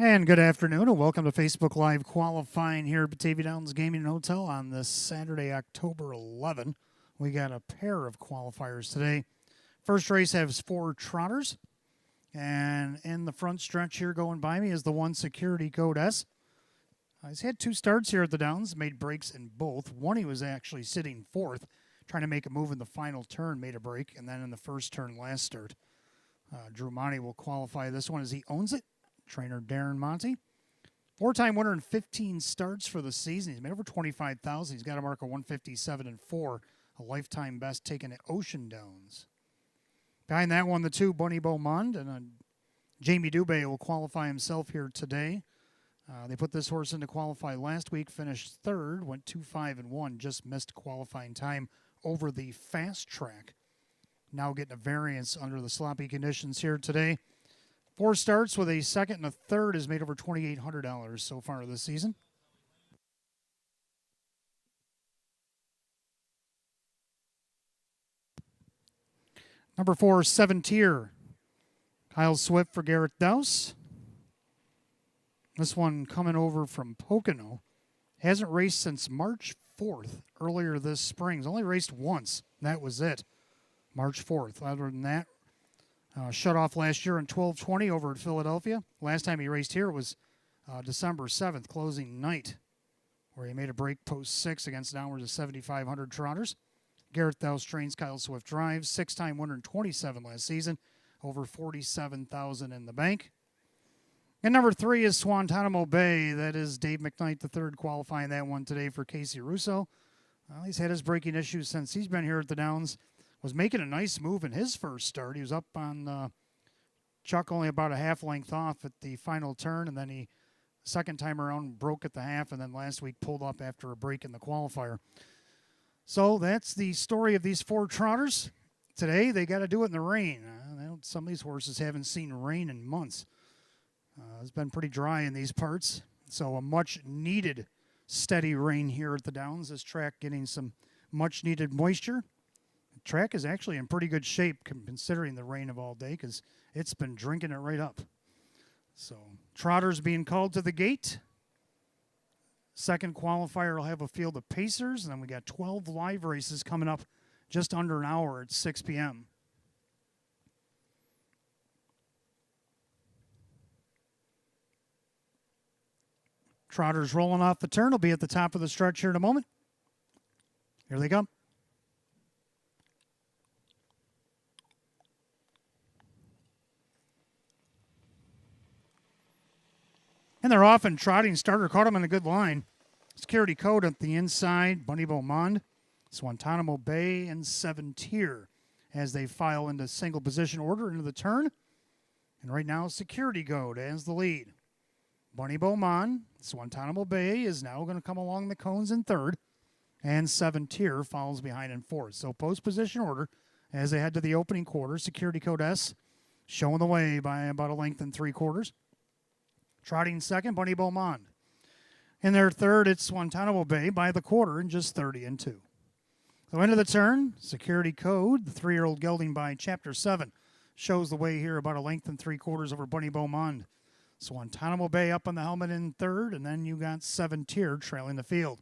And good afternoon, and welcome to Facebook Live qualifying here at Batavia Downs Gaming and Hotel on this Saturday, October 11. We got a pair of qualifiers today. First race has 4 trotters, and in the front stretch here going by me is the one Security Code S. He's had 2 starts here at the Downs, made breaks in both. One he was actually sitting 4th, trying to make a move in the final turn, made a break, and then in the first turn last start. Drew Monty will qualify this one as he owns it. Trainer Darren Monty. 4-time winner in 15 starts for the season. He's made over 25,000. He's got a mark of 157-4, a lifetime best taken at Ocean Downs. Behind that one, the 2, Bunny Beaumont, and Jamie Dubé will qualify himself here today. They put this horse in to qualify last week, finished 3rd, went 2-5-1, just missed qualifying time over the fast track. Now getting a variance under the sloppy conditions here today. 4 starts with a second and a third has made over $2,800 so far this season. Number 4, 7-tier. Kyle Swift for Garrett Dowse. This one coming over from Pocono. Hasn't raced since March 4th, earlier this spring. He's only raced once, and that was it. March 4th. Other than that, shut off last year in 12:20 over at Philadelphia. Last time he raced here was December 7th, closing night, where he made a break post 6 against downwards of 7,500 trotters. Garrett Dowse trains, Kyle Swift drives. 6-time winner in 27 last season, over 47,000 in the bank. And number 3 is Swantanamo Bay. That is Dave McKnight III qualifying that one today for Casey Russo. He's had his braking issues since he's been here at the Downs. Was making a nice move in his first start. He was up on Chuck only about a half length off at the final turn, and then he, second time around, broke at the half, and then last week pulled up after a break in the qualifier. So that's the story of these 4 trotters. Today they got to do it in the rain. Some of these horses haven't seen rain in months. It's been pretty dry in these parts, so a much-needed steady rain here at the Downs. This track getting some much-needed moisture. The track is actually in pretty good shape considering the rain of all day because it's been drinking it right up. So trotters being called to the gate. Second qualifier will have a field of pacers, and then we got 12 live races coming up just under an hour at 6 p.m. Trotters rolling off the turn will be at the top of the stretch here in a moment. Here they come. And they're off and trotting. Starter caught him in a good line. Security Code at the inside. Bunny Beaumont, Swantanamo Bay, and 7-tier as they file into single position order into the turn. And right now, Security Code as the lead. Bunny Beaumont, Swantanamo Bay is now going to come along the cones in 3rd. And 7-tier follows behind in 4th. So post position order as they head to the opening quarter. Security Code S showing the way by about a length and 3/4. Trotting second, Bunny Beaumont. In their third, it's Swantanamo Bay by the quarter and just 30 and 2. So into the turn, Security Code, the 3-year-old gelding by Chapter 7, shows the way here about a length and 3/4 over Bunny Beaumont. Swantanamo Bay up on the helmet in 3rd, and then you got 7-tier trailing the field.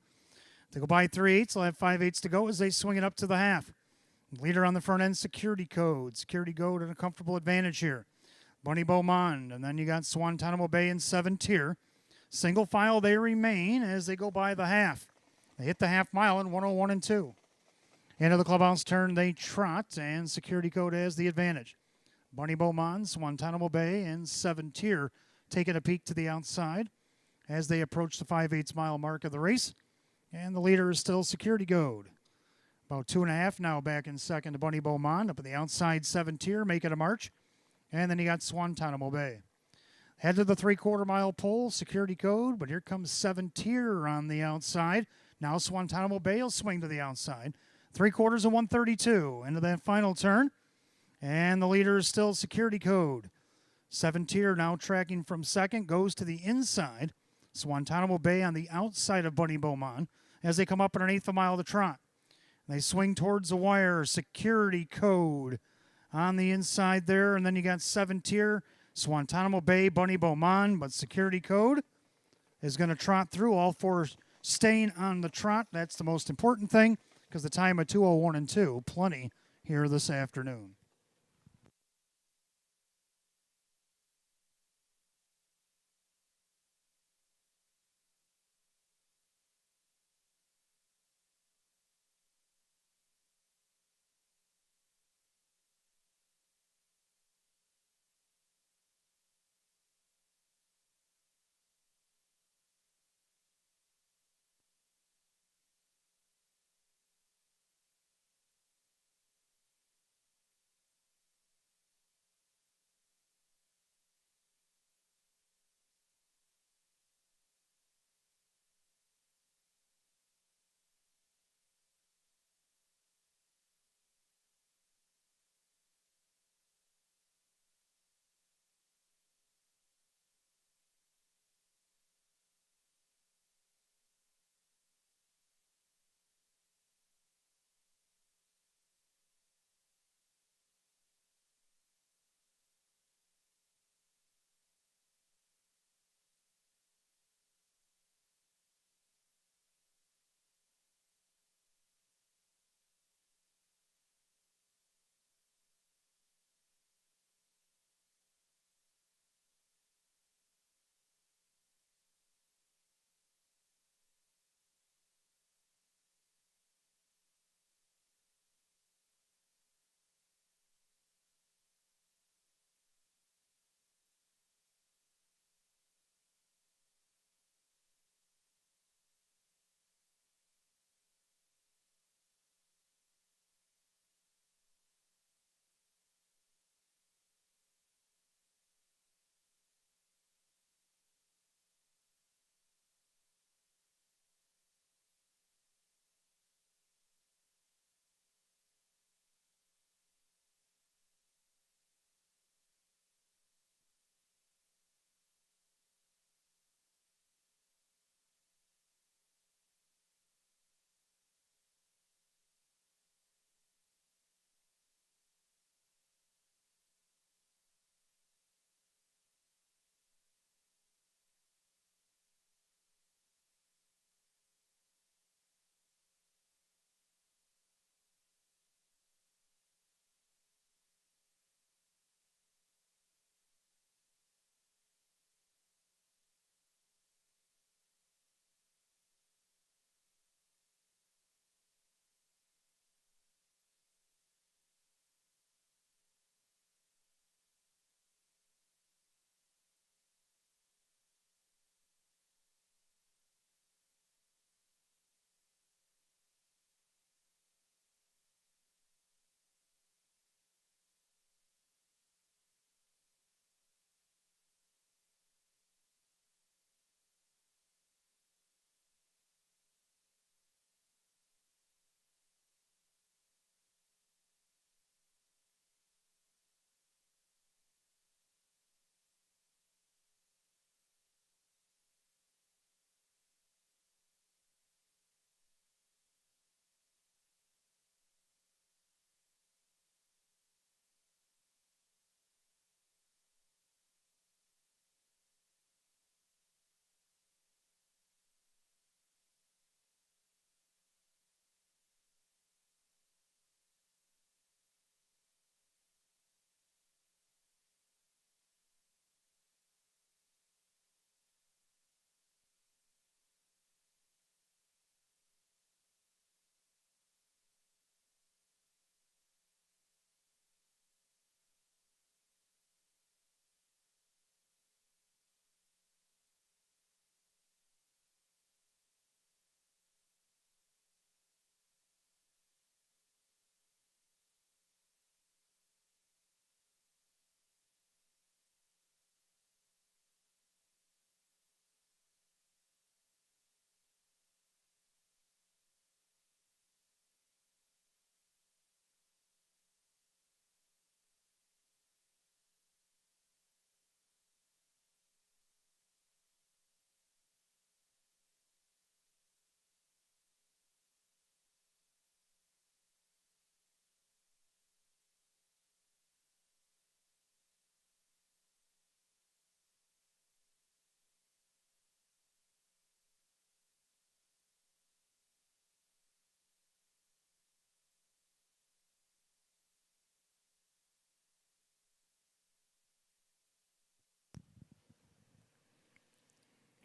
They go by 3/8, they'll have 5/8 to go as they swing it up to the half. Leader on the front end, Security Code. Security Code at a comfortable advantage here. Bunny Beaumont, and then you got Swantanamo Bay in 7-tier. Single file they remain as they go by the half. They hit the half mile in 101 and 2. Into the clubhouse turn they trot, and Security Code has the advantage. Bunny Beaumont, Swantanamo Bay, and 7-tier taking a peek to the outside as they approach the 5/8 mile mark of the race. And the leader is still Security Code. About 2.5 now back in second to Bunny Beaumont. Up on the outside, 7-tier, making a march. And then you got Swantanamo Bay. Head to the 3/4 mile pole, Security Code, but here comes 7-tier on the outside. Now Swantanamo Bay will swing to the outside. 3/4 of 132 into that final turn. And the leader is still Security Code. 7-tier now tracking from second, goes to the inside. Swantanamo Bay on the outside of Bunny Beaumont as they come up underneath a mile of the trot. They swing towards the wire. Security Code on the inside there, and then you got 7-tier Guantanamo Bay, Bunny Beaumont, but security code is going to trot through. All four staying on the trot. That's the most important thing because the time of 2:01 and 2, plenty here this afternoon.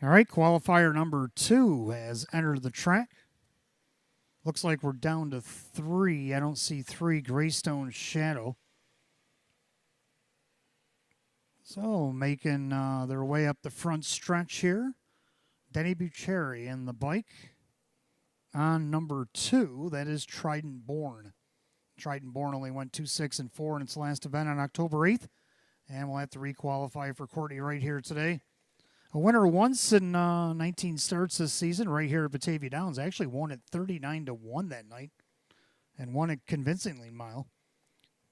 All right, qualifier number 2 has entered the track. Looks like we're down to 3. I don't see 3 Greystone Shadow. So making their way up the front stretch here. Denny Bucherri in the bike. On number 2, that is Trident Born. Trident Born only went 2-6-4 in its last event on October 8th. And we'll have to requalify for Courtney right here today. A winner once in 19 starts this season right here at Batavia Downs. Actually won it 39-1 that night and won it convincingly, Mile.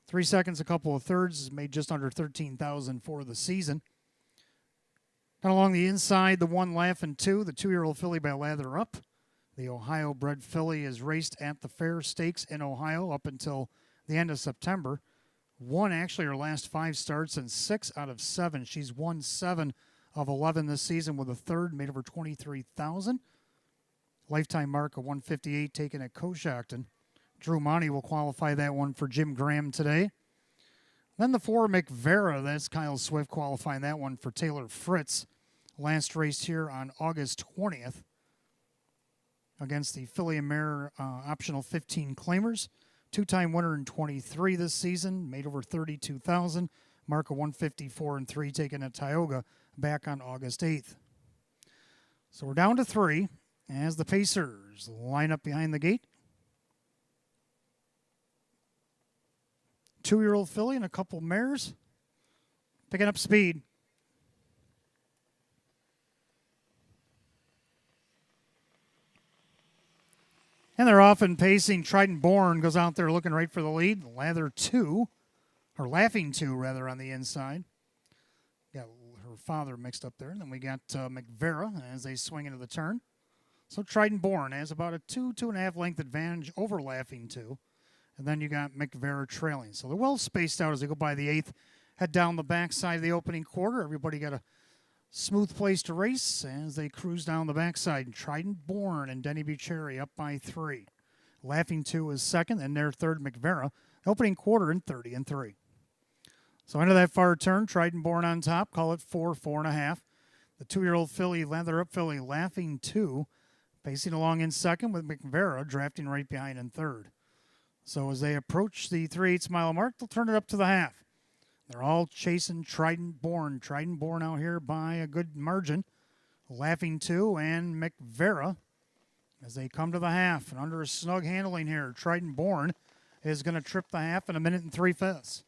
3 seconds, a couple of thirds, made just under 13,000 for the season. Down along the inside, the 1 Laughing 2, the 2-year-old filly by Lather Up. The Ohio-bred filly is raced at the Fair Stakes in Ohio up until the end of September. Won actually her last 5 starts and 6 out of 7. She's won 7 of 11 this season with a third, made over 23,000. Lifetime mark of 158 taken at Coshocton. Drew Monty will qualify that one for Jim Graham today. Then the 4 McVera, that's Kyle Swift qualifying that one for Taylor Fritz. Last race here on August 20th against the filly and mare optional 15 claimers. 2-time winner in 23 this season, made over 32,000. Mark of 154-3 taken at Tioga back on August 8th. So we're down to 3 as the Pacers line up behind the gate. 2-year-old filly and a couple mares picking up speed. And they're often pacing. Trident Born goes out there looking right for the lead. Lather 2, or Laughing 2 rather, on the inside. Got her father mixed up there. And then we got McVera as they swing into the turn. So Trident Born has about a 2.5 length advantage over Laughing 2. And then you got McVera trailing. So they're well spaced out as they go by the 8th. Head down the backside of the opening quarter. Everybody got a smooth place to race as they cruise down the backside. Trident Born and Denny Bucherri up by 3. Laughing 2 is second, and their third, McVera. Opening quarter in 30-3. So into that far turn, Trident Born on top. Call it 4.5. The 2-year-old filly, Lather Up filly, Laughing 2, pacing along in second with McVera drafting right behind in third. So as they approach the 3/8 mile mark, they'll turn it up to the half. They're all chasing Trident Born. Trident Born out here by a good margin. Laughing 2 and McVera as they come to the half. And under a snug handling here, Trident Born is going to trip the half in 1 minute and 3/5.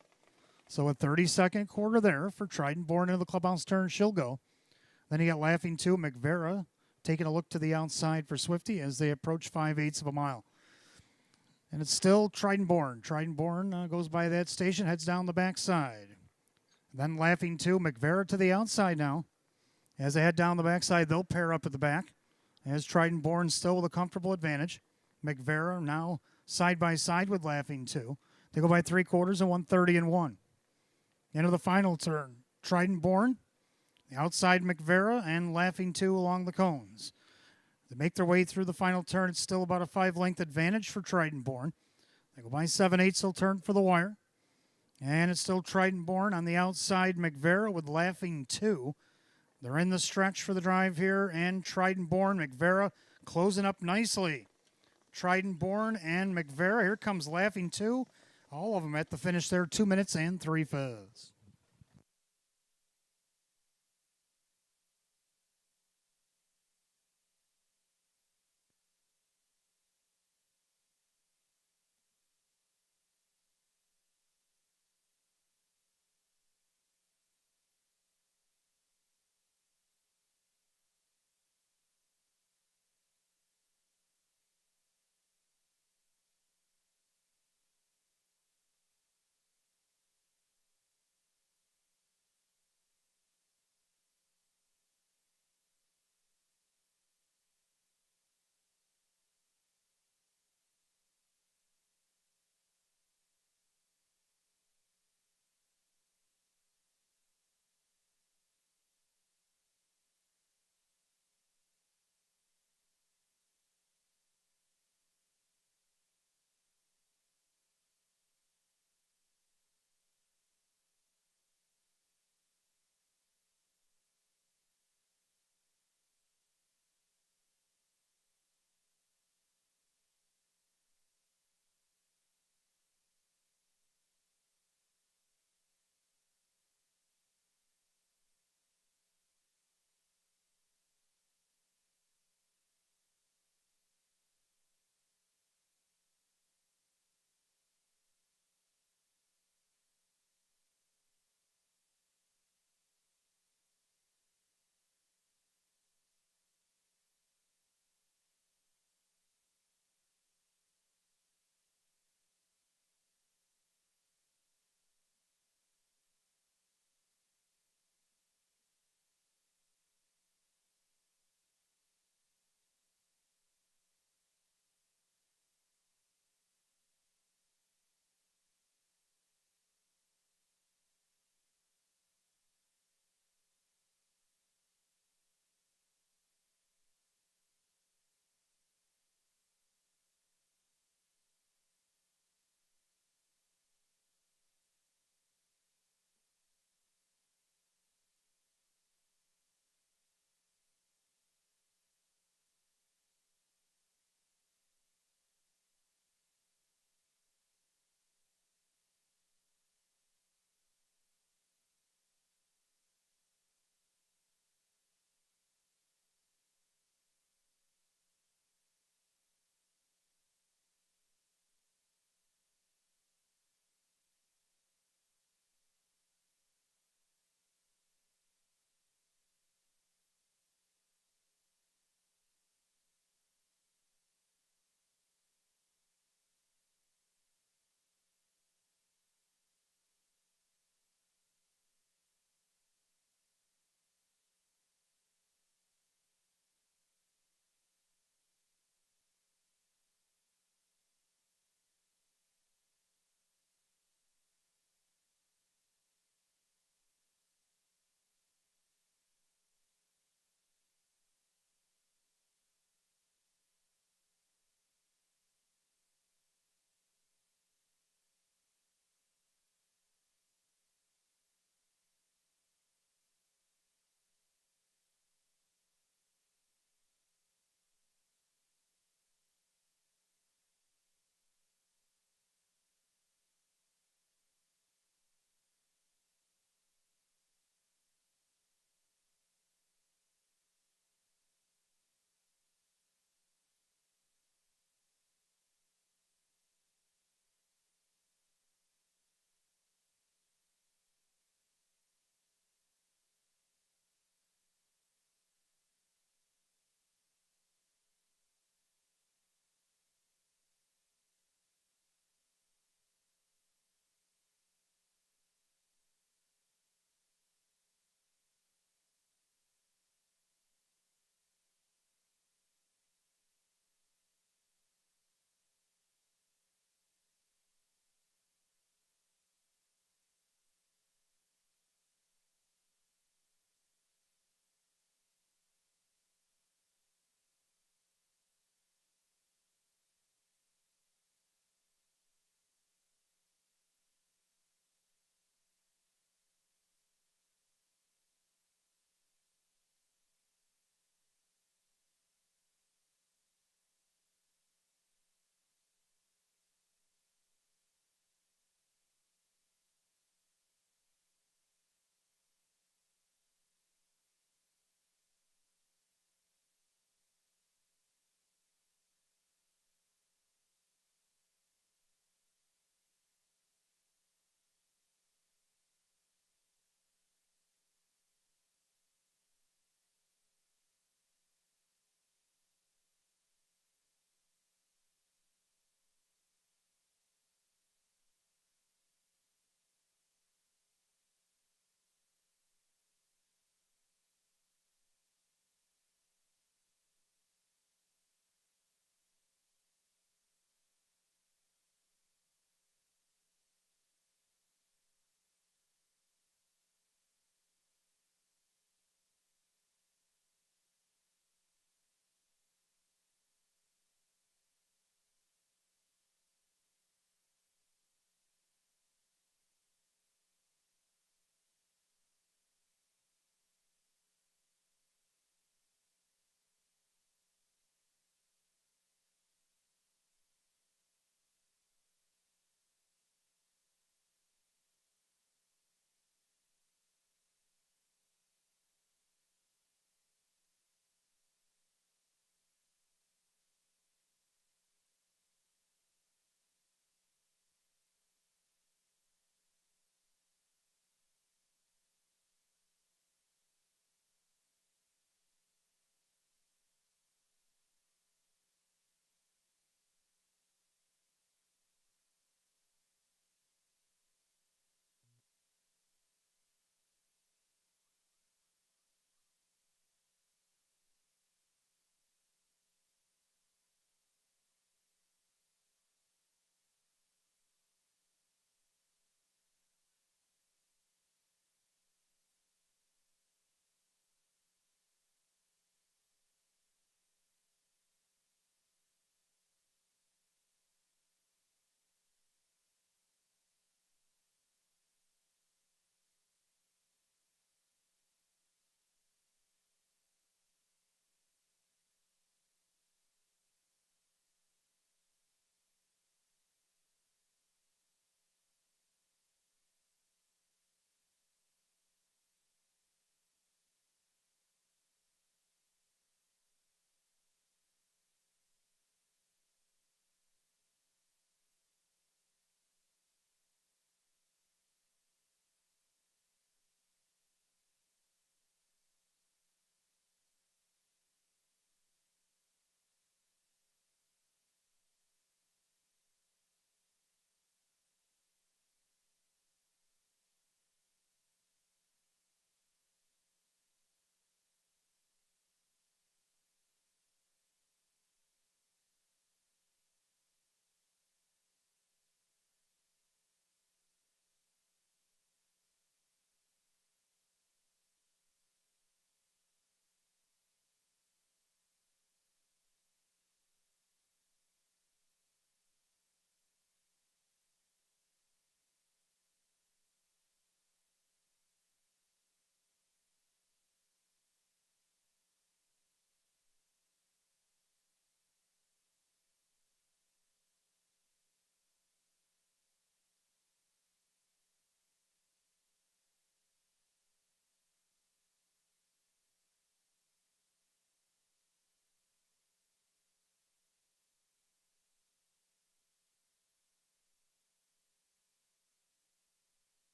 So a 30-second quarter there for Trident Born into the clubhouse turn. She'll go. Then you got Laughing 2, McVera taking a look to the outside for Swifty as they approach 5/8 of a mile. And it's still Trident Born. Trident Born goes by that station, heads down the backside. Then Laughing 2, McVera to the outside now. As they head down the backside, they'll pair up at the back. As Trident Born still with a comfortable advantage. McVera now side by side with Laughing 2. They go by 3/4 and 130-1. Into the final turn. Trident Born, the outside McVera, and Laughing 2 along the cones. They make their way through the final turn. It's still about a 5-length advantage for Trident Born. They go by 7/8, they'll turn for the wire. And it's still Trident Born on the outside, McVera with Laughing 2. They're in the stretch for the drive here, and Trident Born, McVera closing up nicely. Trident Born and McVera. Here comes Laughing 2. All of them at the finish there, 2 minutes and 3/5.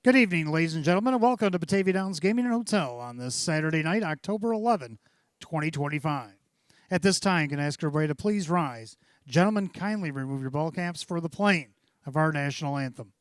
Good evening, ladies and gentlemen, and welcome to Batavia Downs Gaming and Hotel on this Saturday night, October 11, 2025. At this time, can I ask everybody to please rise. Gentlemen, kindly remove your ball caps for the playing of our national anthem.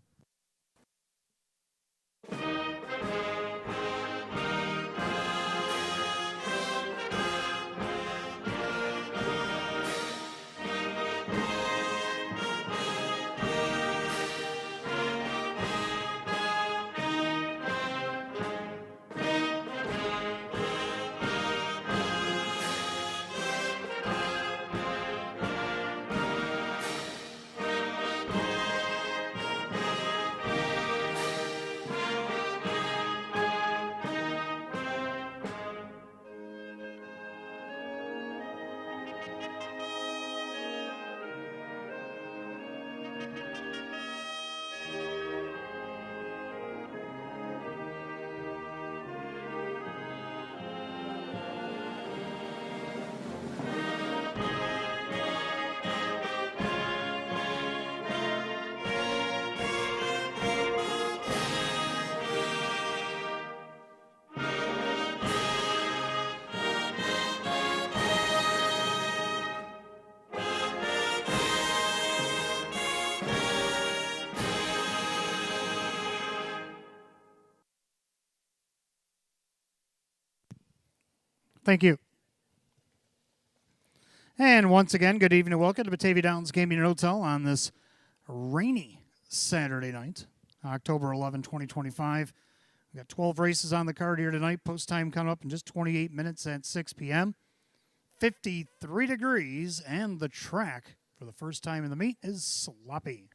Thank you. And once again, good evening and welcome to Batavia Downs Gaming and Hotel on this rainy Saturday night, October 11, 2025. We've got 12 races on the card here tonight. Post time coming up in just 28 minutes at 6 p.m. 53 degrees, and the track for the first time in the meet is sloppy.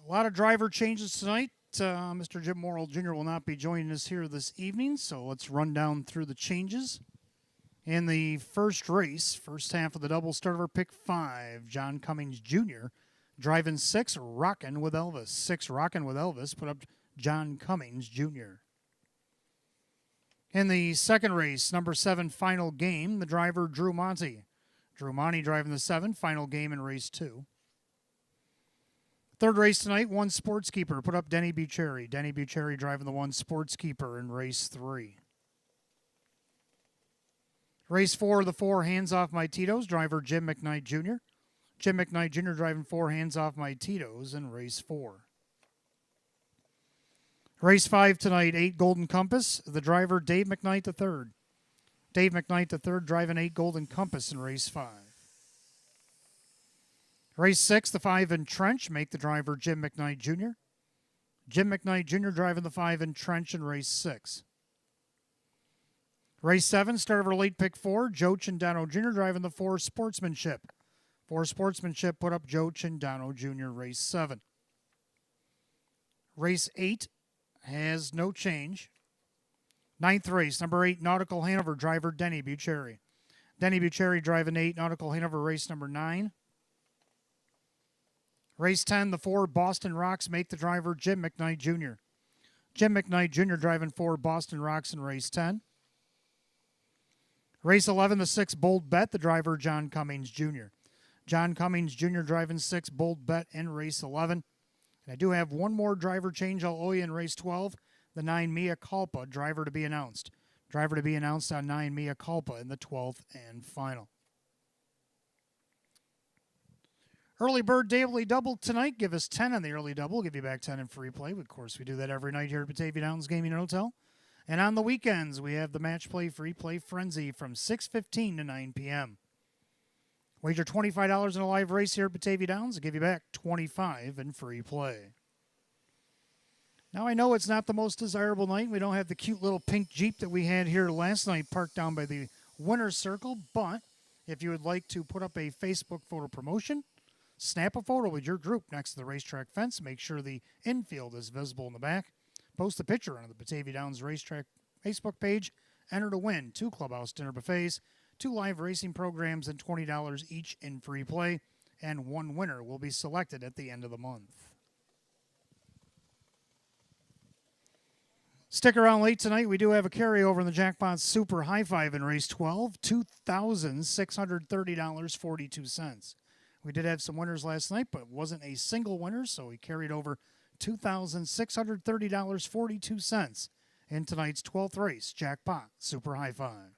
A lot of driver changes tonight. Mr. Jim Morrill Jr. will not be joining us here this evening, so let's run down through the changes. In the first race, first half of the double start of our pick 5, John Cummings Jr. driving 6, Rockin' with Elvis. 6, Rockin' with Elvis, put up John Cummings Jr. In the second race, number 7, final game, the driver Drew Monty. Drew Monty driving the 7, final game in race 2. Third race tonight, 1 Sportskeeper, put up Denny Bucherry. Denny Bucherry driving the 1 Sportskeeper in race 3. Race 4, the 4 Hands Off My Tito's, driver Jim McKnight Jr. Jim McKnight Jr. driving 4 Hands Off My Tito's in race 4. Race 5 tonight, 8 Golden Compass, the driver Dave McKnight III. Dave McKnight III driving 8 Golden Compass in race 5. Race 6, the 5 Entrench, make the driver Jim McKnight Jr. Jim McKnight Jr. driving the 5 Entrench in race 6. Race 7, start of our late pick 4, Joe Chindano Jr. driving the 4 Sportsmanship. 4 Sportsmanship, put up Joe Chindano Jr. race 7. Race 8 has no change. Ninth race, number 8 Nautical Hanover, driver Denny Bucherry. Denny Bucherry driving 8 Nautical Hanover, race number 9. Race 10, the 4 Boston Rocks, make the driver Jim McKnight Jr. Jim McKnight Jr. driving 4 Boston Rocks in race 10. Race 11, the 6 Bold Bet, the driver John Cummings Jr. John Cummings Jr. driving 6 Bold Bet in race 11. And I do have one more driver change I'll owe you in race 12, the 9 Mia Culpa, driver to be announced. Driver to be announced on 9 Mia Culpa in the 12th and final. Early Bird Daily Double tonight. Give us 10 on the early double. Give you back 10 in free play. Of course, we do that every night here at Batavia Downs Gaming and Hotel. And on the weekends, we have the Match Play Free Play Frenzy from 6:15 to 9 p.m. Wager $25 in a live race here at Batavia Downs and give you back $25 in free play. Now, I know it's not the most desirable night. We don't have the cute little pink Jeep that we had here last night parked down by the winner's circle. But if you would like to put up a Facebook photo promotion, snap a photo with your group next to the racetrack fence. Make sure the infield is visible in the back. Post a picture on the Batavia Downs Racetrack Facebook page. Enter to win 2 clubhouse dinner buffets, 2 live racing programs, and $20 each in free play. And 1 winner will be selected at the end of the month. Stick around late tonight. We do have a carryover in the Jackpot Super High Five in race 12, $2,630.42. We did have some winners last night, but it wasn't a single winner, so we carried over $2,630.42 in tonight's 12th race, Jackpot Super High Five.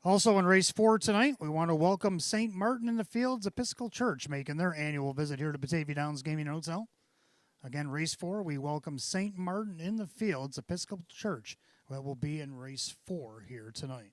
Also in race 4 tonight, we want to welcome St. Martin in the Fields Episcopal Church, making their annual visit here to Batavia Downs Gaming Hotel. Again, race 4, we welcome St. Martin in the Fields Episcopal Church. That will be in race 4 here tonight.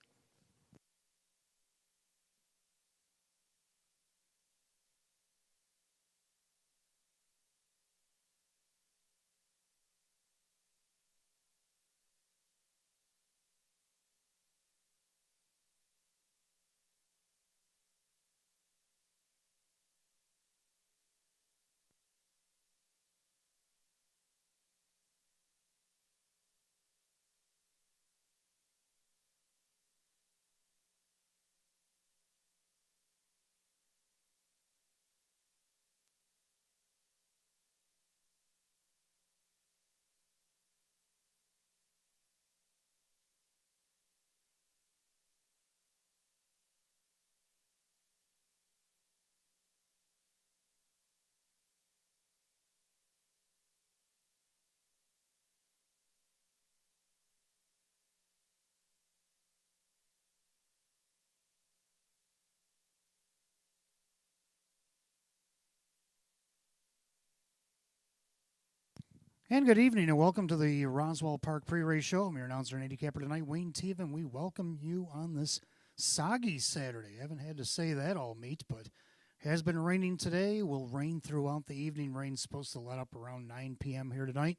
And good evening and welcome to the Roswell Park pre-race show. I'm your announcer and handicapper tonight, Wayne Teeve, and we welcome you on this soggy Saturday. I haven't had to say that all meet, but it has been raining today. Will rain throughout the evening. Rain's supposed to let up around 9 p.m. here tonight.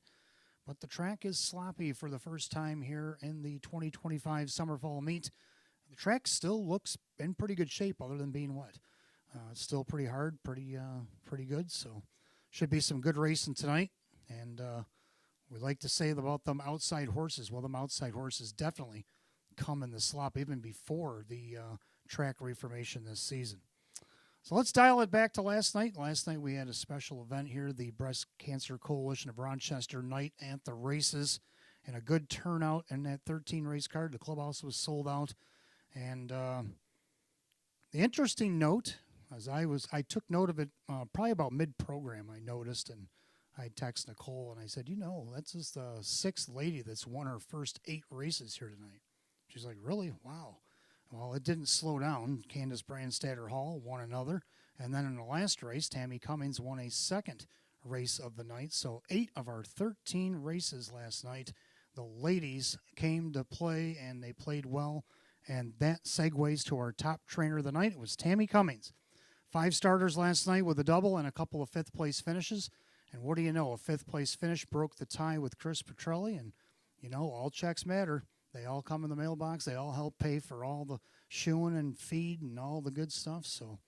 But the track is sloppy for the first time here in the 2025 Summer Fall meet. The track still looks in pretty good shape other than being wet. It's still pretty hard, pretty good, so should be some good racing tonight. And we like to say about them outside horses. Well, them outside horses definitely come in the slop even before the track reformation this season. So let's dial it back to last night. Last night we had a special event here, the Breast Cancer Coalition of Rochester Night at the Races, and a good turnout in that 13 race card. The clubhouse was sold out. And the interesting note, as I took note of it probably about mid-program, I noticed, and I texted Nicole and I said, that's just the 6th lady that's won her first 8 races here tonight. She's like, really? Wow. Well, it didn't slow down. Candace Brandstatter Hall won another. And then in the last race, Tammy Cummings won a second race of the night. So 8 of our 13 races last night, the ladies came to play and they played well. And that segues to our top trainer of the night. It was Tammy Cummings. 5 starters last night with a double and a couple of 5th place finishes. And what do you know? A 5th place finish broke the tie with Chris Petrelli. And, all checks matter. They all come in the mailbox. They all help pay for all the shoeing and feed and all the good stuff. So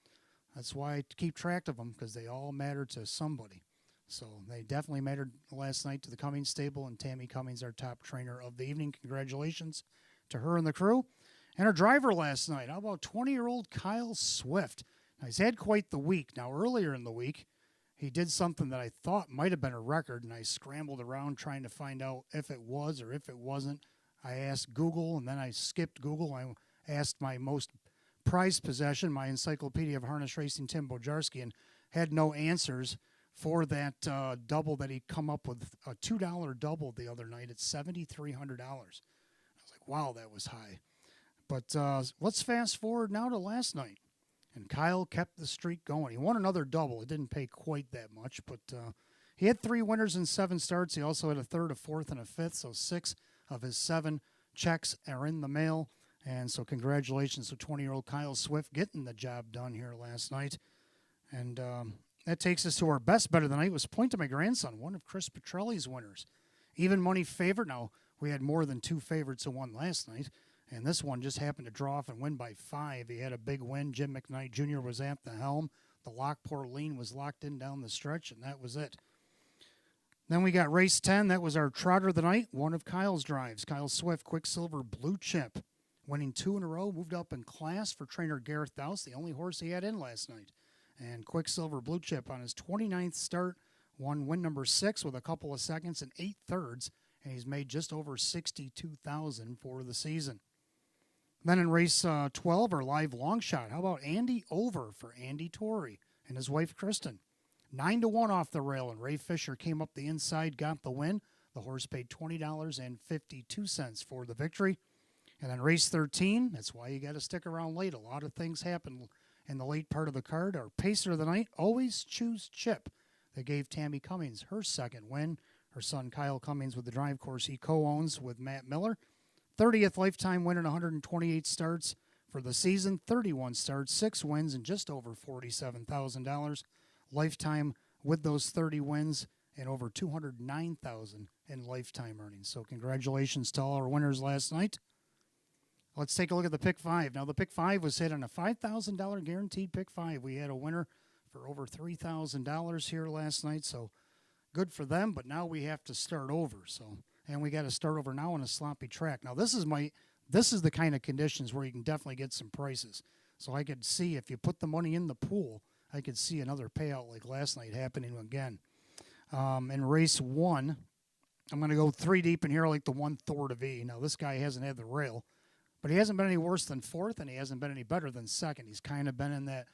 that's why I keep track of them, because they all matter to somebody. So they definitely mattered last night to the Cummings stable. And Tammy Cummings, our top trainer of the evening. Congratulations to her and the crew. And our driver last night, how about 20-year-old Kyle Swift? Now, he's had quite the week. Now, earlier in the week, he did something that I thought might have been a record, and I scrambled around trying to find out if it was or if it wasn't. I asked Google, and then I skipped Google. I asked my most prized possession, my Encyclopedia of Harness Racing, Tim Bojarski, and had no answers for that double that he come up with, a $2 double the other night at $7,300. I was like, wow, that was high. But let's fast forward now to last night. And Kyle kept the streak going. He won another double. It didn't pay quite that much, but he had 3 winners in 7 starts. He also had a 3rd, a 4th, and a 5th, so 6 of his 7 checks are in the mail. And so congratulations to 20-year-old Kyle Swift getting the job done here last night. And that takes us to our best bet of the night. It was Point to My Grandson, one of Chris Petrelli's winners. Even money favorite. Now, we had more than 2 favorites who won last night. And this one just happened to draw off and win by 5. He had a big win. Jim McKnight Jr. was at the helm. The Lockport lean was locked in down the stretch, and that was it. Then we got race 10. That was our trotter of the night, one of Kyle's drives. Kyle Swift, Quicksilver Blue Chip, winning 2 in a row, moved up in class for trainer Gareth Dowse, the only horse he had in last night. And Quicksilver Blue Chip on his 29th start won win number 6 with a couple of seconds and 8 thirds, and he's made just over $62,000 for the season. Then in race 12, our live long shot. How about Andy Over for Andy Torrey and his wife Kristen? 9-1 off the rail, and Ray Fisher came up the inside, got the win. The horse paid $20.52 for the victory. And then race 13, that's why you got to stick around late. A lot of things happen in the late part of the card. Our pacer of the night, Always Choose Chip. They gave Tammy Cummings her second win. Her son Kyle Cummings with the drive course he co-owns with Matt Miller. 30th lifetime win in 128 starts for the season. 31 starts, 6 wins, and just over $47,000. Lifetime with those 30 wins and over $209,000 in lifetime earnings. So congratulations to all our winners last night. Let's take a look at the pick 5. Now the pick 5 was hit on a $5,000 guaranteed pick 5. We had a winner for over $3,000 here last night, so good for them. But now we have to start over. And we got to start over now on a sloppy track. Now this is the kind of conditions where you can definitely get some prices. So I could see if you put the money in the pool, I could see another payout like last night happening again. In race 1, I'm going to go 3 deep in here like the 1 Thor to V. Now this guy hasn't had the rail, but he hasn't been any worse than 4th, and he hasn't been any better than 2nd. He's kind of been in that,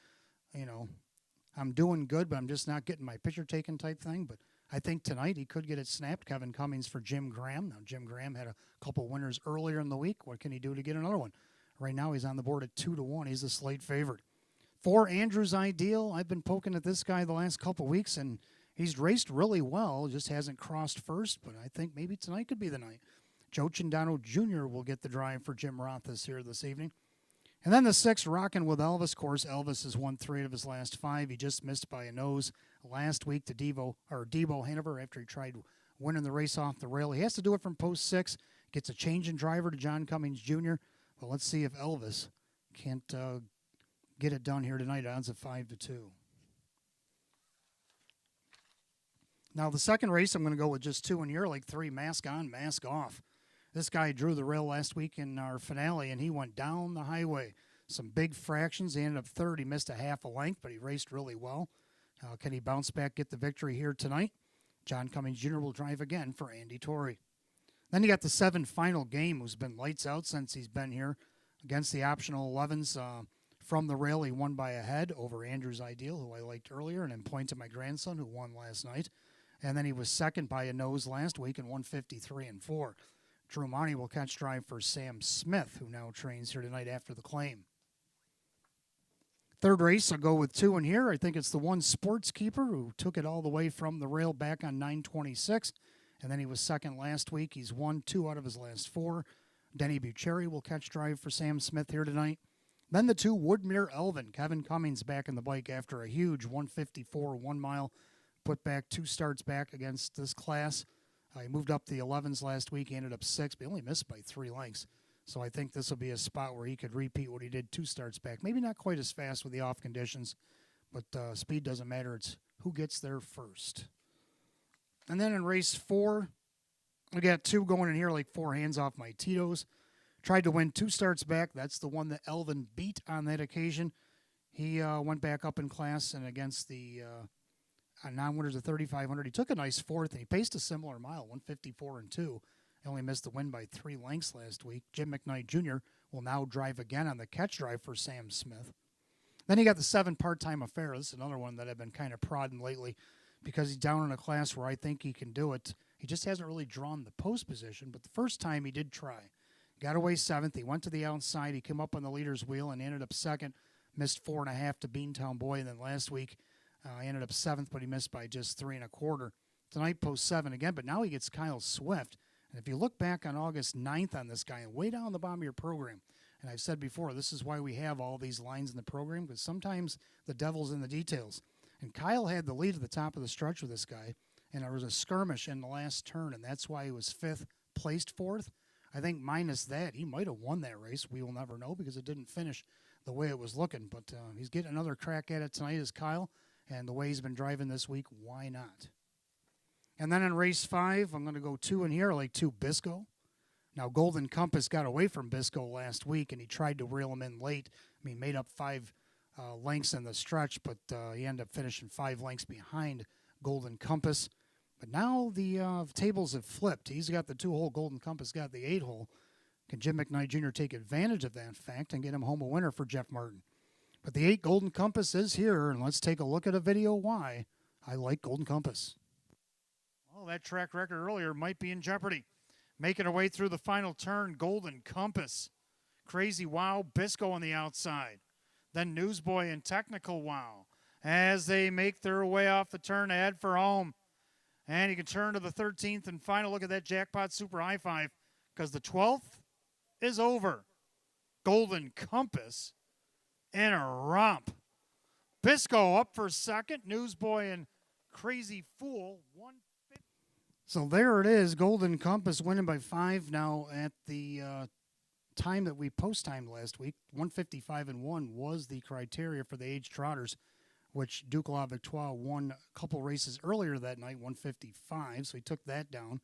I'm doing good, but I'm just not getting my picture taken type thing. But I think tonight he could get it snapped. Kevin Cummings for Jim Graham. Now, Jim Graham had a couple winners earlier in the week. What can he do to get another one? Right now he's on the board at 2-1. He's a slight favorite. 4 Andrews Ideal. I've been poking at this guy the last couple weeks, and he's raced really well. Just hasn't crossed first, but I think maybe tonight could be the night. Joe Chindano Jr. will get the drive for Jim Rothus here this evening. And then the 6, Rockin' with Elvis. Of course, Elvis has won 3 of his last 5. He just missed by a nose last week to Debo Hanover after he tried winning the race off the rail. He has to do it from post 6. Gets a change in driver to John Cummings Jr. But let's see if Elvis can't get it done here tonight. Odds of 5-2. Now the second race, I'm going to go with just 2 in here, like 3, mask on, mask off. This guy drew the rail last week in our finale, and he went down the highway. Some big fractions. He ended up 3rd. He missed a half a length, but he raced really well. Can he bounce back, get the victory here tonight? John Cummings Jr. will drive again for Andy Torrey. Then you got the 7 Final Game, who's been lights out since he's been here against the optional 11s. From the rail, he won by a head over Andrews Ideal, who I liked earlier, and then point to my grandson, who won last night. And then he was 2nd by a nose last week in 153-4. Drew Monty will catch drive for Sam Smith, who now trains here tonight after the claim. Third race, I'll go with 2 in here. I think it's the 1 Sportskeeper, who took it all the way from the rail back on 926. And then he was 2nd last week. He's won 2 out of his last 4. Denny Bucherri will catch drive for Sam Smith here tonight. Then the 2 Woodmere Elvin. Kevin Cummings back in the bike after a huge 154 1 mile. Put back 2 starts back against this class. He moved up the 11s last week. He ended up 6th, but he only missed by 3 lengths. So I think this will be a spot where he could repeat what he did 2 starts back. Maybe not quite as fast with the off conditions, but speed doesn't matter. It's who gets there first. And then in race 4, we got 2 going in here like 4 hands off my Tito's. Tried to win 2 starts back. That's the one that Elvin beat on that occasion. He went back up in class and against the non-winners of 3,500. He took a nice 4th, and he paced a similar mile, 154-2. He only missed the win by 3 lengths last week. Jim McKnight Jr. will now drive again on the catch drive for Sam Smith. Then you got the 7 Part-Time Affair. This is another one that I've been kind of prodding lately because he's down in a class where I think he can do it. He just hasn't really drawn the post position, but the first time he did try. Got away 7th. He went to the outside. He came up on the leader's wheel and ended up 2nd. Missed 4.5 to Beantown Boy, and then last week he ended up 7th, but he missed by just 3.25. Tonight, post 7 again, but now he gets Kyle Swift. And if you look back on August 9th on this guy, and way down the bottom of your program, and I've said before, this is why we have all these lines in the program, because sometimes the devil's in the details. And Kyle had the lead at the top of the stretch with this guy, and there was a skirmish in the last turn, and that's why he was 5th, placed 4th. I think minus that, he might have won that race. We will never know because it didn't finish the way it was looking. But he's getting another crack at it tonight as Kyle. And the way he's been driving this week, why not? And then in race 5, I'm going to go 2 in here, like 2 Bisco. Now, Golden Compass got away from Bisco last week, and he tried to reel him in late. I mean, made up 5 lengths in the stretch, but he ended up finishing 5 lengths behind Golden Compass. But now the tables have flipped. He's got the 2-hole, Golden Compass got the 8-hole. Can Jim McKnight Jr. take advantage of that fact and get him home a winner for Jeff Martin? But the 8 Golden Compass is here, and let's take a look at a video why I like Golden Compass. Well, that track record earlier might be in jeopardy. Making her way through the final turn, Golden Compass. Crazy Wow, Bisco on the outside. Then Newsboy and Technical Wow as they make their way off the turn to head for home. And you can turn to the 13th and final look at that Jackpot Super High Five because the 12th is over. Golden Compass in a romp. Bisco up for second. Newsboy and Crazy Fool 150. So there it is. Golden Compass winning by 5 now at the time that we post-timed last week. 155 and 1 was the criteria for the age trotters, which Duke La Victoire won a couple races earlier that night, 155, so he took that down.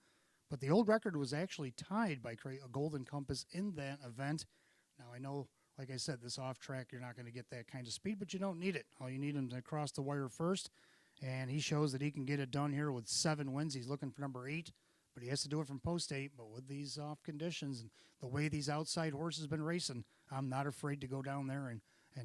But the old record was actually tied by a Golden Compass in that event. Now, I know, like I said, this off-track, you're not going to get that kind of speed, but you don't need it. All you need him to cross the wire first, and he shows that he can get it done here with 7 wins. He's looking for number 8, but he has to do it from post 8. But with these off conditions and the way these outside horses been racing, I'm not afraid to go down there and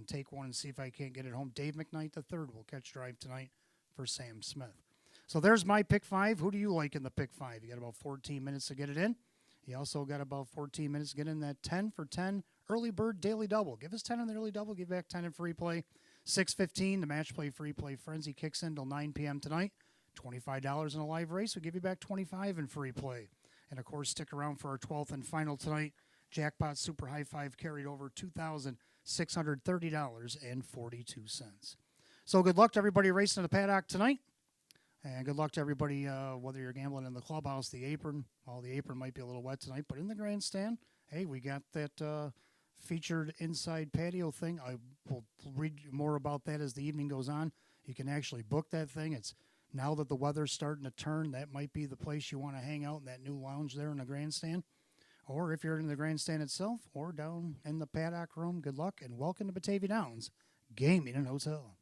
take one and see if I can't get it home. Dave McKnight III will catch drive tonight for Sam Smith. So there's my pick 5. Who do you like in the pick 5? You got about 14 minutes to get it in. You also got about 14 minutes to get in that 10 for 10 early bird daily double. Give us 10 in the early double. Give back 10 in free play. 6:15, the match play free play frenzy kicks in till 9 p.m. tonight. $25 in a live race. We give you back 25 in free play. And, of course, stick around for our 12th and final tonight. Jackpot Super High Five carried over $2,630.42. So good luck to everybody racing in the paddock tonight. And good luck to everybody, whether you're gambling in the clubhouse, the apron. Well, the apron might be a little wet tonight, but in the grandstand, hey, we got that featured inside patio thing. I will read more about that as the evening goes on. You can actually book that thing. It's now that the weather's starting to turn, that might be the place you want to hang out in that new lounge there in the grandstand. Or if you're in the grandstand itself or down in the paddock room, good luck and welcome to Batavia Downs Gaming and Hotel.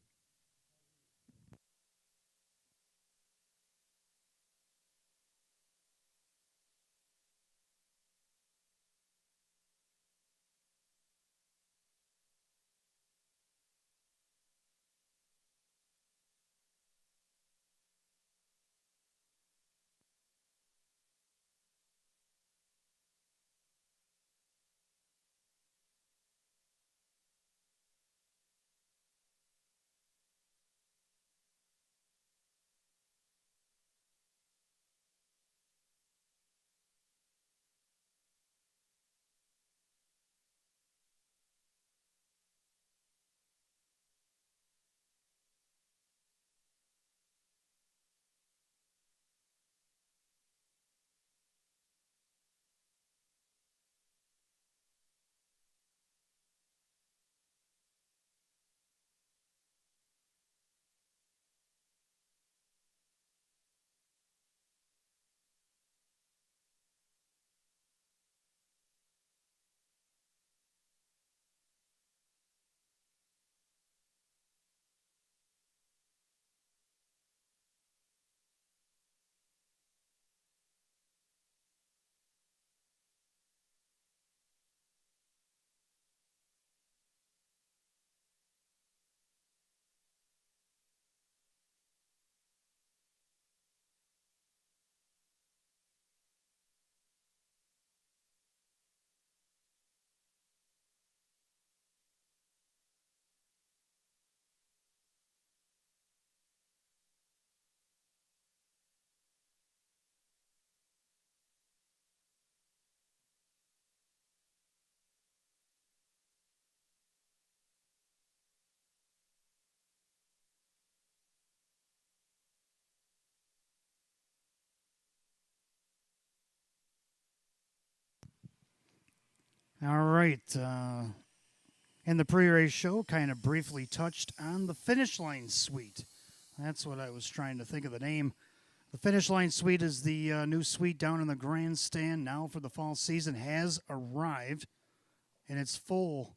All right. In the pre-race show, kind of briefly touched on the Finish Line Suite. That's what I was trying to think of the name. The Finish Line Suite is the new suite down in the grandstand now for the fall season. Has arrived in its full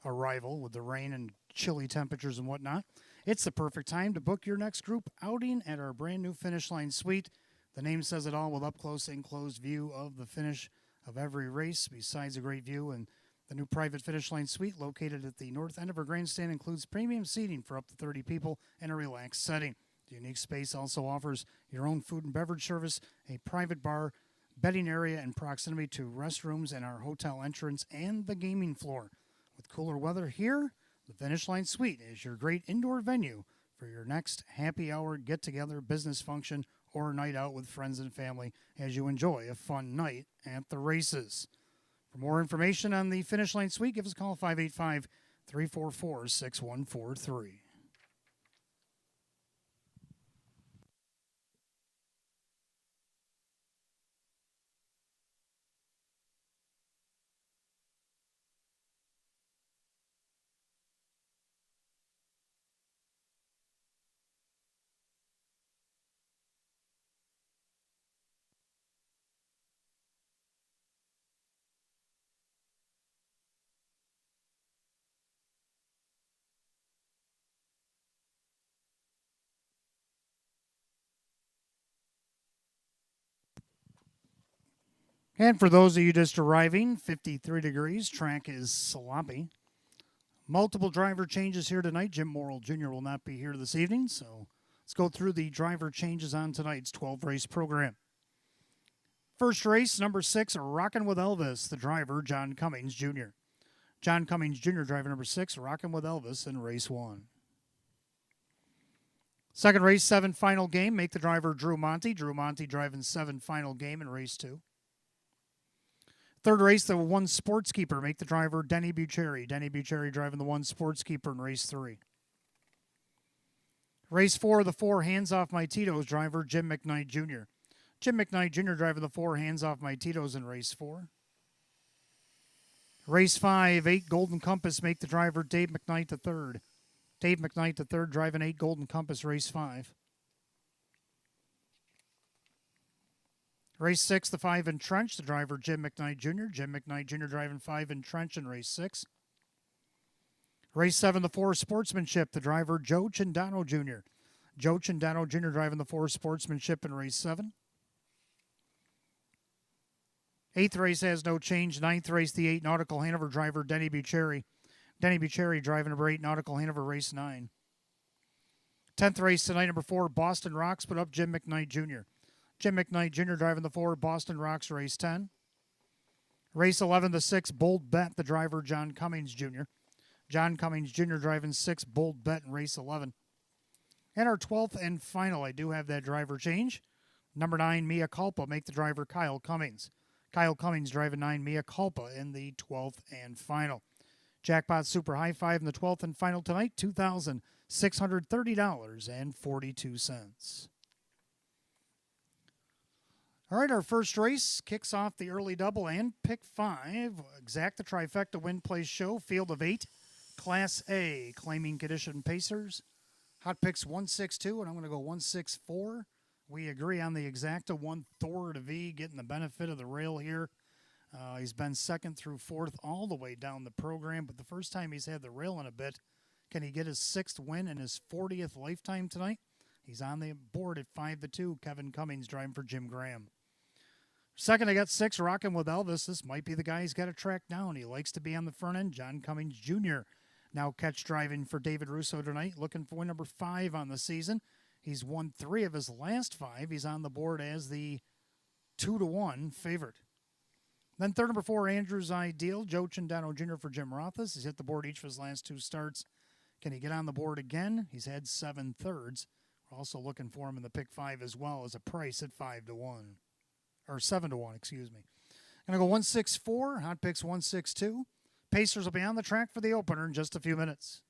arrival with the rain and chilly temperatures and whatnot. It's the perfect time to book your next group outing at our brand new Finish Line Suite. The name says it all with up-close and closed view of the finish of every race. Besides a great view, and the new private finish line suite located at the north end of our grandstand includes premium seating for up to 30 people in a relaxed setting. The unique space also offers your own food and beverage service, a private bar, bedding area, and proximity to restrooms and our hotel entrance and the gaming floor. With cooler weather here, the Finish Line Suite is your great indoor venue for your next happy hour, get-together, business function, or night out with friends and family as you enjoy a fun night at the races. For more information on the Finish Line Suite, give us a call 585 344 6143. And for those of you just arriving, 53 degrees, track is sloppy. Multiple driver changes here tonight. Jim Morrill Jr. will not be here this evening, so let's go through the driver changes on tonight's 12-race program. First race, number 6, Rockin' with Elvis, the driver, John Cummings Jr. John Cummings Jr. driver number 6, Rockin' with Elvis in race 1. Second race, 7 final game, make the driver Drew Monty. Drew Monty driving 7 final game in race 2. Third race, the 1 Sportskeeper, make the driver Denny Bucherri. Denny Bucherri driving the 1 Sportskeeper in race 3. Race 4, the 4 Hands Off My Tito's driver, Jim McKnight Jr. Jim McKnight Jr. driving the 4 Hands Off My Tito's in race 4. Race 5, 8 Golden Compass, make the driver Dave McKnight III. Dave McKnight III driving 8 Golden Compass, race 5. Race 6, the 5 Entrench, the driver Jim McKnight Jr. Jim McKnight Jr. driving 5 Entrench in race 6. Race 7, the 4 Sportsmanship, the driver Joe Cindano Jr. Joe Cindano Jr. driving the 4 Sportsmanship in race 7. 8th race has no change. 9th race, the 8 Nautical Hanover driver Denny Bucherri. Denny Bucherri driving number 8 Nautical Hanover, race 9. 10th race tonight, number 4 Boston Rocks, put up Jim McKnight Jr. Jim McKnight Jr. driving the 4 Boston Rocks, race 10. Race 11, the 6 Bold Bet, the driver John Cummings Jr. John Cummings Jr. driving 6 Bold Bet in race 11. And our 12th and final, I do have that driver change. Number 9 Mia Culpa, make the driver Kyle Cummings. Kyle Cummings driving 9 Mia Culpa in the 12th and final. Jackpot Super High Five in the 12th and final tonight, $2,630.42. All right, our first race kicks off the early double and pick 5. Exact the trifecta win place show, field of 8. Class A, claiming condition Pacers. Hot picks 162, and I'm going to go 164. We agree on the exacta. 1 Thor to V, getting the benefit of the rail here. He's been 2nd through 4th all the way down the program, but the first time he's had the rail in a bit. Can he get his 6th win in his 40th lifetime tonight? He's on the board at 5-2. Kevin Cummings driving for Jim Graham. Second, I got 6, Rockin' with Elvis. This might be the guy he's got to track down. He likes to be on the front end. John Cummings Jr. now catch driving for David Russo tonight, looking for win number 5 on the season. He's won 3 of his last 5. He's on the board as the 2-1 favorite. Then third, number 4, Andrew's Ideal. Joe Cindano Jr. for Jim Rothas. He's hit the board each of his last 2 starts. Can he get on the board again? He's had 7 thirds. We're also looking for him in the pick 5 as well as a price at 5-1. Or 7-1, excuse me. Going to go 164. Hot picks 162. Pacers will be on the track for the opener in just a few minutes.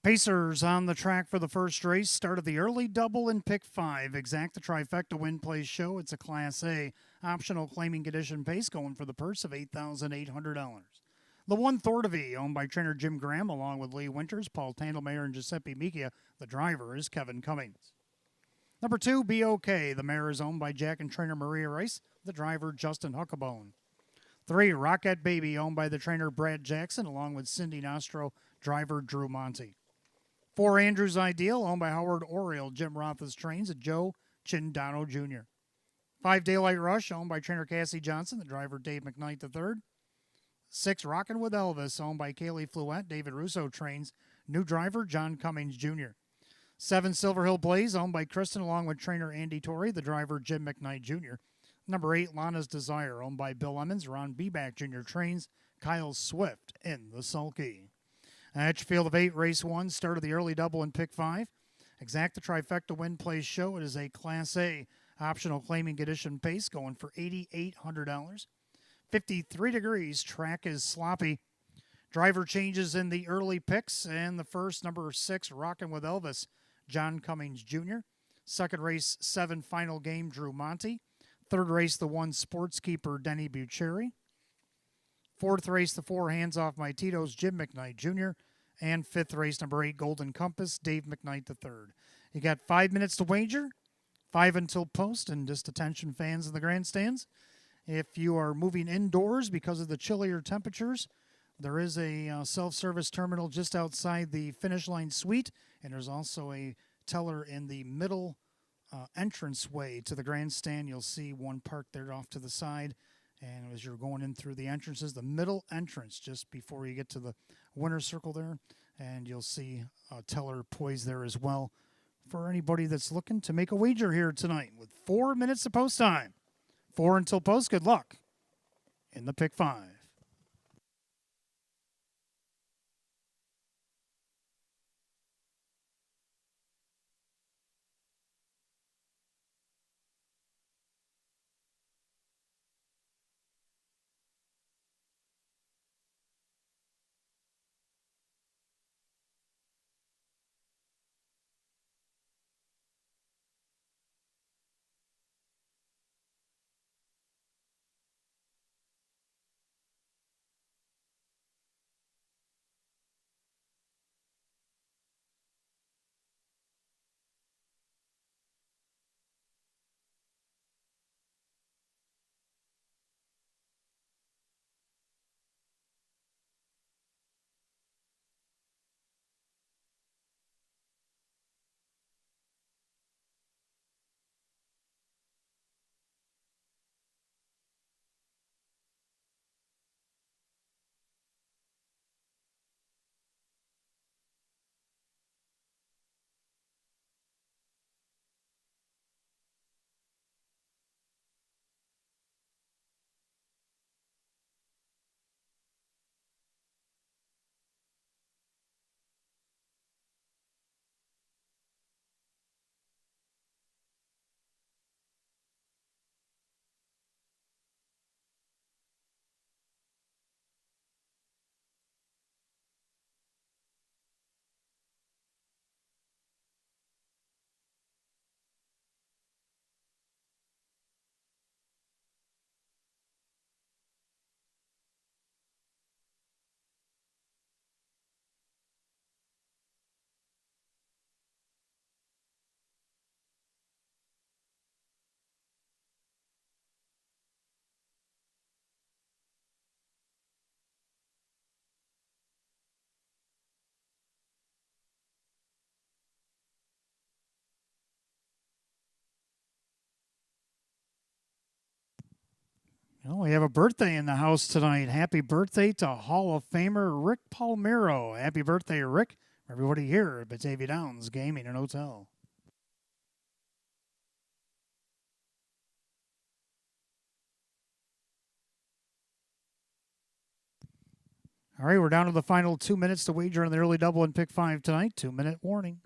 Pacers on the track for the first race. Started the early double in pick 5. Exact the trifecta win place show. It's a Class A optional claiming condition pace going for the purse of $8,800. The one Thorntovy, owned by trainer Jim Graham, along with Lee Winters, Paul Tandelmayer, and Giuseppe Micchia. The driver is Kevin Cummings. Number 2, BOK. The mare is owned by Jack and trainer Maria Rice. The driver, Justin Huckabone. 3, Rocket Baby, owned by the trainer Brad Jackson, along with Cindy Nostro, driver Drew Monty. 4, Andrews Ideal, owned by Howard Oriole, Jim Roth's trains, and Joe Chindano Jr. 5, Daylight Rush, owned by trainer Cassie Johnson, the driver Dave McKnight III. 6, Rockin' with Elvis, owned by Kaylee Fluette, David Russo trains, new driver John Cummings Jr. 7, Silver Hill Blaze, owned by Kristen, along with trainer Andy Torrey, the driver Jim McKnight Jr. Number 8, Lana's Desire, owned by Bill Emmons, Ron Beback Jr. trains, Kyle Swift in the sulky. At your field of 8, race 1, started the early double in pick 5. Exact the trifecta win place show. It is a Class A optional claiming condition pace going for $8,800. 53 degrees. Track is sloppy. Driver changes in the early picks. And the first, number 6, Rockin' with Elvis, John Cummings Jr. Second race, 7, Final Game, Drew Monty. Third race, the 1, Sportskeeper, Denny Bucheri. Fourth race, the 4, Hands Off My Tito's, Jim McKnight Jr. And fifth race, number 8, Golden Compass, Dave McKnight III. You got 5 minutes to wager, 5 until post, and just attention fans in the grandstands. If you are moving indoors because of the chillier temperatures, there is a self-service terminal just outside the finish line suite, and there's also a teller in the middle entranceway to the grandstand. You'll see one parked there off to the side. And as you're going in through the entrances, the middle entrance, just before you get to the winner's circle there, and you'll see a teller poised there as well for anybody that's looking to make a wager here tonight with 4 minutes to post time. 4 until post. Good luck in the pick 5. Well, we have a birthday in the house tonight. Happy birthday to Hall of Famer Rick Palmero. Happy birthday, Rick. Everybody here at Batavia Downs Gaming and Hotel. All right, we're down to the final 2 minutes to wager on the early double and pick 5 tonight. 2-minute warning.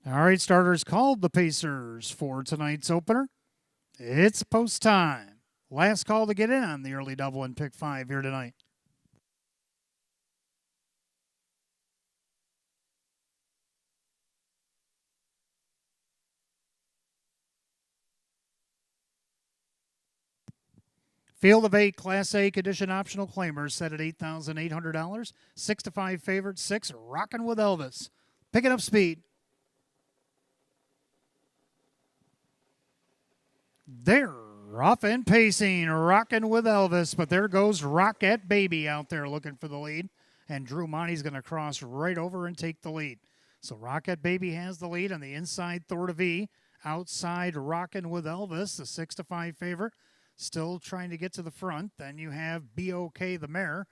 All right, starters called the Pacers for tonight's opener. It's post time. Last call to get in on the early double and pick 5 here tonight. Field of 8 Class A condition optional claimers set at $8,800. 6 to 5 favorite, 6 rocking with Elvis. Picking up speed. They're off and pacing, rocking with Elvis, but there goes Rocket Baby out there looking for the lead. And Drew Monty's going to cross right over and take the lead. So Rocket Baby has the lead on the inside Thor to V. Outside Rockin' with Elvis, the 6 to 5 favorite. Still trying to get to the front. Then you have BOK the mare.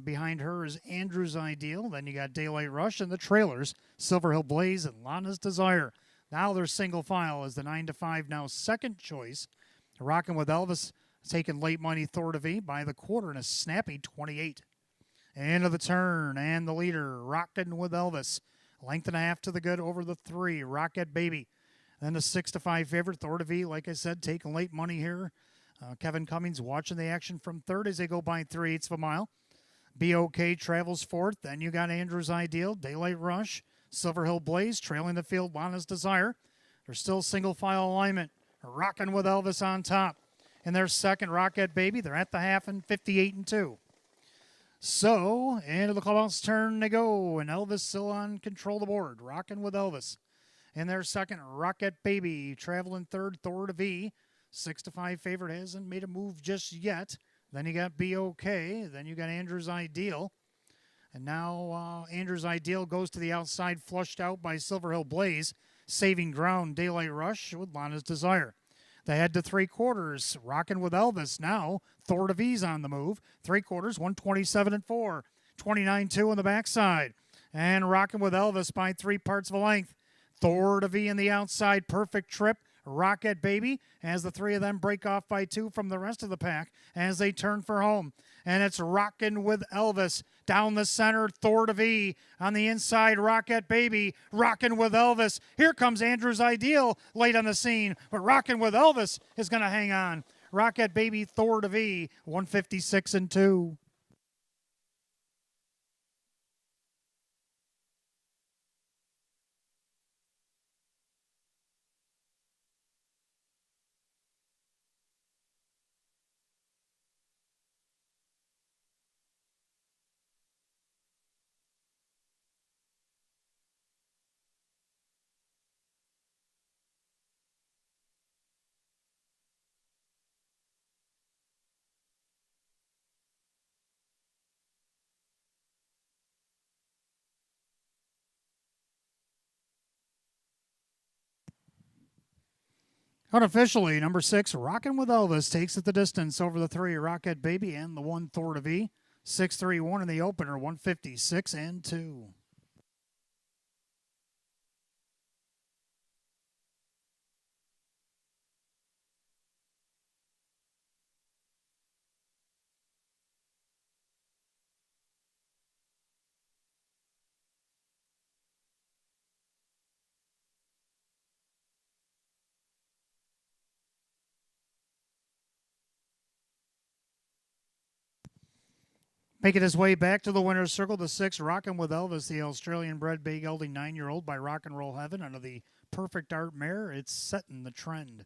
Behind her is Andrew's Ideal. Then you got Daylight Rush and the trailers, Silver Hill Blaze and Lana's Desire. Now they're single file as the 9 to 5 now second choice. Rockin' with Elvis taking late money Thor to V by the quarter in a snappy 28. End of the turn and the leader, Rockin' with Elvis. Length and a half to the good over the 3, Rocket Baby. Then the 6 to 5 favorite, Thor to V, like I said, taking late money here. Kevin Cummings watching the action from third as they go by 3/8 of a mile. BOK travels fourth. Then you got Andrew's Ideal, Daylight Rush, Silver Hill Blaze trailing the field, Lana's Desire. They're still single file alignment. Rocking with Elvis on top. In their second, Rocket Baby. They're at the half and 58-2. So, into the clubhouse turn they go, and Elvis still on control of the board. Rocking with Elvis. In their second, Rocket Baby traveling third, Thor to V. 6 to 5 favorite hasn't made a move just yet. Then you got BOK. Then you got Andrew's Ideal. And now Andrew's Ideal goes to the outside, flushed out by Silver Hill Blaze. Saving ground, Daylight Rush with Lana's Desire. They head to 3/4. Rocking with Elvis now. Thor to V's on the move. 3/4, 127-4. 29-2 on the backside. And Rocking with Elvis by 3 parts of a length. Thor to V in the outside. Perfect trip. Rocket Baby as the 3 of them break off by 2 from the rest of the pack as they turn for home. And it's Rockin' with Elvis down the center, Thor to V on the inside, Rocket Baby rockin' with Elvis. Here comes Andrew's Ideal late on the scene, but Rockin' with Elvis is going to hang on. Rocket Baby, Thor to V, 156-2. Unofficially, number 6, Rockin' with Elvis takes it the distance over the 3, Rocket Baby, and the 1, Thor to V. 6-3-1 in the opener, 156-2. Making his way back to the winner's circle, the 6, Rockin' with Elvis, the Australian-bred bay gelding 9-year-old by Rock and Roll Heaven under the Perfect Art mare. It's setting the trend.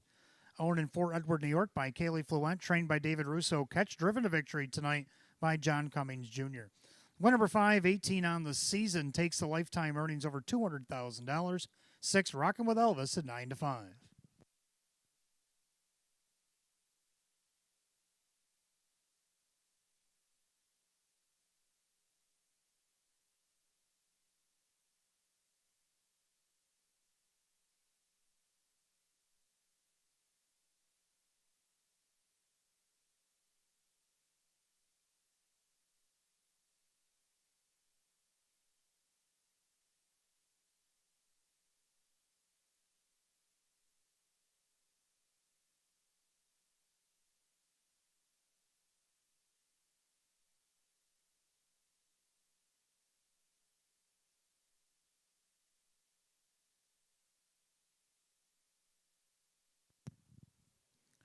Owned in Fort Edward, New York by Kaylee Fluent, trained by David Russo. Catch driven to victory tonight by John Cummings Jr. Win number 5, 18 on the season, takes the lifetime earnings over $200,000. 6, Rockin' with Elvis at 9 to 5.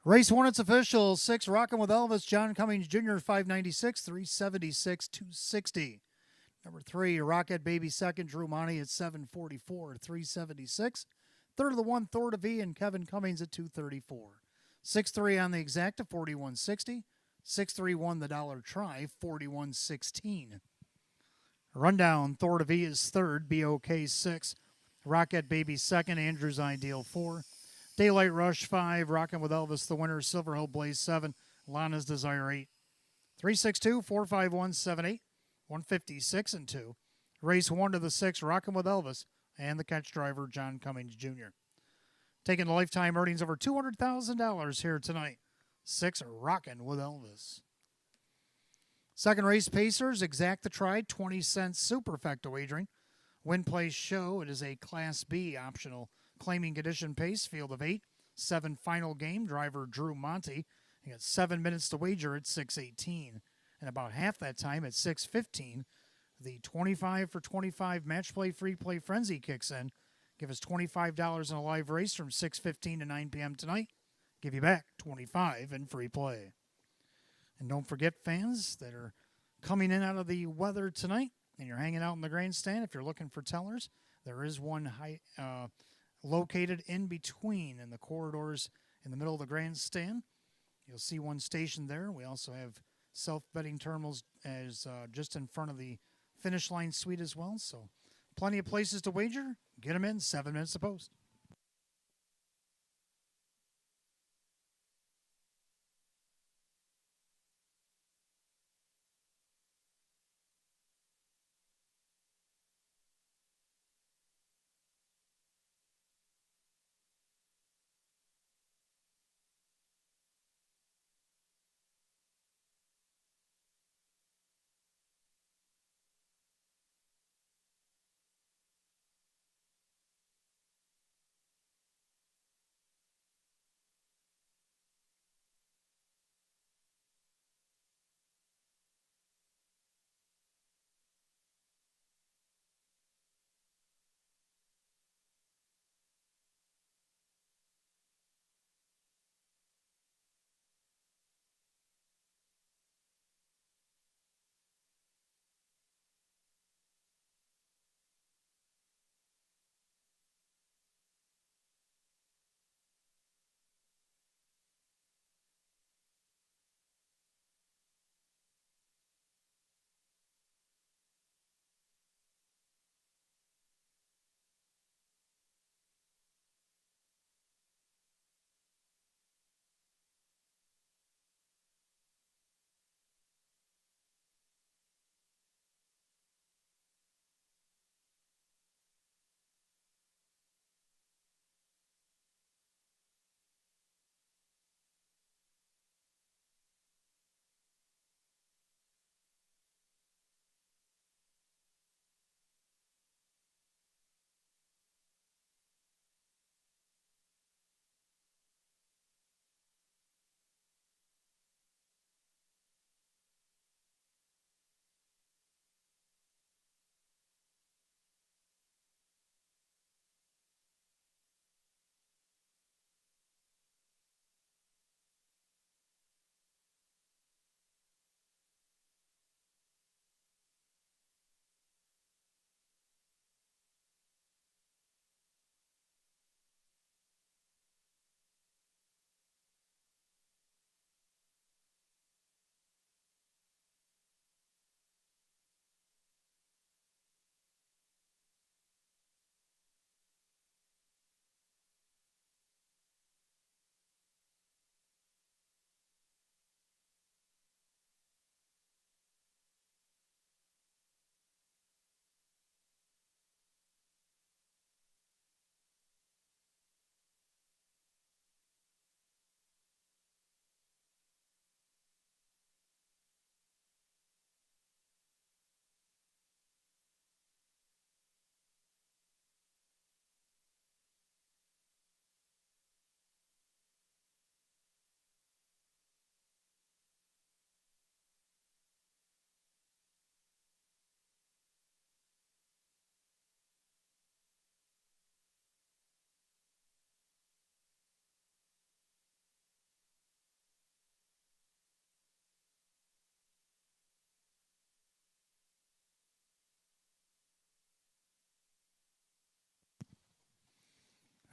Race 1, it's official. 6, Rockin' with Elvis, John Cummings Jr., 596, 376, 260. Number 3, Rocket Baby second, Drew Monty at 744, 376. Third of the 1, Thor to V, and Kevin Cummings at 234. 6-3 on the exacta, 4160. 6-3 won the dollar try, 4116. Rundown, Thor to V is third, BOK 6. Rocket Baby second, Andrew's Ideal 4. Daylight Rush 5, Rockin' with Elvis the winner, Silver Hill Blaze 7, Lana's Desire 8. 362-451-78, 156 and 2. Race 1 to the 6, Rockin' with Elvis, and the catch driver, John Cummings Jr. Taking the lifetime earnings over $200,000 here tonight. 6, Rockin' with Elvis. Second race, Pacers, exact the try, 20 cents superfecta wagering. Win, place, show. It is a Class B optional claiming condition pace, field of 8. 7 final game, driver Drew Monty. He got 7 minutes to wager at 6:18. And about half that time at 6:15, the 25 for 25 match play free play frenzy kicks in. Give us $25 in a live race from 6:15 to 9 p.m. tonight. Give you back $25 in free play. And don't forget, fans that are coming in out of the weather tonight and you're hanging out in the grandstand, if you're looking for tellers, there is one located in between in the corridors in the middle of the grandstand. You'll see one station there. We also have self-betting terminals as just in front of the finish line suite as well. So plenty of places to wager. Get them in, 7 minutes to post.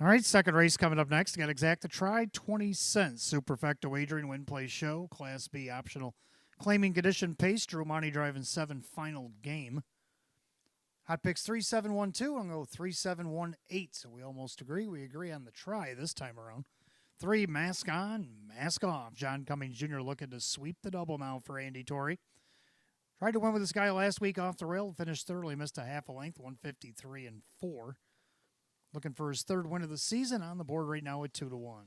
All right, second race coming up next. Got Exacta Try, 20 cents. Superfecta wagering, win, play, show. Class B optional. Claiming condition pace. Drew Monty driving 7 final game. Hot picks 3712. I'm going to go 3718. So we almost agree. We agree on the try this time around. 3, mask on, mask off. John Cummings Jr. looking to sweep the double now for Andy Torrey. Tried to win with this guy last week off the rail. Finished thoroughly, missed a half a length, 153 and 4. Looking for his third win of the season on the board right now at 2-1.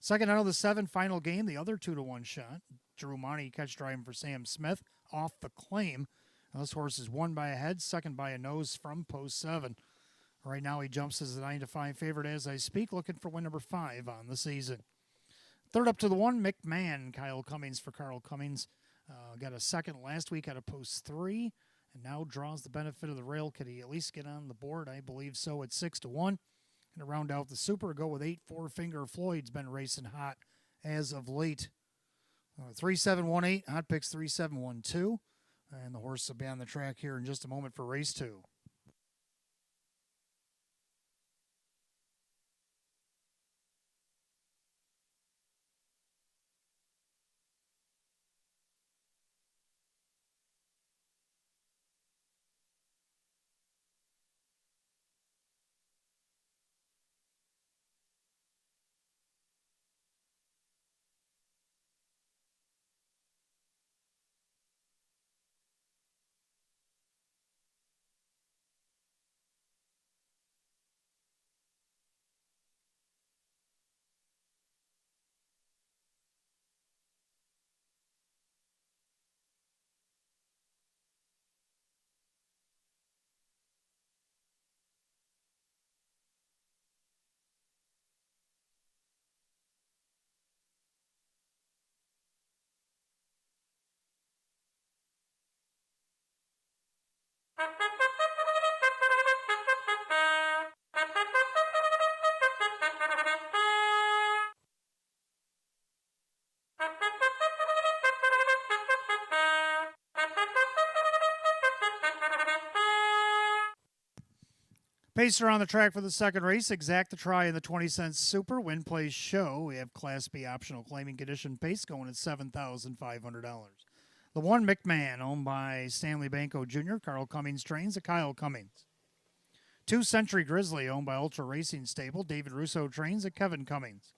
Second out of the 7 final game, the other 2-1 shot. Drew Monty catch driving for Sam Smith off the claim. Now this horse is won by a head, second by a nose from post 7. Right now he jumps as a 9-5 favorite as I speak, looking for win number 5 on the season. Third up to the 1, McMahon. Kyle Cummings for Carl Cummings. Got a second last week out of post 3. And now draws the benefit of the rail. Could he at least get on the board? I believe so at 6-1. And to round out the super, go with 8, Four Finger Floyd's been racing hot as of late. 3718, hot picks 3712. And the horse will be on the track here in just a moment for race 2. Pacer on the track for the second race. Exacta Try in the 20 cents super. Win, play, show. We have Class B optional claiming condition pace going at $7,500. The 1, McMahon, owned by Stanley Banco Jr. Carl Cummings trains. A Kyle Cummings. 2, Century Grizzly, owned by Ultra Racing Stable. David Russo trains. A Kevin Cummings.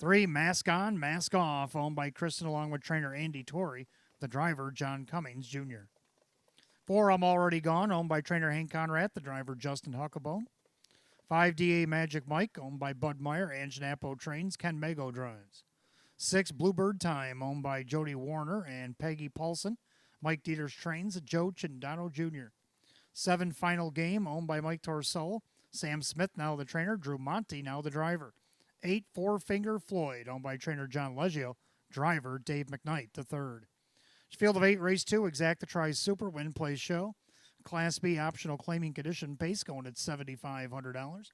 3, Mask On, Mask Off, owned by Kristen along with trainer Andy Torrey. The driver, John Cummings Jr. 4, I'm Already Gone, owned by trainer Hank Conrad, the driver Justin Huckabone. 5, DA Magic Mike, owned by Bud Meyer, Ange Napo trains, Ken Mago drives. 6, Bluebird Time, owned by Jody Warner and Peggy Paulson. Mike Dieters trains, Joe Chindano Jr. 7, Final Game, owned by Mike Torsell. Sam Smith, now the trainer. Drew Monty, now the driver. 8, Four Finger Floyd, owned by trainer John Leggio. Driver Dave McKnight, the third. Field of 8, race 2, Exacta Try super, win, play, show. Class B optional claiming condition pace going at $7,500.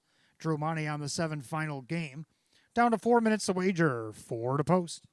Drew Monty on the 7 final game. Down to 4 minutes to wager, 4 to post.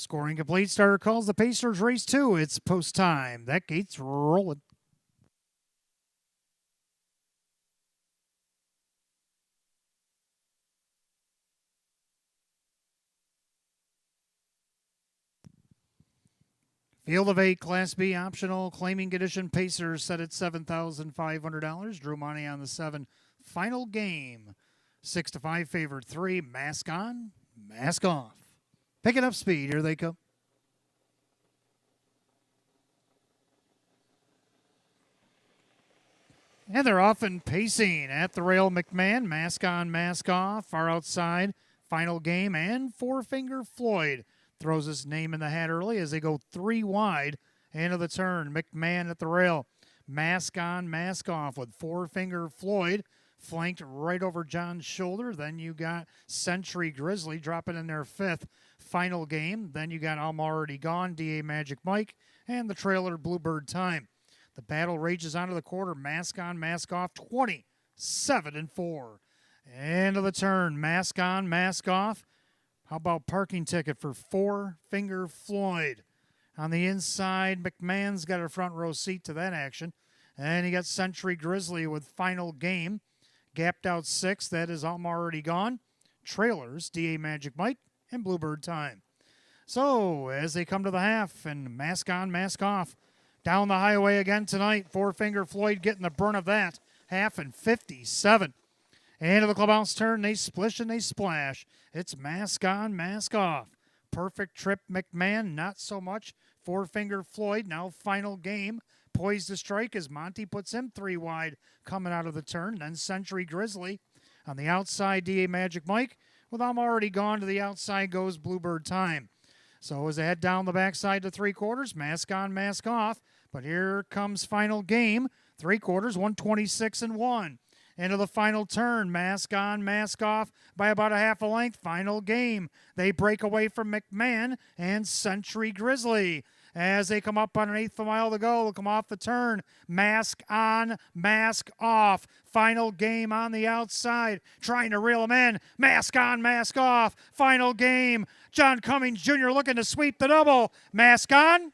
Scoring complete. Starter calls the Pacers race 2. It's post time. That gate's rolling. Field of 8, Class B optional, claiming condition. Pacers set at $7,500. Drew money on the 7. Final game. 6-5 favored 3. Mask on, mask off. Picking up speed. Here they come. And they're off and pacing at the rail. McMahon, mask on, mask off. Far outside. Final game. And Four Finger Floyd throws his name in the hat early as they go 3 wide into the turn. McMahon at the rail. Mask on, mask off with Four Finger Floyd flanked right over John's shoulder. Then you got Century Grizzly dropping in their 5th. Final game. Then you got I'm Already Gone, D.A. Magic Mike, and the trailer Bluebird Time. The battle rages onto the quarter. Mask on, mask off. 27-4. End of the turn. Mask on, mask off. How about parking ticket for Four Finger Floyd? On the inside, McMahon's got a front row seat to that action. And you got Century Grizzly with final game. Gapped out 6. That is I'm Already Gone. Trailers, D.A. Magic Mike, and Bluebird Time. So, as they come to the half, and mask on, mask off. Down the highway again tonight. Four Finger Floyd getting the brunt of that. Half and 57. Into the clubhouse turn. They splish and they splash. It's mask on, mask off. Perfect trip, McMahon. Not so much. Four Finger Floyd. Now final game. Poised to strike as Monty puts him 3 wide coming out of the turn. Then Century Grizzly. On the outside, D.A. Magic Mike. With I'm Already Gone to the outside goes Bluebird Time. So as they head down the backside to 3/4, mask on, mask off. But here comes final game. 3/4, 126-1. Into the final turn, mask on, mask off by about a half a length. Final game. They break away from McMahon and Century Grizzly. As they come up on an 1/8 of a mile to go, they'll come off the turn. Mask on, mask off. Final game on the outside. Trying to reel him in. Mask on, mask off. Final game. John Cummings Jr. looking to sweep the double. Mask on,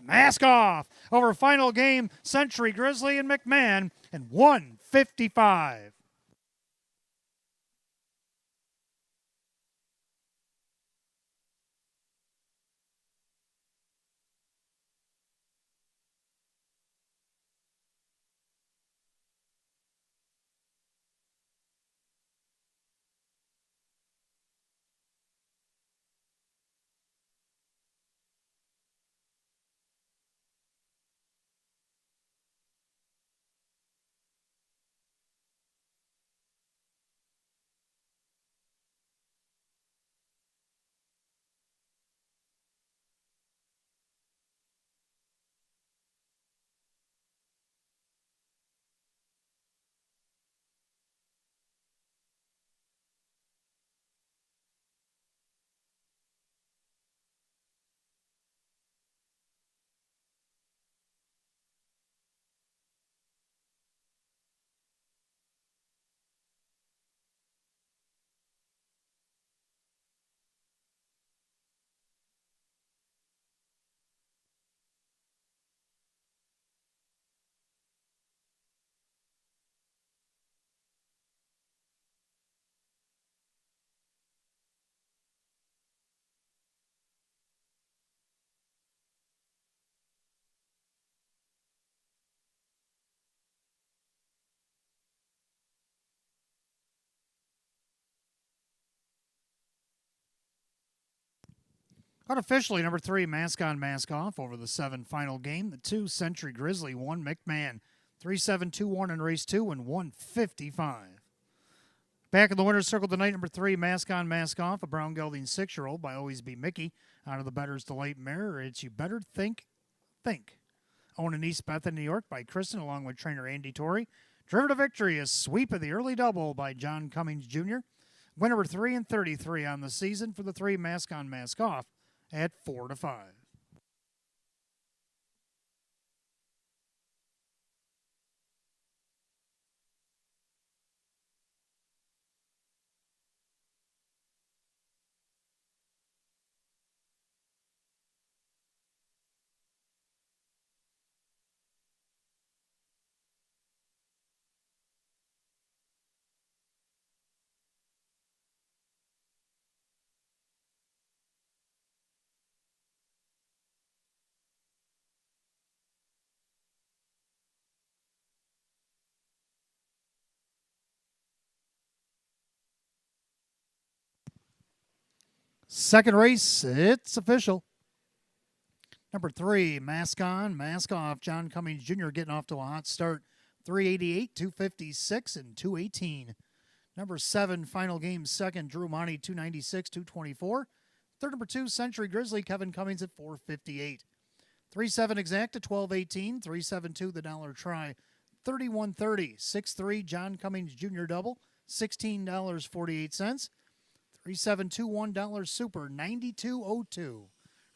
mask off. Over final game, Century Grizzly and McMahon in 155. Unofficially, number 3, mask on, mask off over the 7 final game. The 2, Century Grizzly, 1, McMahon. 3-7-2-1 in race 2 and 155. Back in the winner's circle tonight, number 3, mask on, mask off. A brown gelding 6-year-old by Always Be Mickey. Out of the Better's Delight mare, it's You Better Think. Owned in East Bethany, New York by Kristen along with trainer Andy Torrey. Driven to victory, a sweep of the early double by John Cummings Jr. Winner number 3 and 33 on the season for the 3, mask on, mask off at 4-5. Second race, it's official. Number 3, Mask On, Mask Off. John Cummings Jr. getting off to a hot start. 388, 256, and 218. Number 7, Final Game second, Drew Monty, 296, 224. Third, number 2, Century Grizzly, Kevin Cummings at 458. 3-7 exacta, 1218. 3-7-2, the dollar try, 3130. 6-3, John Cummings Jr. double, $16.48. 3-7-2 $1 super, 92.02.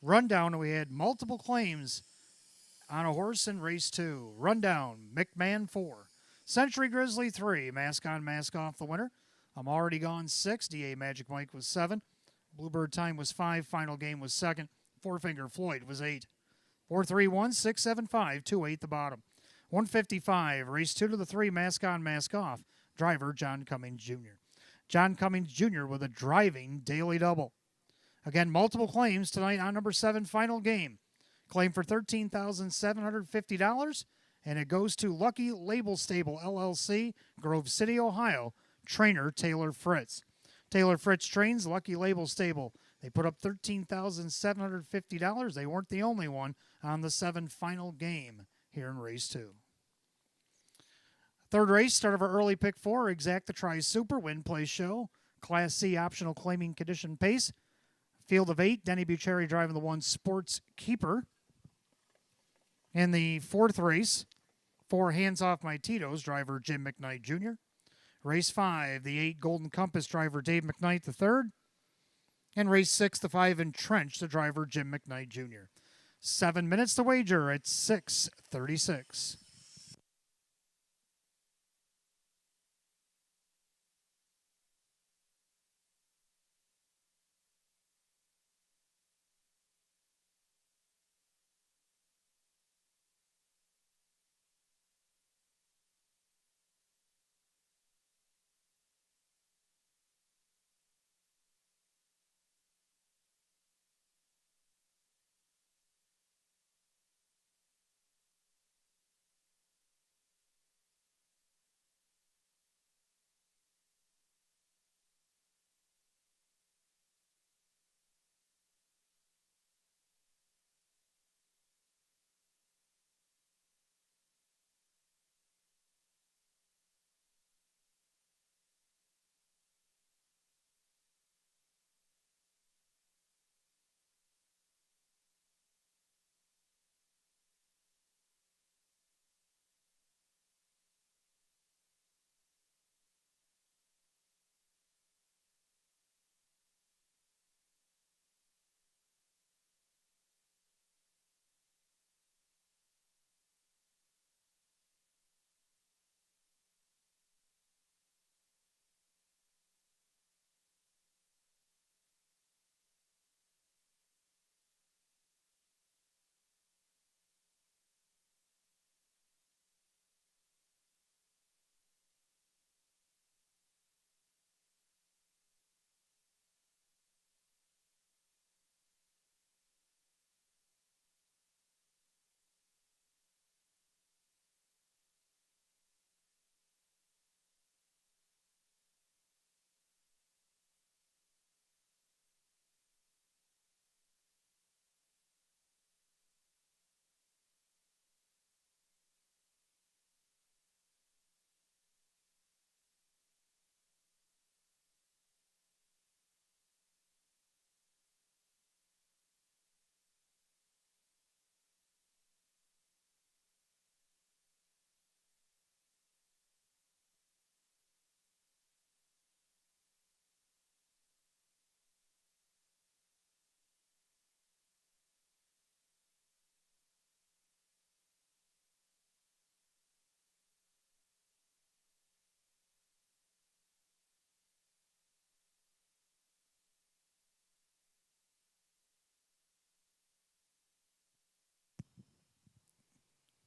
Rundown, we had multiple claims on a horse in race 2. Rundown, McMahon 4. Century Grizzly 3. Mask On, Mask Off the winner. I'm Already Gone 6. DA Magic Mike was 7. Bluebird Time was 5. Final Game was 2nd. Four Finger Floyd was 8. 4-3-1, 6-7-5, 2-8 the bottom. 155, race 2 to the 3, Mask On, Mask Off. Driver, John Cummings Jr. John Cummings Jr. with a driving daily double. Again, multiple claims tonight on number 7, Final Game. Claim for $13,750, and it goes to Lucky Label Stable, LLC, Grove City, Ohio, trainer Taylor Fritz. Taylor Fritz trains Lucky Label Stable. They put up $13,750. They weren't the only one on the 7 Final Game here in race 2. Third race, start of our early pick 4, Exacta Tri Super, Win Play Show, Class C optional claiming condition pace. Field of 8, Denny Bucherri driving the 1 Sports Keeper. In the 4th race, 4 Hands Off My Tito's, driver Jim McKnight Jr. Race 5, the 8 Golden Compass, driver Dave McKnight III. And race 6, the 5 Entrenched, the driver Jim McKnight Jr. 7 minutes to wager at 6:36.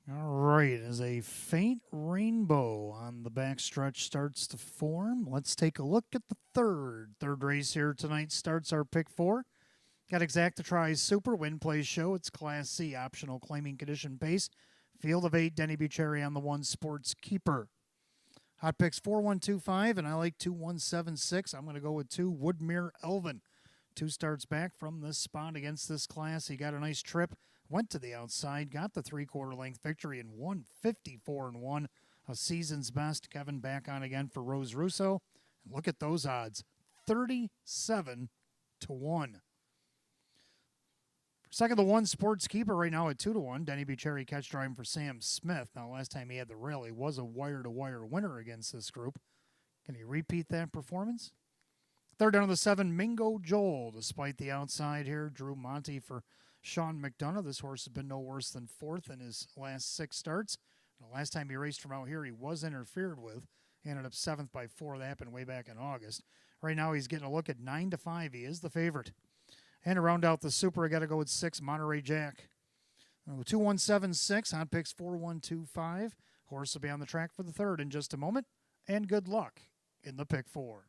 All right, as a faint rainbow on the backstretch starts to form, let's take a look at the third race here tonight. Starts our pick 4. Got Exacta Tri Super, Win Play Show. It's Class C optional claiming condition pace. Field of 8, Denny Bucherri on the 1 Sports Keeper. Hot picks 4125, and I like 2176. I'm going to go with 2 Woodmere Elvin. 2 starts back from this spot against this class. He got a nice trip, went to the outside, got the 3/4 length victory, and won 54-1, a season's best. Kevin back on again for Rose Russo. And look at those odds, 37-1. Second, the one sports keeper right now at 2-1. Denny Bucherri catch driving for Sam Smith. Now, last time he had the rail, he was a wire-to-wire winner against this group. Can he repeat that performance? Third down to the 7, Mingo Joel. Despite the outside here, Drew Monty for Sean McDonough. This horse has been no worse than 4th in his last 6 starts. The last time he raced from out here, he was interfered with. He ended up 7th by 4. That happened way back in August. Right now, he's getting a look at 9-5. He is the favorite. And to round out the super, I got to go with 6, Monterey Jack. 2176, hot picks 4125. Horse will be on the track for the 3rd in just a moment. And good luck in the pick 4.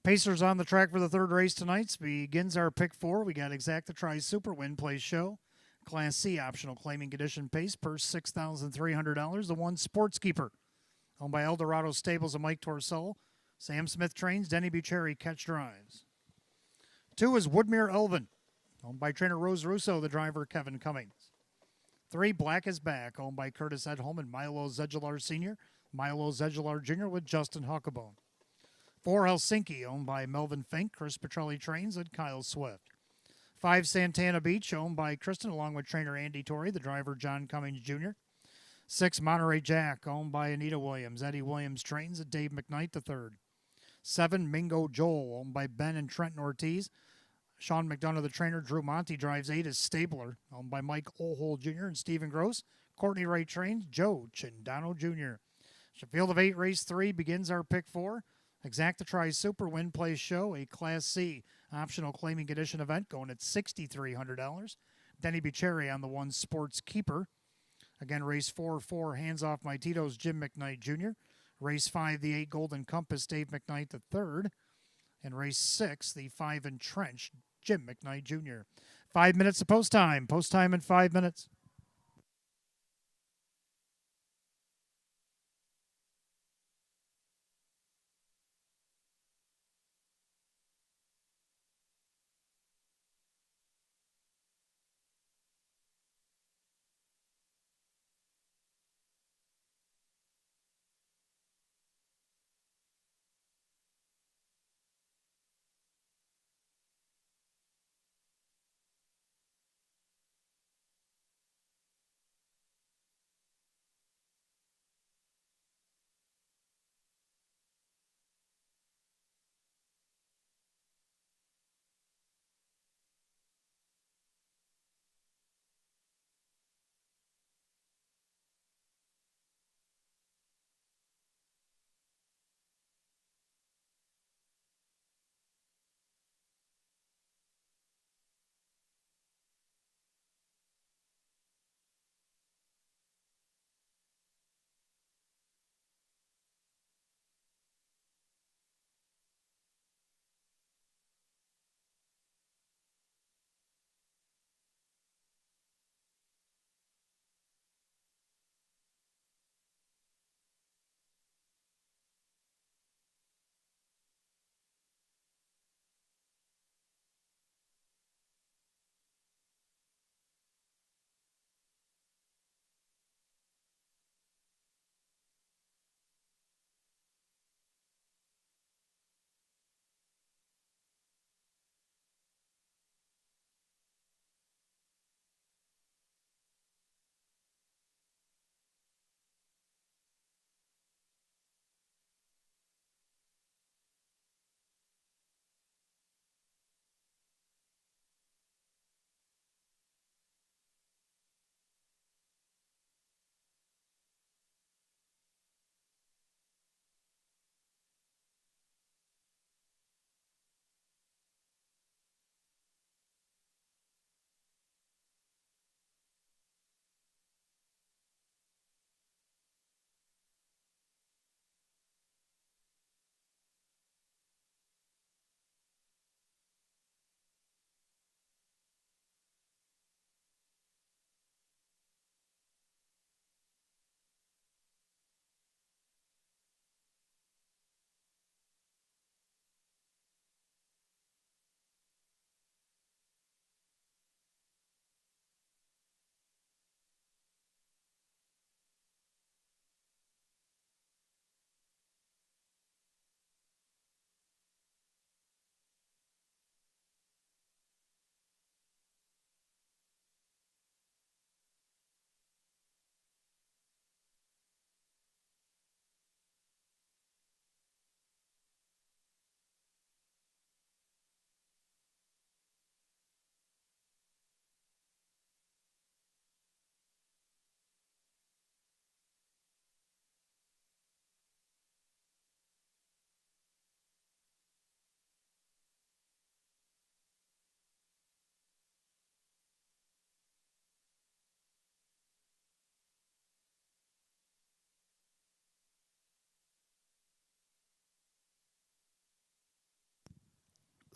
Pacers on the track for the 3rd race tonight. Begins our pick 4. We got Exacta Tri Super Win Play Show. Class C optional claiming condition pace per $6,300. The 1 Sports Keeper, owned by Eldorado Stables and Mike Torsello. Sam Smith trains, Denny Bucherri catch drives. 2 is Woodmere Elvin, owned by trainer Rose Russo, the driver Kevin Cummings. 3, Black is Back, owned by Curtis Edholm and Milo Zegelar Sr., Milo Zegelar Jr. with Justin Huckabone. 4, Helsinki, owned by Melvin Fink, Chris Petrelli trains, and Kyle Swift. 5, Santana Beach, owned by Kristen, along with trainer Andy Torrey, the driver John Cummings Jr. 6, Monterey Jack, owned by Anita Williams. Eddie Williams trains, and Dave McKnight III. 7, Mingo Joel, owned by Ben and Trenton Ortiz. Sean McDonough, the trainer. Drew Monty drives. 8 is Stabler, owned by Mike Olhol Jr. and Stephen Gross. Courtney Wright trains, Joe Chindano Jr. Field of 8, race 3 begins our pick 4. Exacta Tri Super Win Play Show, a Class C optional claiming condition event going at $6,300. Denny Bucherri on the 1 Sports Keeper. Again, race 4, Hands Off My Tito's Jim McKnight Jr. Race 5, the 8 Golden Compass, Dave McKnight III. And race 6, the 5 Entrenched, Jim McKnight Jr. 5 minutes of post time. Post time in 5 minutes.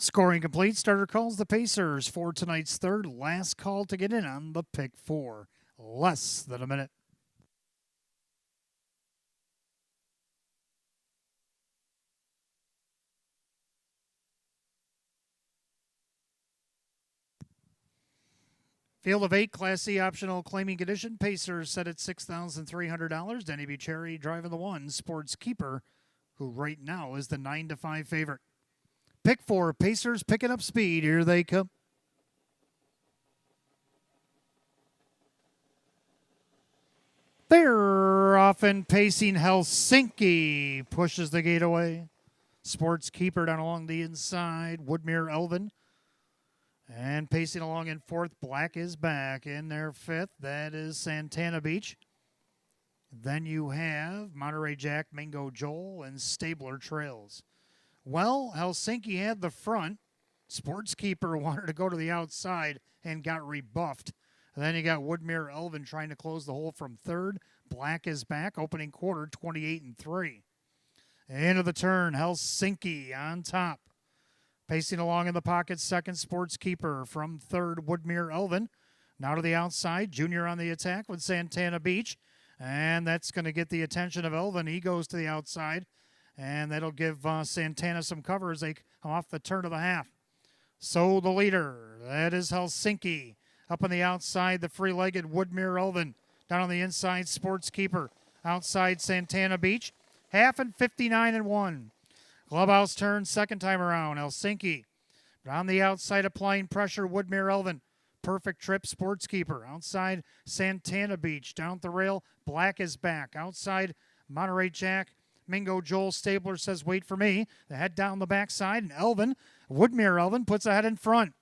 Scoring complete. Starter calls the Pacers for tonight's third. Last call to get in on the pick four. Less than a minute. Field of 8, Class C optional claiming condition. Pacers set at $6,300. Denny Bucherri driving the one. Sports Keeper, who right now is the 9-5 favorite. Pick four, Pacers picking up speed. Here they come. They're off and pacing. Helsinki pushes the gate away. Sports Keeper down along the inside. Woodmere Elvin. And pacing along in fourth, Black is back in their fifth. That is Santana Beach. Then you have Monterey Jack, Mingo Joel, and Stabler Trails. Well, Helsinki had the front. Sportskeeper wanted to go to the outside and got rebuffed. And then you got Woodmere Elvin trying to close the hole from third. Black is back, opening quarter, 28-3. End of the turn, Helsinki on top. Pacing along in the pocket, second, Sportskeeper from third, Woodmere Elvin. Now to the outside, Junior on the attack with Santana Beach. And that's going to get the attention of Elvin. He goes to the outside. And that'll give Santana some cover as they come off the turn of the half. So the leader, that is Helsinki. Up on the outside, the free-legged Woodmere Elvin. Down on the inside, Sportskeeper. Outside, Santana Beach. Half and 59-1. Clubhouse turn second time around, Helsinki. But on the outside, applying pressure, Woodmere Elvin. Perfect trip, Sportskeeper. Outside, Santana Beach. Down the rail, Black is back. Outside, Monterey Jack. Mingo Joel Stabler says, wait for me. The head down the backside, and Elvin, Woodmere Elvin, puts a head in front.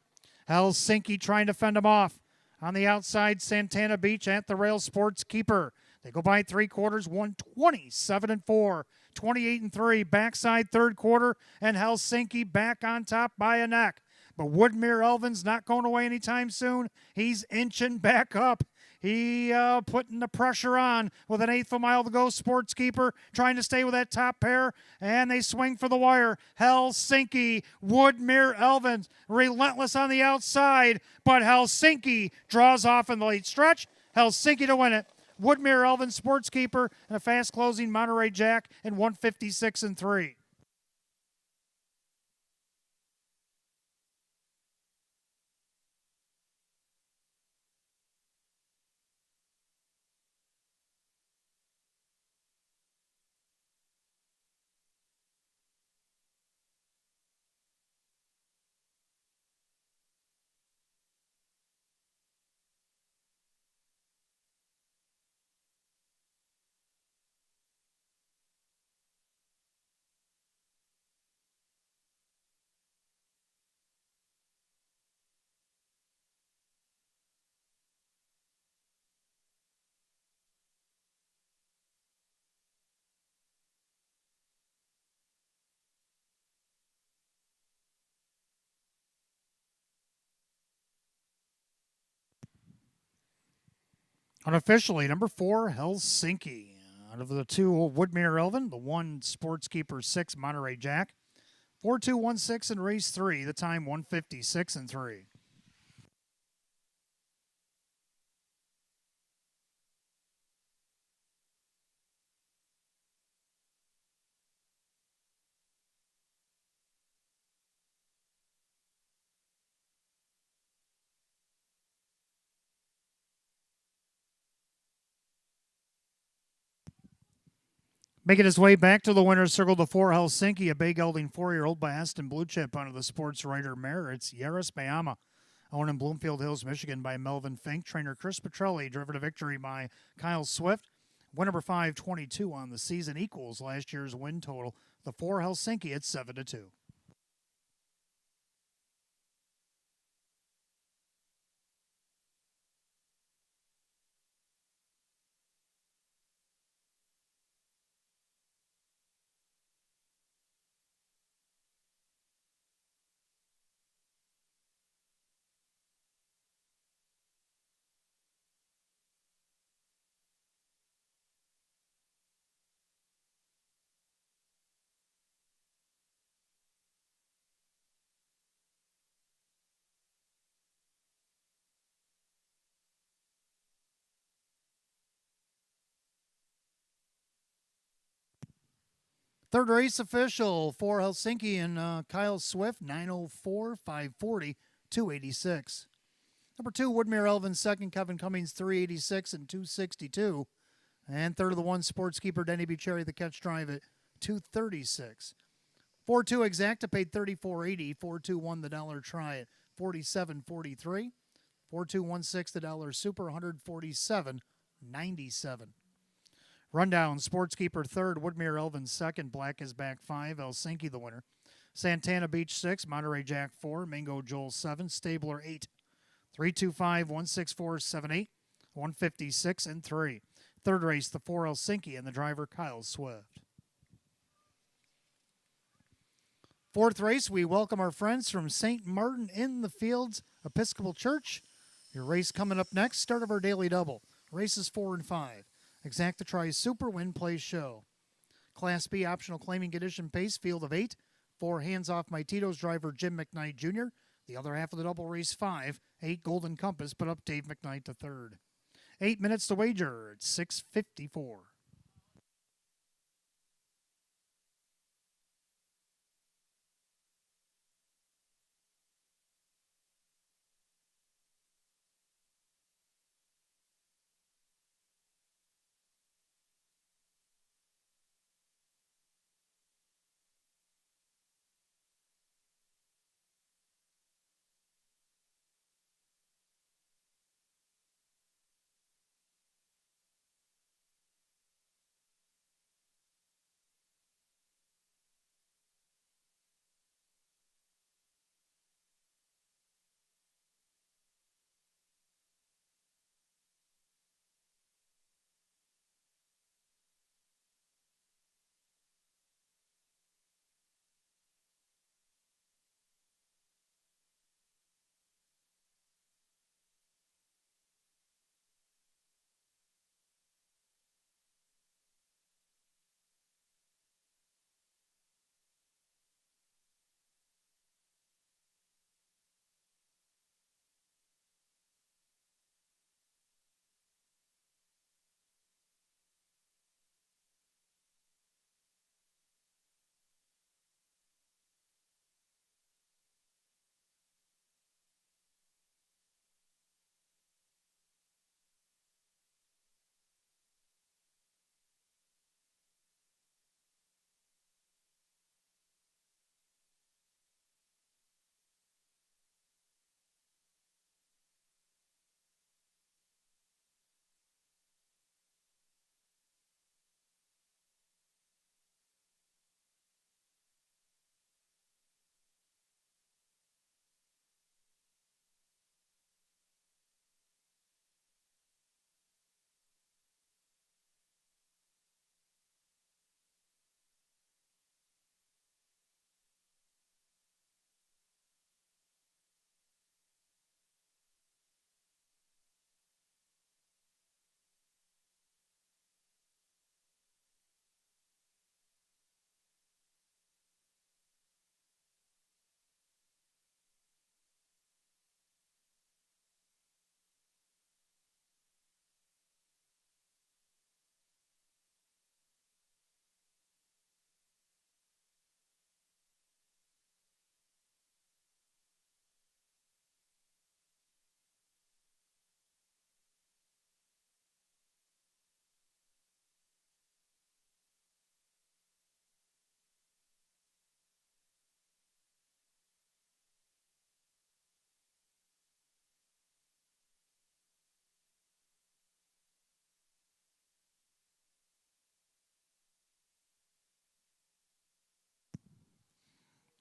Helsinki trying to fend him off. On the outside, Santana Beach at the rail, Sportskeeper. They go by three quarters, 127-4, 28-3. Backside third quarter, and Helsinki back on top by a neck. But Woodmere Elvin's not going away anytime soon. He's inching back up. He putting the pressure on with an eighth of a mile to go. Sportskeeper trying to stay with that top pair, and they swing for the wire. Helsinki, Woodmere Elvin, relentless on the outside, but Helsinki draws off in the late stretch. Helsinki to win it. Woodmere Elvin, Sportskeeper, and a fast closing Monterey Jack in 156-3. Unofficially, number 4, Helsinki. Out of the two, Woodmere Elvin, the one, Sportskeeper 6, Monterey Jack. 4-2-1-6 in race 3, the time 156-3. Making his way back to the winner's circle, the 4, Helsinki, a bay gelding 4-year-old by Aston Blue Chip under the sports writer mare. It's Yaris Bayama, owned in Bloomfield Hills, Michigan by Melvin Fink. Trainer Chris Petrelli, driven to victory by Kyle Swift. Win number 522 on the season equals last year's win total. The 4, Helsinki at 7-2. Third race official for Helsinki and Kyle Swift, 9:04, 5:40, 2:86. Number 2, Woodmere Elvin, second, Kevin Cummings, 3:86 and 2:62. And third of the one, Sportskeeper Denny Bucherri, the catch drive at 2:36. 4-2 Exacta paid $34.80. 4-2 won the dollar try at $47.43. 4-2-1-6 the dollar super, $147.97. Rundown, Sportskeeper third, Woodmere Elvin second, Black is back 5, Helsinki the winner. Santana Beach 6, Monterey Jack 4, Mingo Joel 7, Stabler 8. 325, 164, 78, 156, and 3. Third race, the 4 Helsinki and the driver Kyle Swift. Fourth race, we welcome our friends from St. Martin in the Fields Episcopal Church. Your race coming up next, start of our daily double. Races 4 and 5. Exacta tries super, win, play, show. Class B optional claiming condition pace, field of 8. 4 hands off my Tito's driver Jim McKnight Jr. The other half of the double race 5. 8 Golden Compass, put up Dave McKnight to third. 8 minutes to wager at 6:54.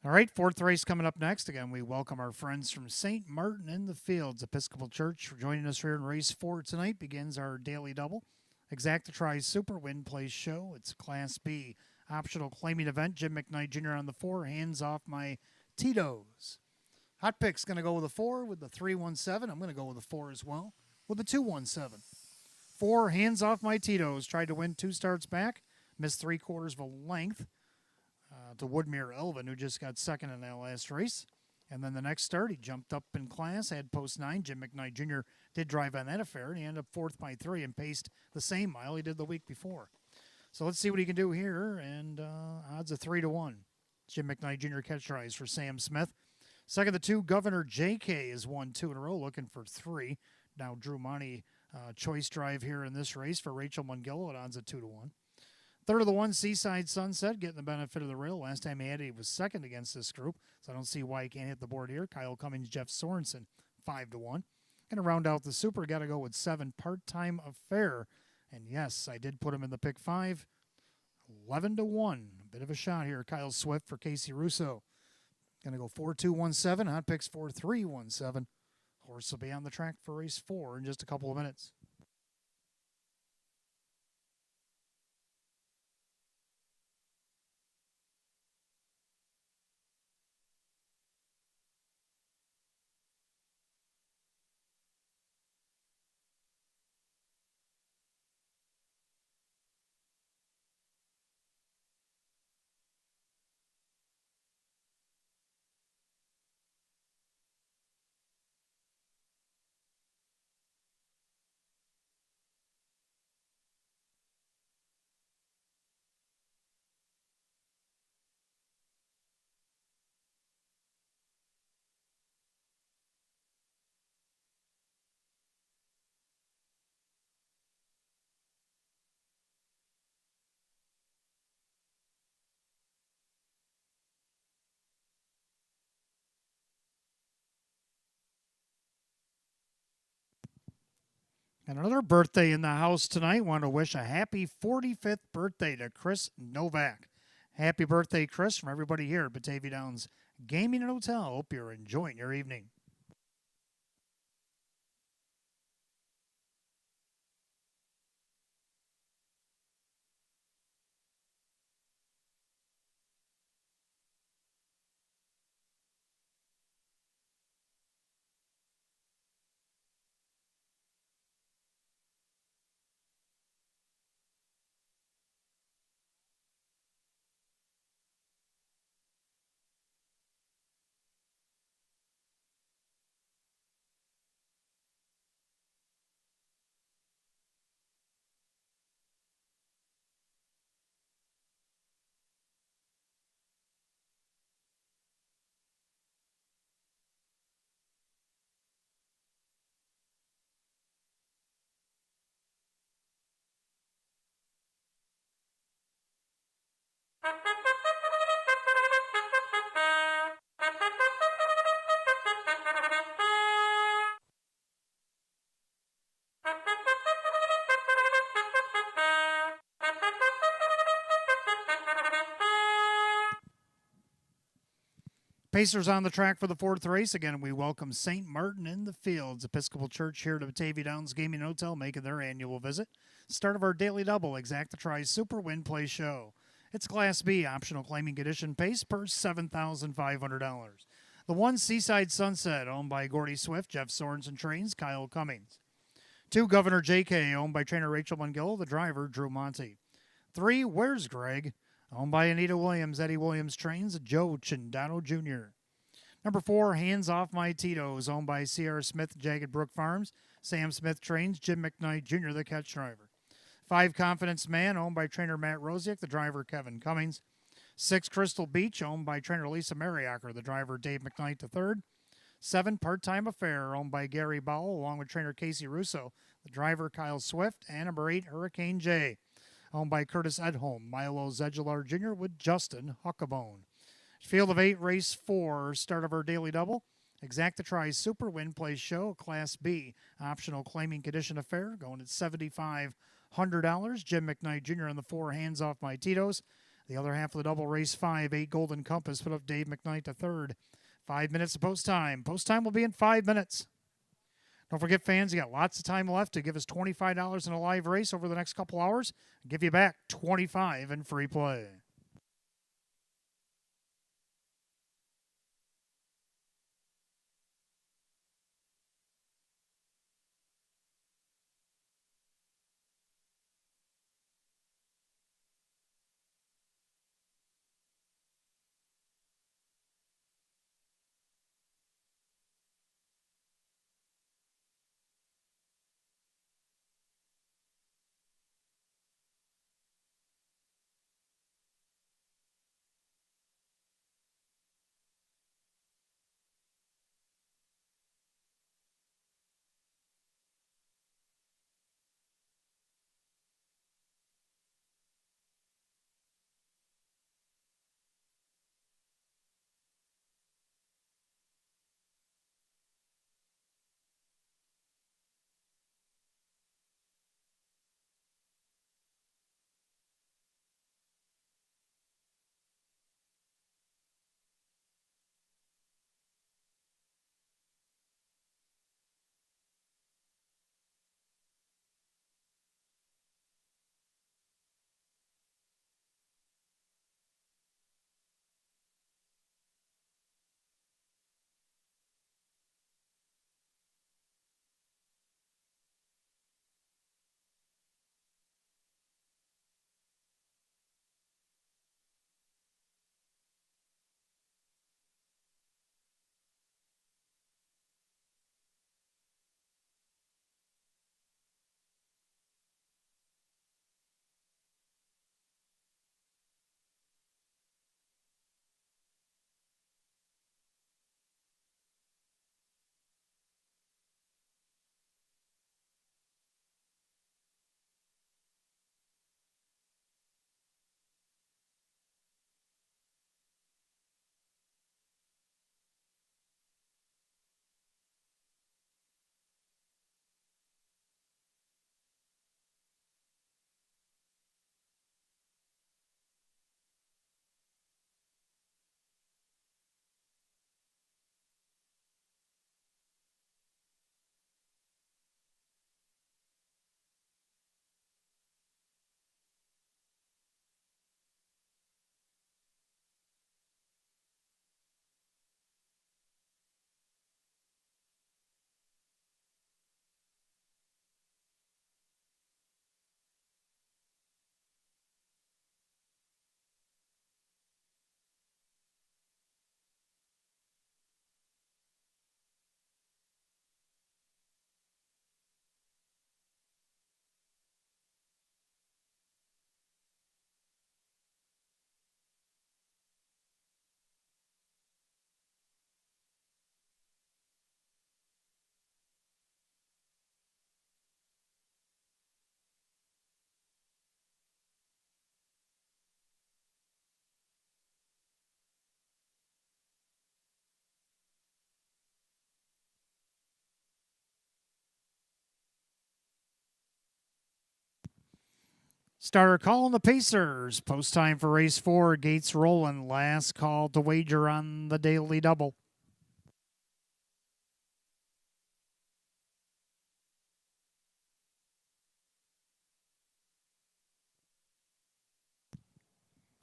All right, fourth race coming up next. Again, we welcome our friends from St. Martin in the Fields Episcopal Church for joining us here in race 4 tonight. Begins our daily double. Exacta tries super, win, play, show. It's Class B optional claiming event. Jim McKnight Jr. on the 4, hands off my Tito's. Hot Pick's going to go with the 4 with the 317. I'm going to go with the 4 as well with the 217. 4, hands off my Tito's. Tried to win 2 starts back. Missed 3/4 of a length to Woodmere Elvin, who just got second in that last race. And then the next start, he jumped up in class, had post 9. Jim McKnight Jr. did drive on that affair, and he ended up 4th by 3 and paced the same mile he did the week before. So let's see what he can do here. And odds of 3-1. Jim McKnight Jr. catch tries for Sam Smith. Second, the two, Governor J.K. is 1-2 in a row, looking for 3. Now Drew Monty choice drive here in this race for Rachel Mungillo at odds of 2-1. Third of the 1, Seaside Sunset, getting the benefit of the rail. Last time he had it, he was second against this group, so I don't see why he can't hit the board here. Kyle Cummings, Jeff Sorensen, 5-1. Going to round out the Super, got to go with 7, Part-Time Affair. And yes, I did put him in the pick 5, 11-1. A bit of a shot here. Kyle Swift for Casey Russo. Going to go 4-2-1-7. Hot picks 4-3-1-7. Horse will be on the track for race 4 in just a couple of minutes. And another birthday in the house tonight. Want to wish a happy 45th birthday to Chris Novak. Happy birthday, Chris, from everybody here at Batavia Downs Gaming and Hotel. Hope you're enjoying your evening. Pacers on the track for the 4th race. Again, we welcome St. Martin in the Fields Episcopal Church here to Batavia Downs Gaming and Hotel, making their annual visit. Start of our daily double, Exacta Tries Super Win Play Show. It's Class B, optional claiming condition, pace per $7,500. The 1, Seaside Sunset, owned by Gordy Swift, Jeff Sorensen trains, Kyle Cummings. 2, Governor J.K., owned by trainer Rachel Mungillo, the driver, Drew Monty. 3, Where's Greg? Owned by Anita Williams, Eddie Williams trains, Joe Chindano Jr. Number 4, Hands Off My Tito's, owned by Sierra Smith, Jagged Brook Farms. Sam Smith trains, Jim McKnight Jr., the catch driver. 5, Confidence Man, owned by trainer Matt Rosiak, the driver Kevin Cummings. 6, Crystal Beach, owned by trainer Lisa Mariacker, the driver Dave McKnight III. 7, Part-Time Affair, owned by Gary Bowell, along with trainer Casey Russo, the driver Kyle Swift. And number 8, Hurricane J, owned by Curtis Edholm, Milo Zedular Jr. with Justin Huckabone. Field of 8, race 4, start of our daily double. Exacta Tries Super Win Play Show, Class B, optional claiming condition affair, going at $7,500. Jim McKnight Jr. on the 4, Hands Off My Tito's. The other half of the double, race 5, 8, Golden Compass, put up Dave McKnight III. 5 minutes of post time. Post time will be in 5 minutes. Don't forget, fans, you got lots of time left to give us $25 in a live race over the next couple hours. I'll give you back $25 in free play. Starter calling the Pacers. Post time for race 4. Gates rolling. Last call to wager on the daily double.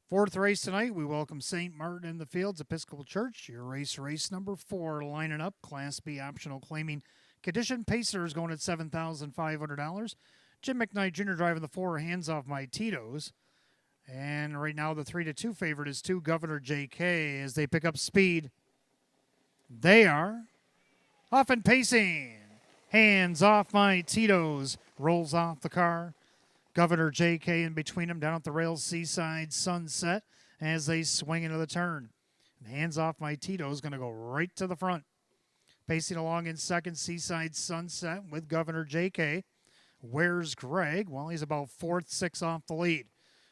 Fourth race tonight, we welcome St. Martin in the Fields Episcopal Church. Your race number 4, lining up. Class B optional claiming condition. Pacers going at $7,500. Jim McKnight Jr. driving the 4, hands off my Tito's. And right now the 3-2 favorite is 2, Governor JK, as they pick up speed. They are off and pacing. Hands off my Tito's. Rolls off the car. Governor JK in between them, down at the rails, Seaside Sunset, as they swing into the turn. And hands off my Tito's going to go right to the front. Pacing along in second, Seaside Sunset with Governor JK. Where's Greg? Well, he's about 4th, 6th off the lead.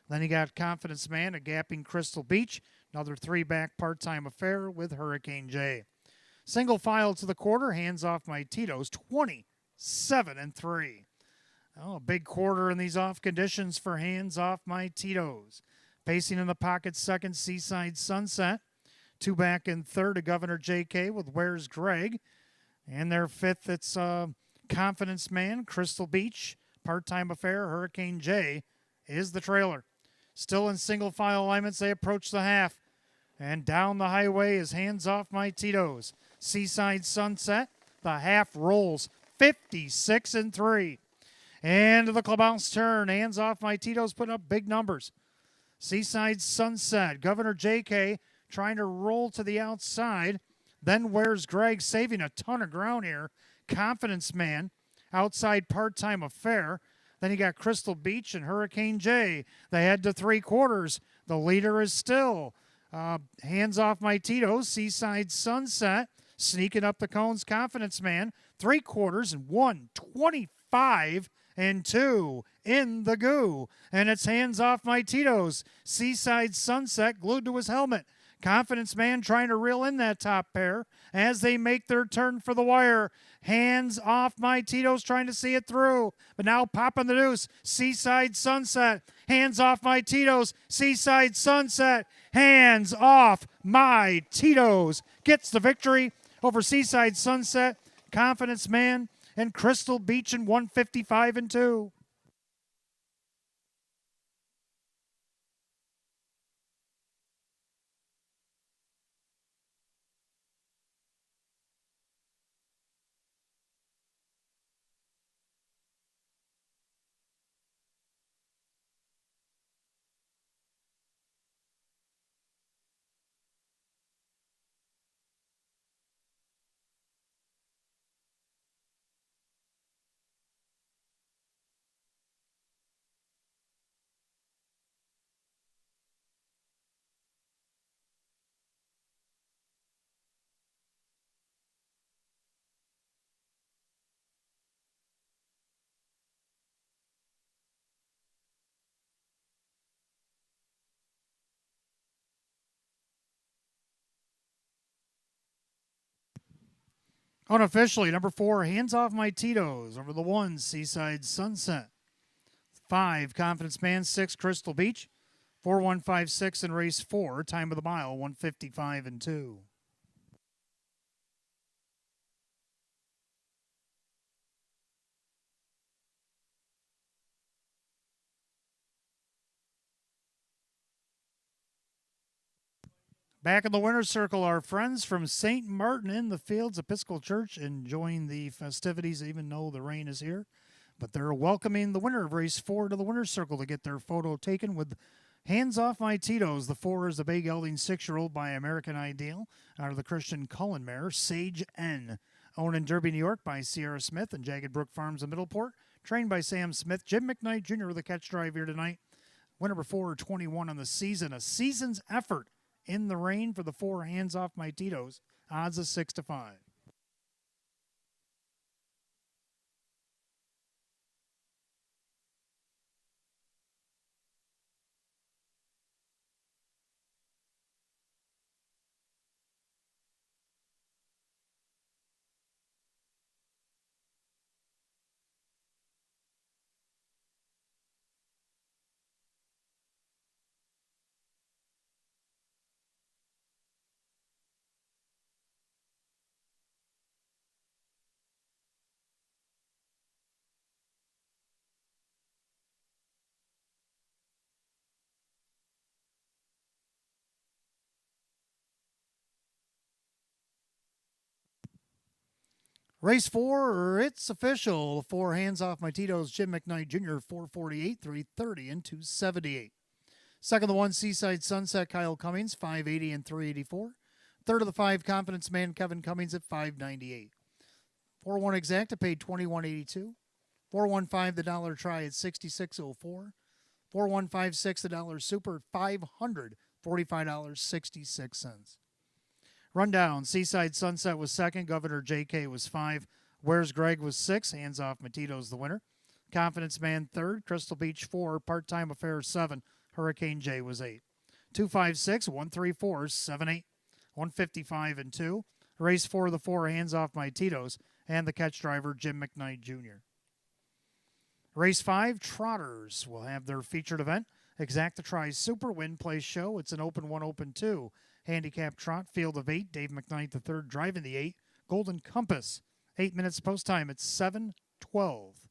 Then you got Confidence Man, a gapping Crystal Beach. Another 3-back part-time affair with Hurricane J. Single file to the quarter, hands off my Tito's, 27-3. Oh, a big quarter in these off conditions for hands off my Tito's. Pacing in the pocket second, Seaside Sunset. 2 back and third to Governor JK with Where's Greg. And their 5th, it's Confidence Man, Crystal Beach, part-time affair, Hurricane J is the trailer. Still in single file alignments, they approach the half. And down the highway is hands off my Tito's. Seaside Sunset, the half rolls 56-3. Into the clubhouse turn, hands off my Tito's, putting up big numbers. Seaside Sunset, Governor JK trying to roll to the outside. Then Where's Greg, saving a ton of ground here. Confidence Man, outside part-time affair. Then you got Crystal Beach and Hurricane J. They head to 3/4. The leader is still hands off my Tito's. Seaside Sunset, sneaking up the cones, Confidence Man. 3/4 and 1:25. And 2 in the goo. And it's hands off my Tito's. Seaside Sunset glued to his helmet. Confidence Man trying to reel in that top pair as they make their turn for the wire. Hands off my Tito's trying to see it through. But now popping the deuce. Seaside Sunset. Hands off my Tito's. Seaside Sunset. Hands off my Tito's. Gets the victory over Seaside Sunset. Confidence Man and Crystal Beach in 155-2. Unofficially, number 4, hands off my Tito's over the 1, Seaside Sunset. 5, Confidence Man. 6, Crystal Beach. 4:156 in race 4. Time of the mile, 155-2. Back in the winner's circle, our friends from St. Martin in the Fields Episcopal Church enjoying the festivities, even though the rain is here. But they're welcoming the winner of race 4 to the winner's circle to get their photo taken with hands off my Tito's. The 4 is the bay gelding 6-year-old by American Ideal out of the Christian Cullen mare, Sage N. Owned in Derby, New York by Sierra Smith and Jagged Brook Farms in Middleport. Trained by Sam Smith. Jim McKnight Jr. with a catch drive here tonight. Winner before 21 on the season. A season's effort in the rain for the 4, hands off my Tito's. Odds of 6-5. Race 4, it's official. 4 hands off my Tito's Jim McKnight Jr. 448, 330, and 278. Second, the 1 Seaside Sunset Kyle Cummings 580 and 384. Third of the 5 Confidence Man Kevin Cummings at 598. 4-1 Exacta paid 21.82. 415 the dollar try at 66.04. 4156 the dollar super $545.66. Rundown: Seaside Sunset was second. Governor JK was 5. Where's Greg was 6. Hands off Matito's the winner. Confidence Man third. Crystal Beach 4. Part-time Affair 7. Hurricane J was 8. 256, 134, 78, 155 and 2. Race 4 of the 4. Hands off my Tito's and the catch driver Jim McKnight Jr. Race 5, Trotters will have their featured event. Exacta Try Super Win Place Show. It's an open 1, open 2. Handicap trot, field of 8. Dave McKnight the third, driving the 8. Golden Compass, 8 minutes post time at 7:12.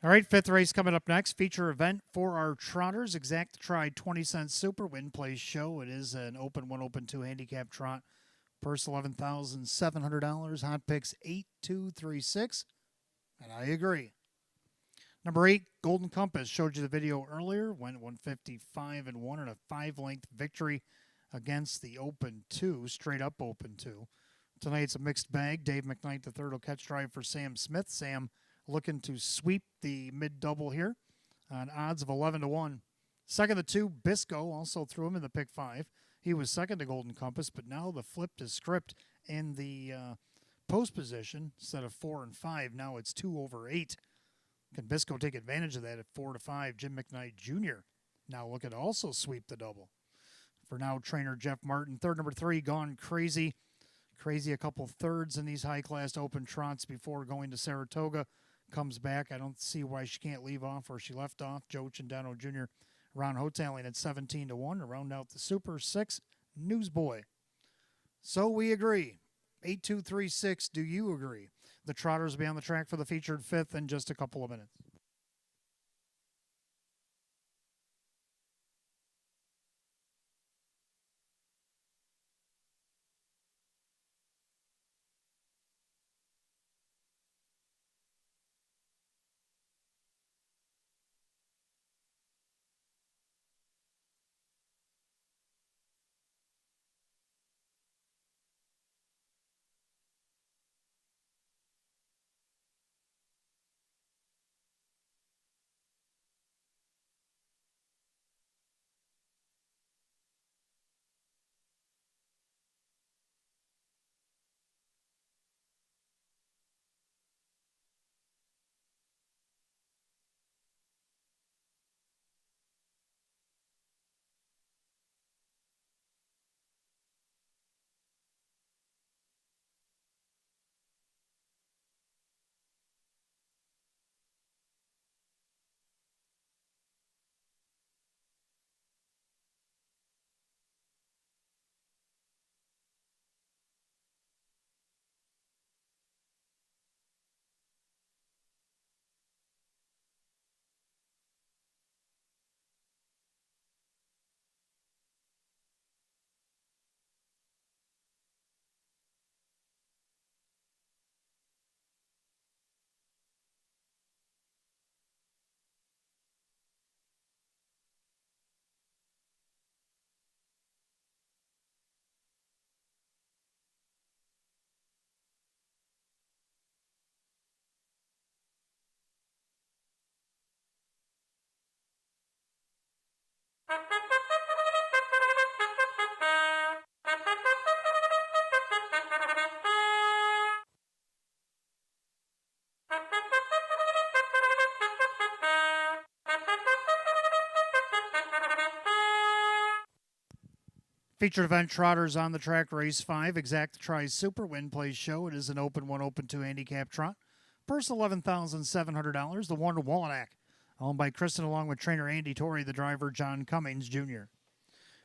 All right, fifth race coming up next. Feature event for our trotters. Exact Tried 20-cent super win place show. It is an open 1, open 2 handicap trot. Purse $11,700. Hot picks 8236. And I agree. Number 8, Golden Compass. Showed you the video earlier. Went 155 and 1 in a 5-length victory against the open 2, straight up open 2. Tonight's a mixed bag. Dave McKnight III will catch drive for Sam Smith. Sam looking to sweep the mid double here on odds of 11 to 1. Second to 2, Bisco also threw him in the pick 5. He was second to Golden Compass, but now the flip to script in the post position instead of 4 and 5. Now it's 2 over 8. Can Bisco take advantage of that at 4 to 5? Jim McKnight Jr. now looking to also sweep the double. For now, trainer Jeff Martin. Third, number 3, Gone Crazy. Crazy a couple thirds in these high-class open trots before going to Saratoga. Comes back. I don't see why she can't leave off where she left off. Joe Cindano Jr. Ron Hoteling at 17 to 1 to round out the Super 6 Newsboy. So we agree. 8236, do you agree? The trotters will be on the track for the featured fifth in just a couple of minutes. Featured event trotters on the track, race 5. Exact Tries Super Win Place show. It is an open 1, open 2 handicap trot. Purse $11,700. The one to Wallanack, owned by Kristen along with trainer Andy Torrey, the driver John Cummings Jr.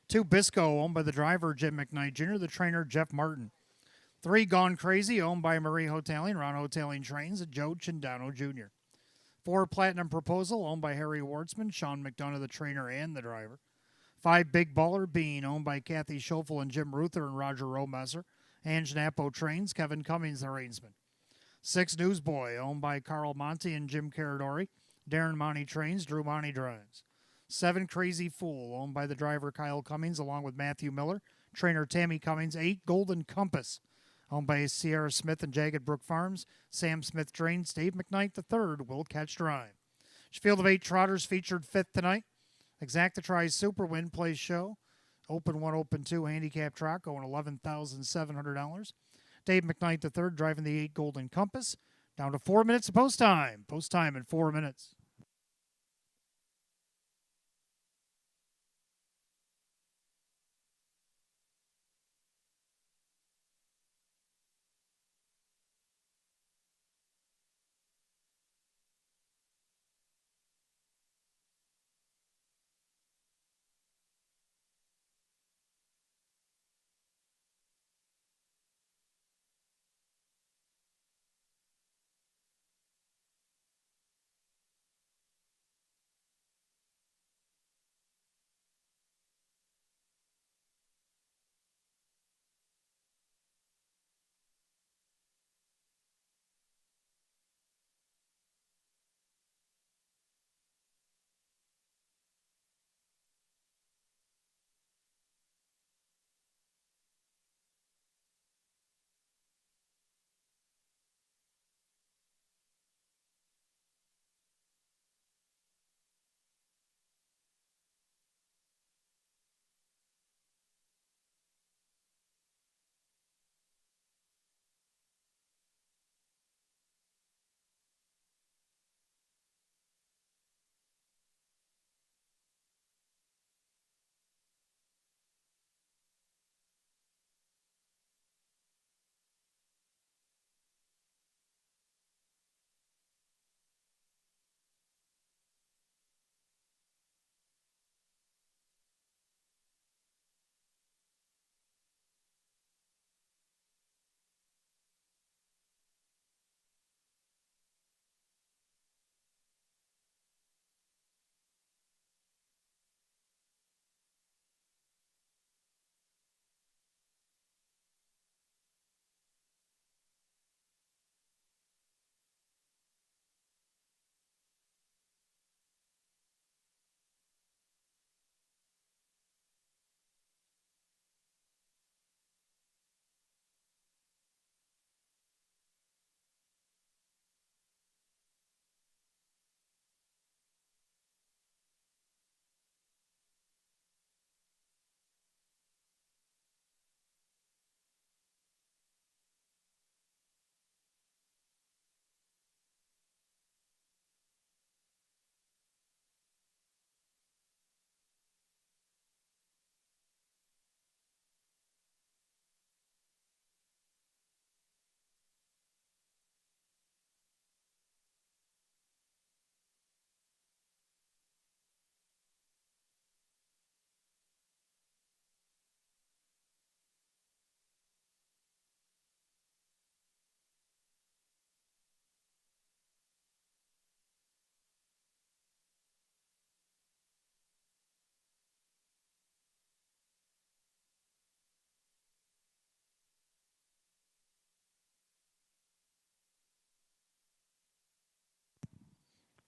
2, Bisco, owned by the driver Jim McKnight Jr., the trainer Jeff Martin. 3, Gone Crazy, owned by Marie Hoteling, Ron Hoteling Trains, and Joe Cindano Jr. 4, Platinum Proposal, owned by Harry Wartzman, Sean McDonough, the trainer and the driver. 5, Big Baller Bean, owned by Kathy Schoeffel and Jim Ruther and Roger Romesser. Ange Napo Trains, Kevin Cummings, the reinsman. 6, Newsboy, owned by Carl Monty and Jim Caradori. Darren Monty Trains, Drew Monty drives. 7, Crazy Fool, owned by the driver Kyle Cummings along with Matthew Miller. Trainer Tammy Cummings. 8, Golden Compass, owned by Sierra Smith and Jagged Brook Farms. Sam Smith Trains, Dave McKnight III will catch drive. Field of 8 trotters featured fifth tonight. Exacta Tries Super Win Place show. Open 1, open 2 handicap trot going $11,700. Dave McKnight III driving the 8 Golden Compass. Down to 4 minutes of post time. Post time in 4 minutes.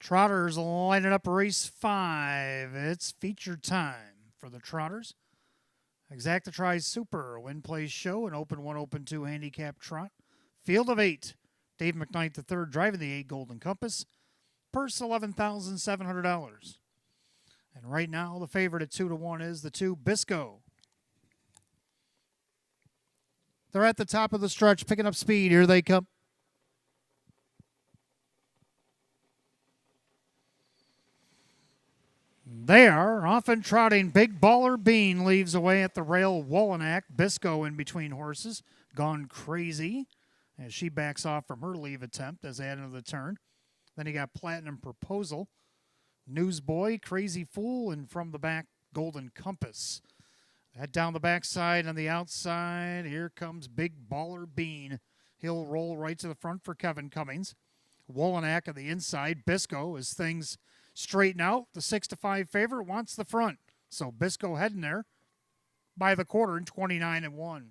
Trotters lining up race 5. It's feature time for the Trotters. Exacta Tri Super, Win Place Show, an Open 1, Open 2 handicap trot. Field of 8. Dave McKnight III driving the 8 Golden Compass. Purse $11,700. And right now, the favorite at 2-1 is the 2 Bisco. They're at the top of the stretch, picking up speed. Here they come. They are often trotting. Big Baller Bean leaves away at the rail. Wollinack, Bisco in between horses. Gone Crazy as she backs off from her leave attempt as they head into the turn. Then you got Platinum Proposal, Newsboy, Crazy Fool, and from the back, Golden Compass. Head down the backside on the outside. Here comes Big Baller Bean. He'll roll right to the front for Kevin Cummings. Wollinack on the inside. Bisco, as things straighten out, the 6-5 favorite wants the front. So Bisco heading there by the quarter in 29-1.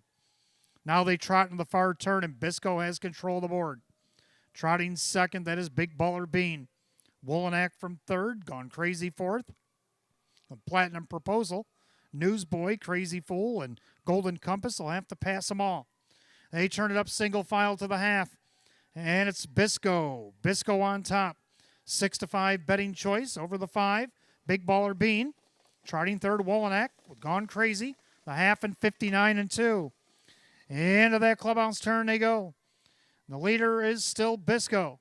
Now they trot in the far turn, and Bisco has control of the board. Trotting second, that is Big Baller Bean. Wollinack from third, Gone Crazy fourth. The Platinum Proposal, Newsboy, Crazy Fool, and Golden Compass will have to pass them all. They turn it up single file to the half, and it's Bisco. Bisco on top. 6-5 betting choice over the 5. Big Baller Bean. Trotting third, Wollinack with Gone Crazy. The half and 59-2. Into that clubhouse turn they go. The leader is still Bisco.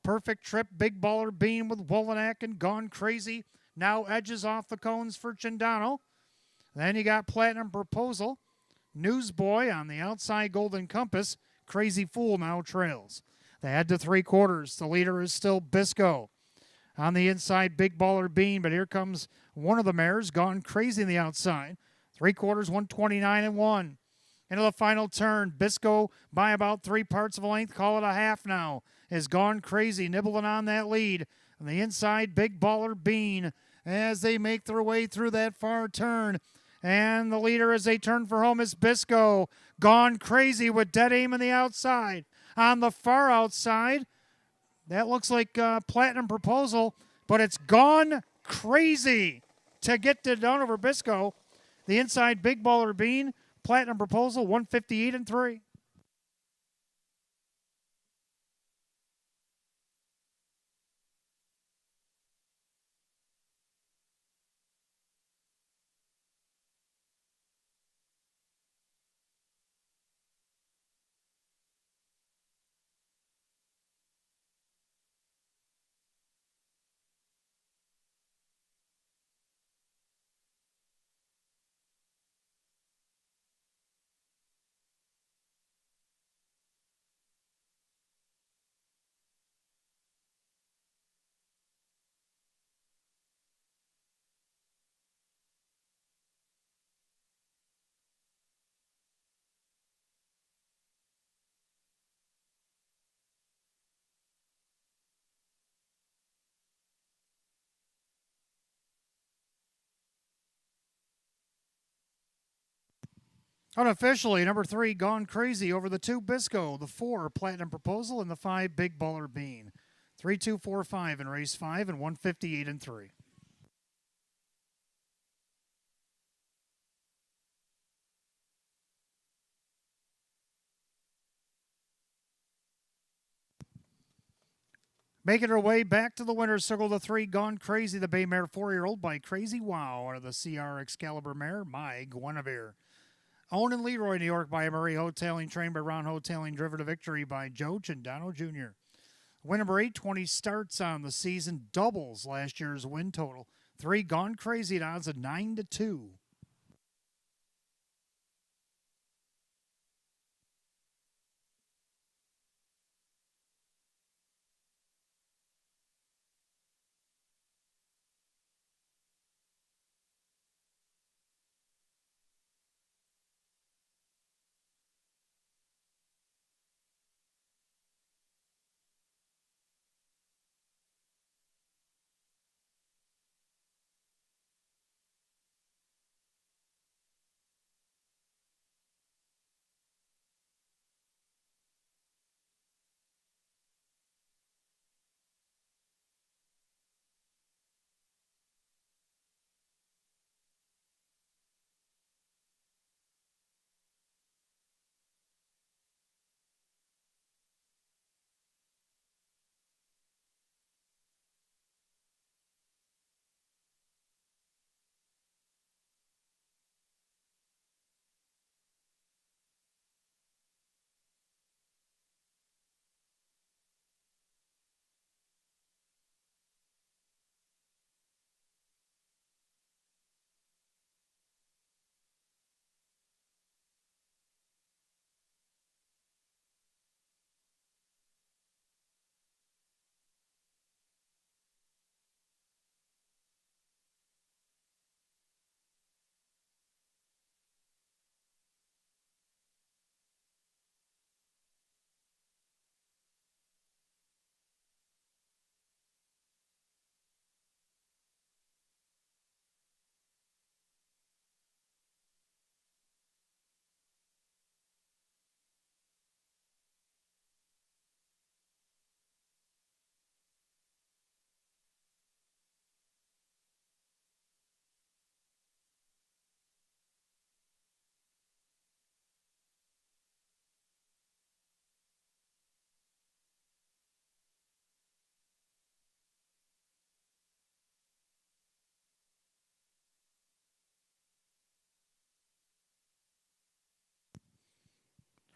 Perfect Trip, Big Baller Bean with Wollinack and Gone Crazy. Now edges off the cones for Chindano. Then you got Platinum Proposal. Newsboy on the outside, Golden Compass. Crazy Fool now trails. They head to 3/4. The leader is still Bisco. On the inside, Big Baller Bean, but here comes one of the mares, Gone Crazy on the outside. 3/4, 129-1. Into the final turn, Bisco by about 3 parts of a length, call it a half now, is Gone Crazy, nibbling on that lead. On the inside, Big Baller Bean as they make their way through that far turn. And the leader as they turn for home is Bisco. Gone Crazy with Dead Aim on the outside. On the far outside, that looks like Platinum Proposal, but it's Gone Crazy to get down over Bisco. The inside, Big Baller Bean, Platinum Proposal, 158-3. Unofficially, number 3, Gone Crazy over the 2, Bisco, the 4, Platinum Proposal, and the 5, Big Baller Bean. 3-2-4-5 in race 5 and 158-3. Making her way back to the winner's circle, the 3, Gone Crazy, the bay mare 4-year-old by Crazy Wow out of the CR Excalibur mare, My Guinevere. Owned in Leroy, New York by Murray Hoteling, trained by Ron Hoteling, driven to victory by Joe Chindano Jr. Win number 820 starts on the season, doubles last year's win total. 3, Gone Crazy at odds of 9-2.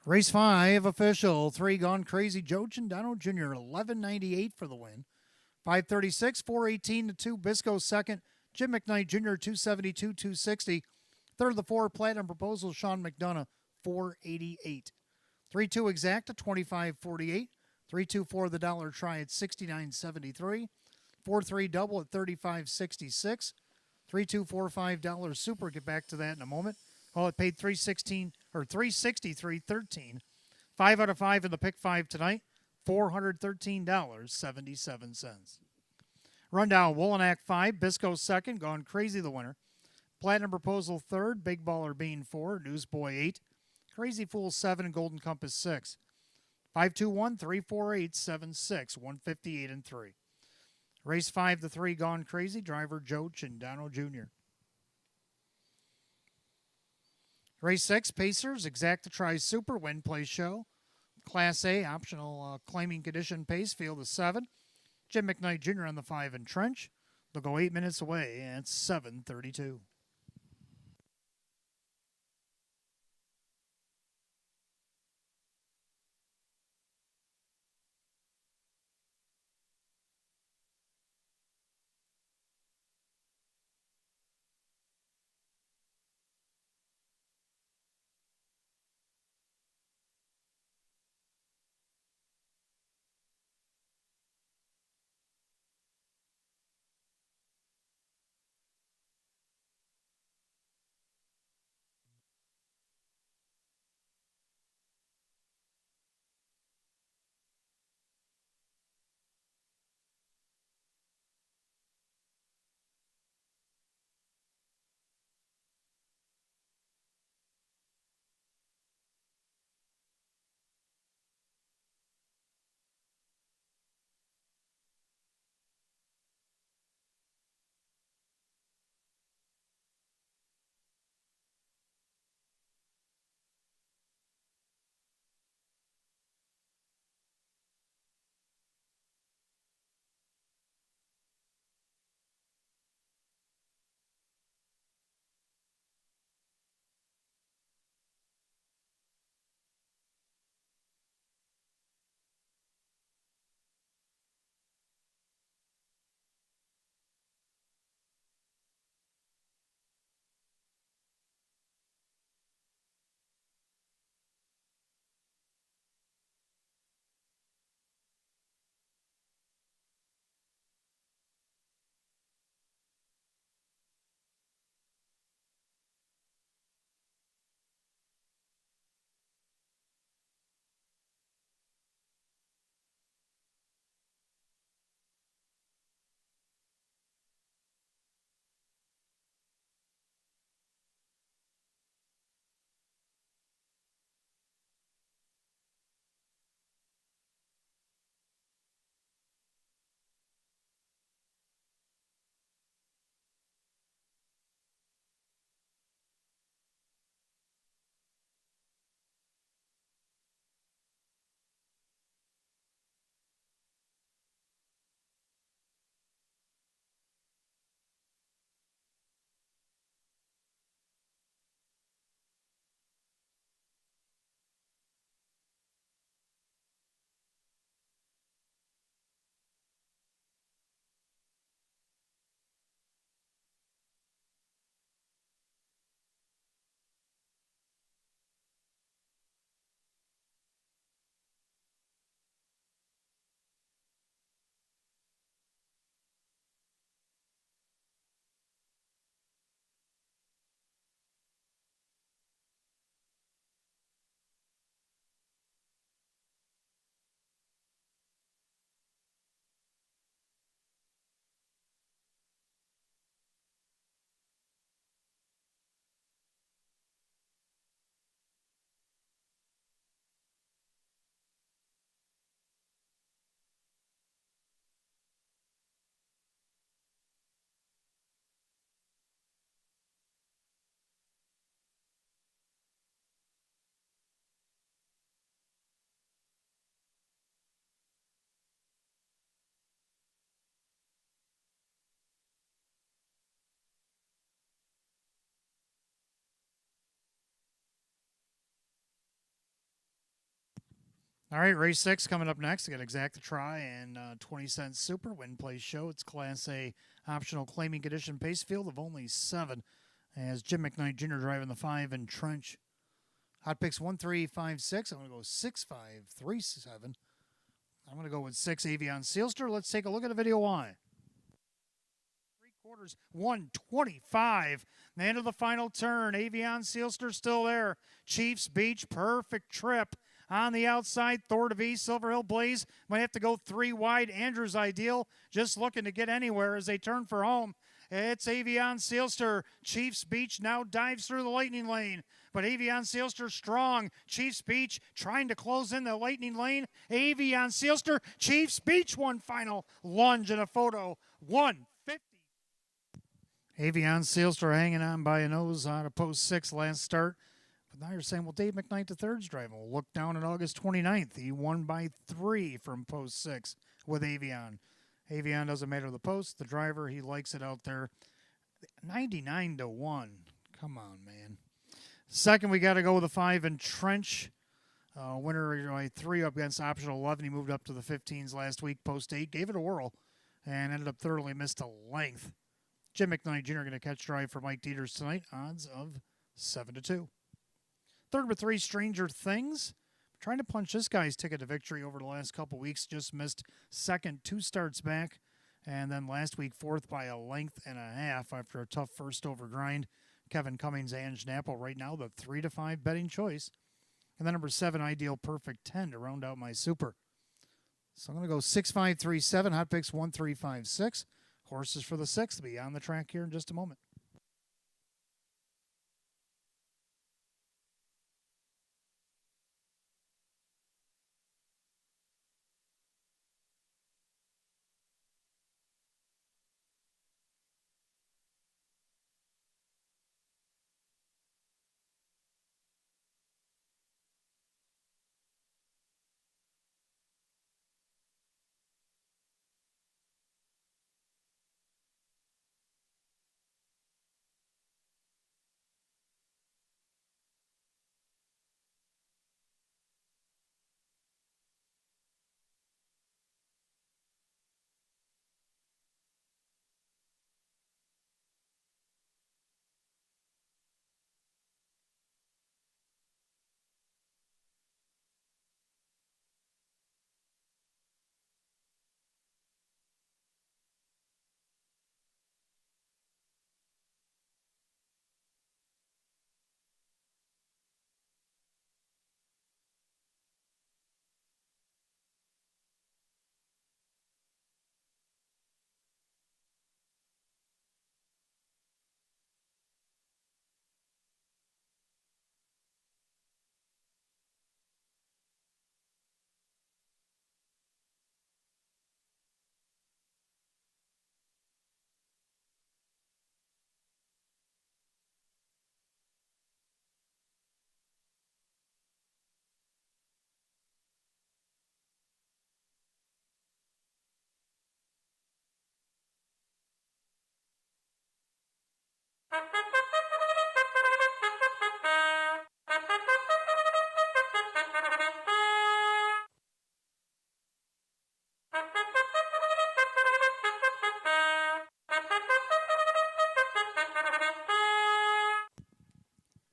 Race 5 official. 3 Gone Crazy. Joe Cindano Jr. 11.98 for the win. 536, 418 to 2. Bisco second. Jim McKnight Jr. 272, 260. Third of the 4 Platinum Proposal. Sean McDonough 488. 3-2 Exacta 25.48. 3-2-4 the Dollar Try at 69.73. 4-3 Double at 35.66. 3-2-4-5 Dollar Super. Get back to that in a moment. Oh, it paid 316 or 363.13. 5 out of 5 in the pick 5 tonight. $413.77. Rundown: Woolenack 5, Bisco second, Gone Crazy the winner. Platinum Proposal third, Big Baller Bean 4, Newsboy 8, Crazy Fool 7, and Golden Compass 6. 521 348 76, 158 and 3. Race 5 to 3, Gone Crazy, driver Joe Cindano Jr. Race 6, Pacers, Exacta Tri Super, Win Play Show. Class A, optional claiming condition pace, field of 7. Jim McKnight Jr. on the 5 and Trench. They'll go 8 minutes away at 7:32. All right, race 6 coming up next. We got Exact the Try and 20 Cent Super Win Place Show. It's Class A optional claiming condition pace field of only 7. As Jim McKnight Jr. driving the 5 and Trench. Hot picks 1, 3, 5, 6. I'm going to go 6, 5, 3, 7. I'm going to go with 6 Avion Sealster. Let's take a look at the video why. 3/4, 125. The end of the final turn. Avion Sealster still there. Chiefs Beach, perfect trip. On the outside, Thor to V, Silver Hill Blaze. Might have to go 3 wide. Andrew's Ideal just looking to get anywhere as they turn for home. It's Avion Sealster. Chiefs Beach now dives through the lightning lane. But Avion Sealster strong. Chiefs Beach trying to close in the lightning lane. Avion Sealster. Chiefs Beach one final lunge and a photo. 150. Avion Sealster hanging on by a nose out of post 6 last start. But now you're saying, well, Dave McKnight the third's driving. We'll look down on August 29th. He won by 3 from post 6 with Avion. Avion doesn't matter the post. The driver, he likes it out there. 99-1. Come on, man. Second, we got to go with the 5 and Trench. Winner by 3 up against optional 11. He moved up to the 15s last week, post 8. Gave it a whirl and ended up thoroughly missed a length. Jim McKnight Jr. going to catch drive for Mike Dieters tonight. Odds of 7-2. Third with 3, Stranger Things. Trying to punch this guy's ticket to victory over the last couple weeks. Just missed second 2 starts back. And then last week, 4th by a length and a half after a tough first over grind. Kevin Cummings and Schnapple right now, the 3-5 betting choice. And then number 7, Ideal Perfect 10 to round out my super. So I'm going to go 6, 5, 3, 7. Hot picks 1, 3, 5, 6. Horses for the 6th will be on the track here in just a moment.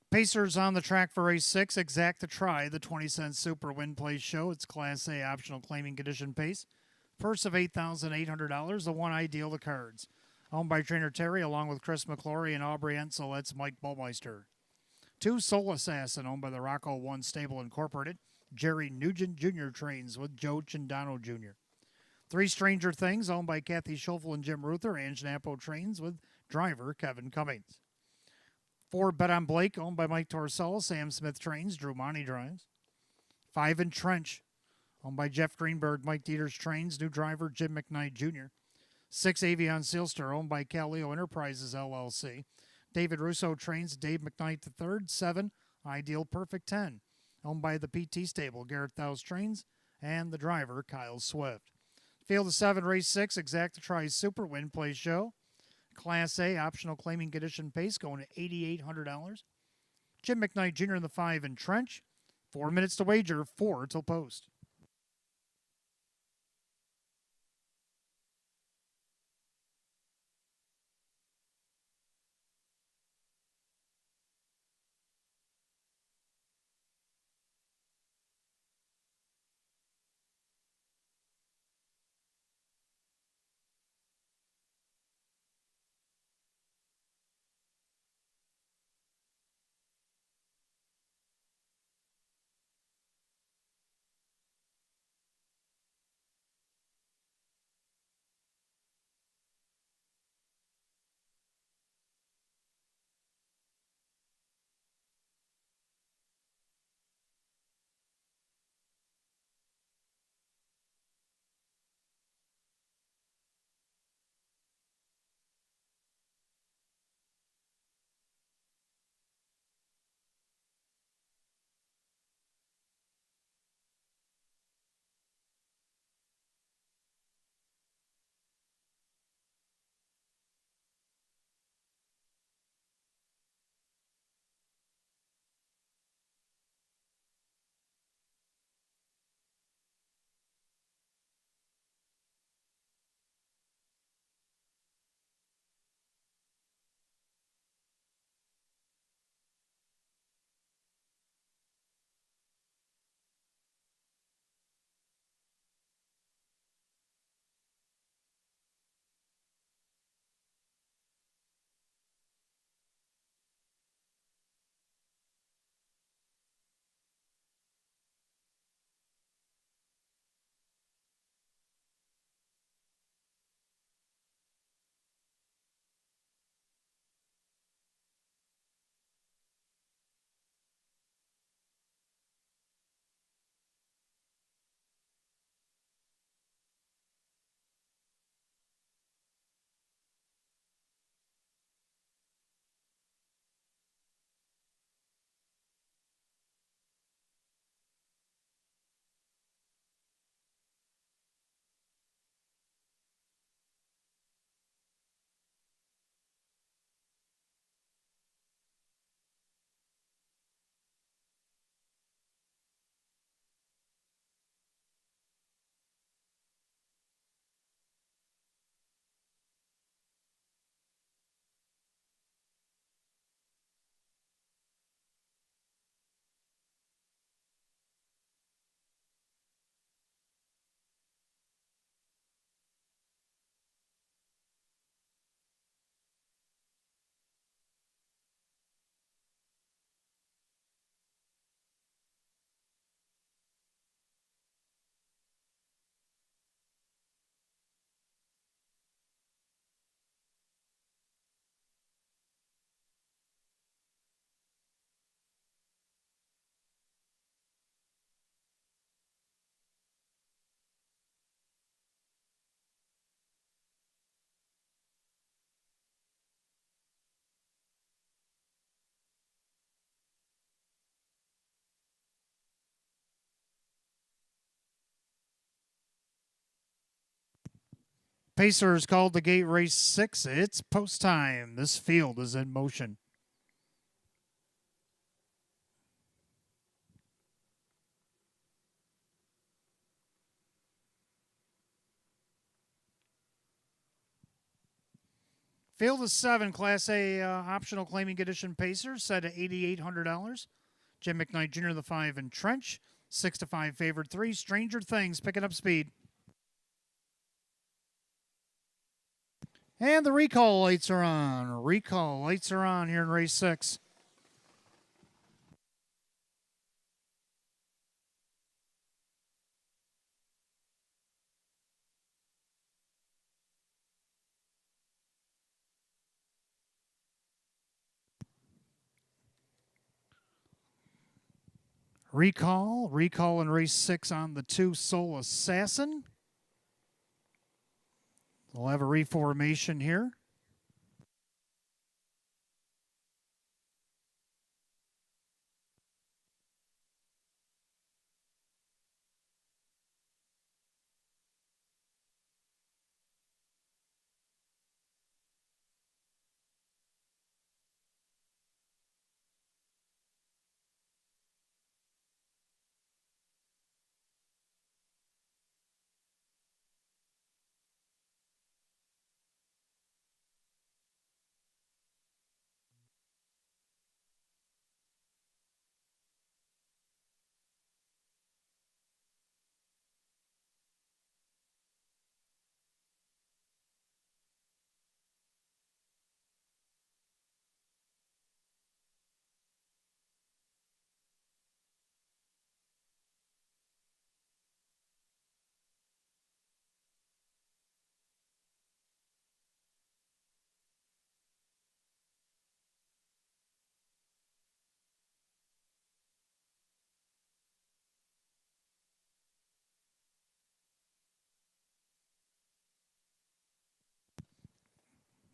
Pacers on the track for race 6. Exact to Try, the 20 Cent Super Win Place Show. It's Class A optional claiming condition pace. Purse of $8,800. The 1 Ideal the cards. Owned by trainer Terry along with Chris McClory and Aubrey Ensel. That's Mike Bullmeister. 2 Soul Assassin owned by the Rocco 1 Stable Incorporated. Jerry Nugent Jr. trains with Joe Chindano Jr. 3 Stranger Things owned by Kathy Schoffel and Jim Ruther. And Schnappo trains with driver Kevin Cummings. 4 Bet on Blake, owned by Mike Torsello. Sam Smith trains. Drew Monty drives. 5 in Trench, owned by Jeff Greenberg. Mike Dieters trains. New driver Jim McKnight Jr. 6 Avion Sealster, owned by Calio Enterprises, LLC. David Russo trains. Dave McKnight III. 7 Ideal Perfect 10, owned by the PT Stable. Garrett Thous trains. And the driver, Kyle Swift. Field of 7, race 6. Exact to Try Super Win Play Show. Class A optional claiming condition pace going to $8,800. Jim McKnight Jr. in the 5 in Trench. 4 minutes to wager, 4 till post. Pacers called the gate race 6. It's post time. This field is in motion. Field of 7, Class A optional claiming edition Pacers set at $8,800. Jim McKnight Jr., the 5 and Trench. 6-5 favored 3. Stranger Things picking up speed. And the recall lights are on. Recall lights are on here in race 6. Recall in race 6 on the 2 Soul Assassin. We'll have a reformation here.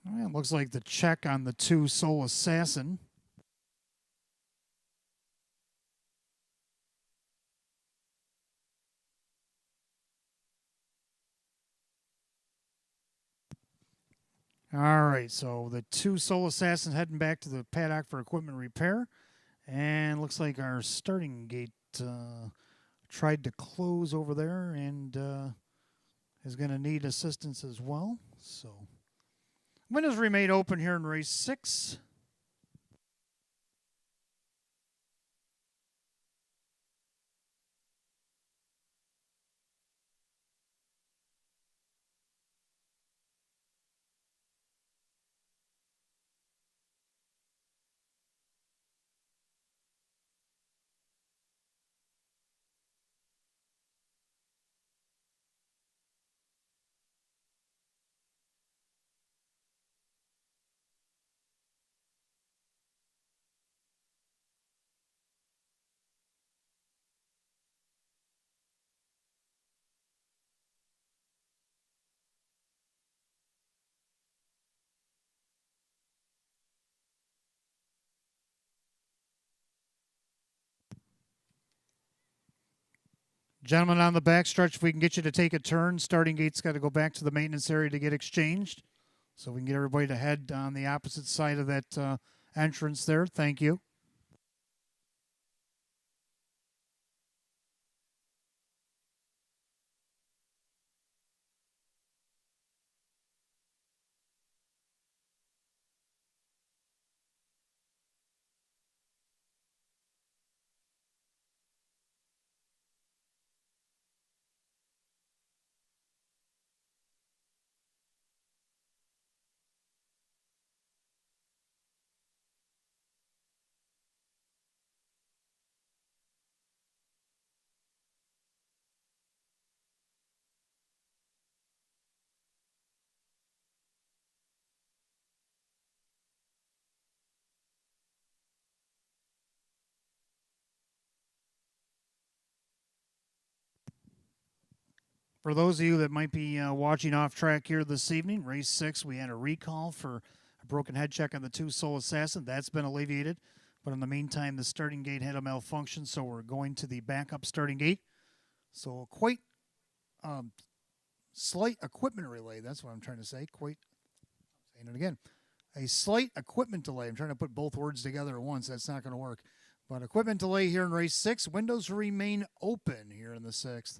Well, it looks like the check on the 2 Soul Assassin. All right, so the 2 Soul Assassins heading back to the paddock for equipment repair. And looks like our starting gate tried to close over there and is going to need assistance as well. So windows remain open here in race 6. Gentlemen on the backstretch, if we can get you to take a turn, starting gate's got to go back to the maintenance area to get exchanged. So we can get everybody to head on the opposite side of that entrance there. Thank you. For those of you that might be watching off track here this evening, race 6, we had a recall for a broken head check on the 2 Soul Assassin. That's been alleviated. But in the meantime, the starting gate had a malfunction, so we're going to the backup starting gate. So quite slight equipment relay. That's what I'm trying to say. Saying it again. A slight equipment delay. I'm trying to put both words together at once. That's not going to work. But equipment delay here in race 6. Windows remain open here in the 6th.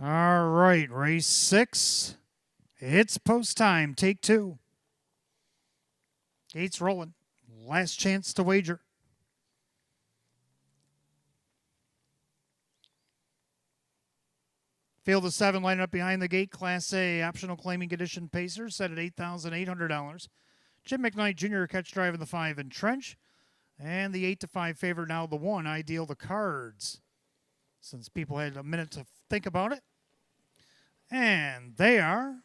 All right, race 6. It's post time. Take 2. Gates rolling. Last chance to wager. Field of 7 lining up behind the gate. Class A optional claiming condition pacer set at $8,800. Jim McKnight Jr. catch drive in the 5 and Trench. And the 8-5 favorite now the 1, Ideal the Cards. Since people had a minute to think about it. And they are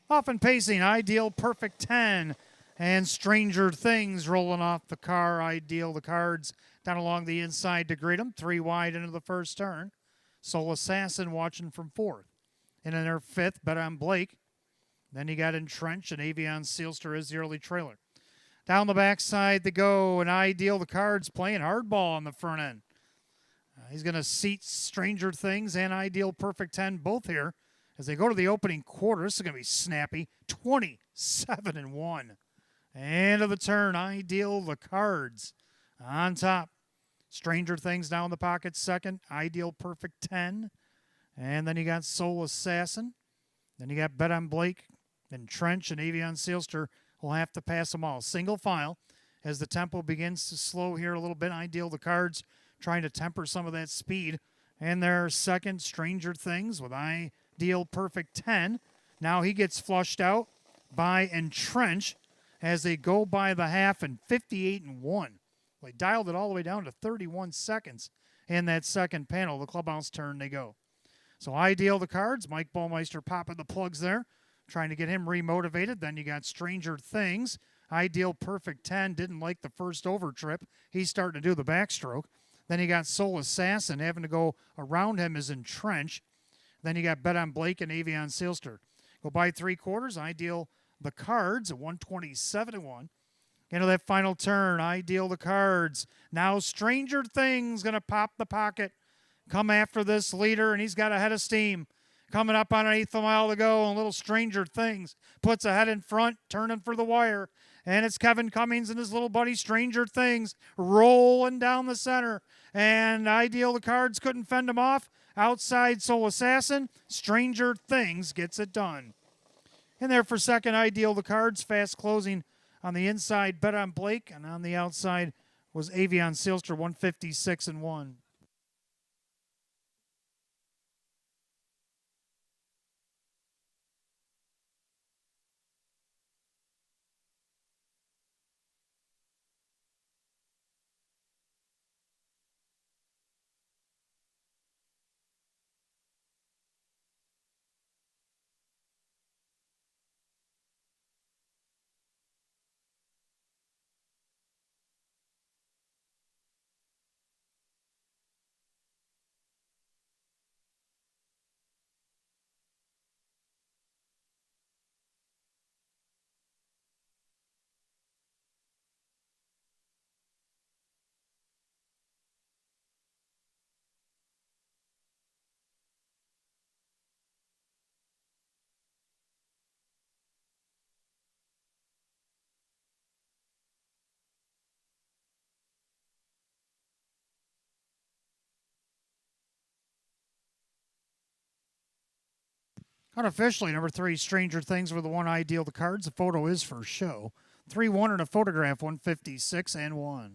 off and pacing. Ideal Perfect 10. And Stranger Things rolling off the car. Ideal the Cards down along the inside to greet them. 3 wide into the first turn. Soul Assassin watching from 4th. And in their 5th, Bet on Blake. Then you got Entrench and Avion Sealster as the early trailer. Down the backside they go, and Ideal the Cards playing hardball on the front end. He's going to seat Stranger Things and Ideal Perfect 10 both here as they go to the opening quarter. This is going to be snappy. 27-1. End of the turn, Ideal the Cards on top. Stranger Things down in the pocket second. Ideal Perfect 10. And then you got Soul Assassin. Then you got Bet on Blake. Then Trench and Avion Sealster will have to pass them all. Single file as the tempo begins to slow here a little bit. Ideal the Cards trying to temper some of that speed. And their second, Stranger Things with Ideal Perfect 10. Now he gets flushed out by Entrench as they go by the half and 58-1. They dialed it all the way down to 31 seconds in that second panel. The clubhouse turn they go. So Ideal the Cards, Mike Ballmeister popping the plugs there, trying to get him remotivated. Then you got Stranger Things. Ideal Perfect 10 didn't like the first over trip. He's starting to do the backstroke. Then you got Soul Assassin having to go around him as Entrench. Then you got Bet on Blake and Avion Sealster. Go by 3/4. Ideal the Cards at 127-1. Into that final turn, I deal the cards. Now Stranger Things going to pop the pocket, come after this leader, and he's got a head of steam. Coming up on an eighth of a mile to go, and little Stranger Things puts a head in front, turning for the wire. And it's Kevin Cummings and his little buddy Stranger Things rolling down the center. And Ideal the Cards couldn't fend him off. Outside Soul Assassin, Stranger Things gets it done. And there for second, Ideal the Cards, fast closing on the inside, Bet on Blake, and on the outside was Avion Sealster, 156-1. Unofficially, number 3, Stranger Things were the one Ideal the Cards. The photo is for show. 3-1 and a photograph, 156-1.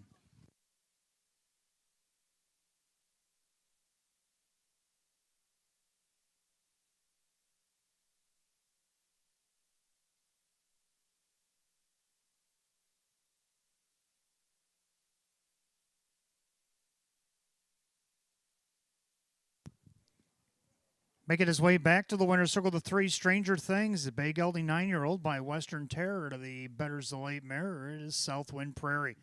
Making his way back to the winner's circle, the 3, Stranger Things, the Bay Gelding 9-year-old by Western Terror to the Better's the Late Mare. It is Southwind Prairie.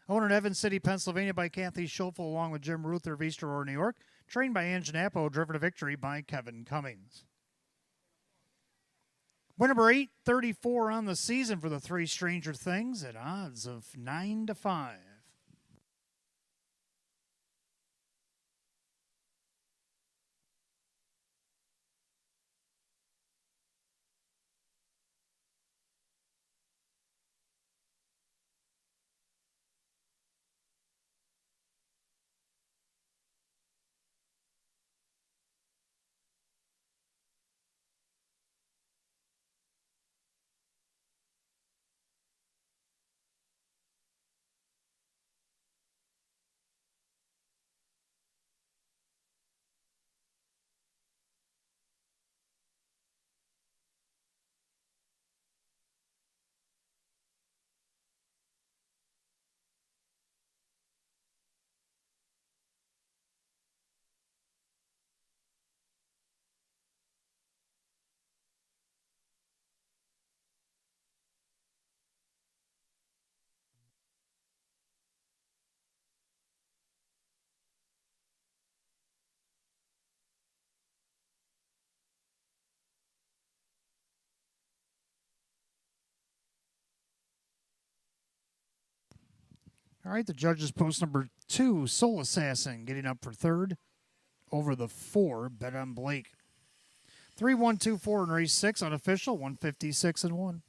Owned in Evans City, Pennsylvania by Kathy Schofel along with Jim Ruther of East Aurora, New York. Trained by Ange Napo, driven to victory by Kevin Cummings. Win number 834 on the season for the 3, Stranger Things at odds of 9-5. All right, the judges post number 2, Soul Assassin, getting up for third over the 4, Bet on Blake. 3-1-2-4 in race 6, unofficial, 156-1.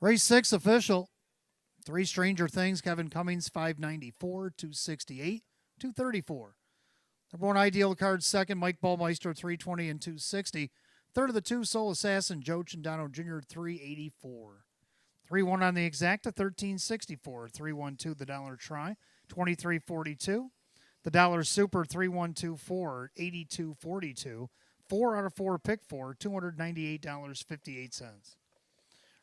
Race 6, official. 3, Stranger Things, Kevin Cummings, 594, 268, 234. Number 1, Ideal Card, second, Mike Ballmeister, 320 and 260. Third of the 2, Soul Assassin, Joe Chandano Jr., 384. 3-1 on the exacta, 1364. 3-1-2, the dollar try, 2342. The dollar super, 3-1-2-4, 8242. 4 out of 4 pick 4, $298.58.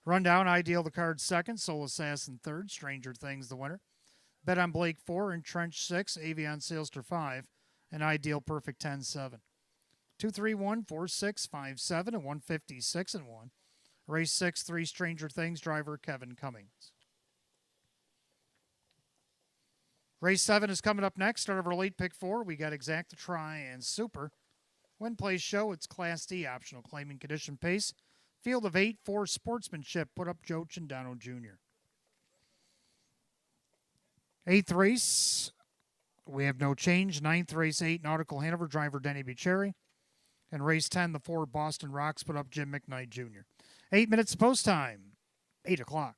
Rundown, Ideal the card second, Soul Assassin third, Stranger Things the winner. Bet on Blake 4, Entrench 6, Avion Sailster 5, and Ideal Perfect 10-7. 231, 46, 57, and 156 and 1. Race 6, 3 Stranger Things driver Kevin Cummings. Race 7 is coming up next. Start of our late pick 4. We got Exact the Try and Super. Win Play Show, it's Class D, optional claiming condition pace. Field of 8, 4 Sportsmanship, put up Joe Chindano Jr. 8th race, we have no change. 9th race, 8 Nautical Hanover, driver Denny Bicheri. And race 10, the 4 Boston Rocks, put up Jim McKnight Jr. 8 minutes post time, 8 o'clock.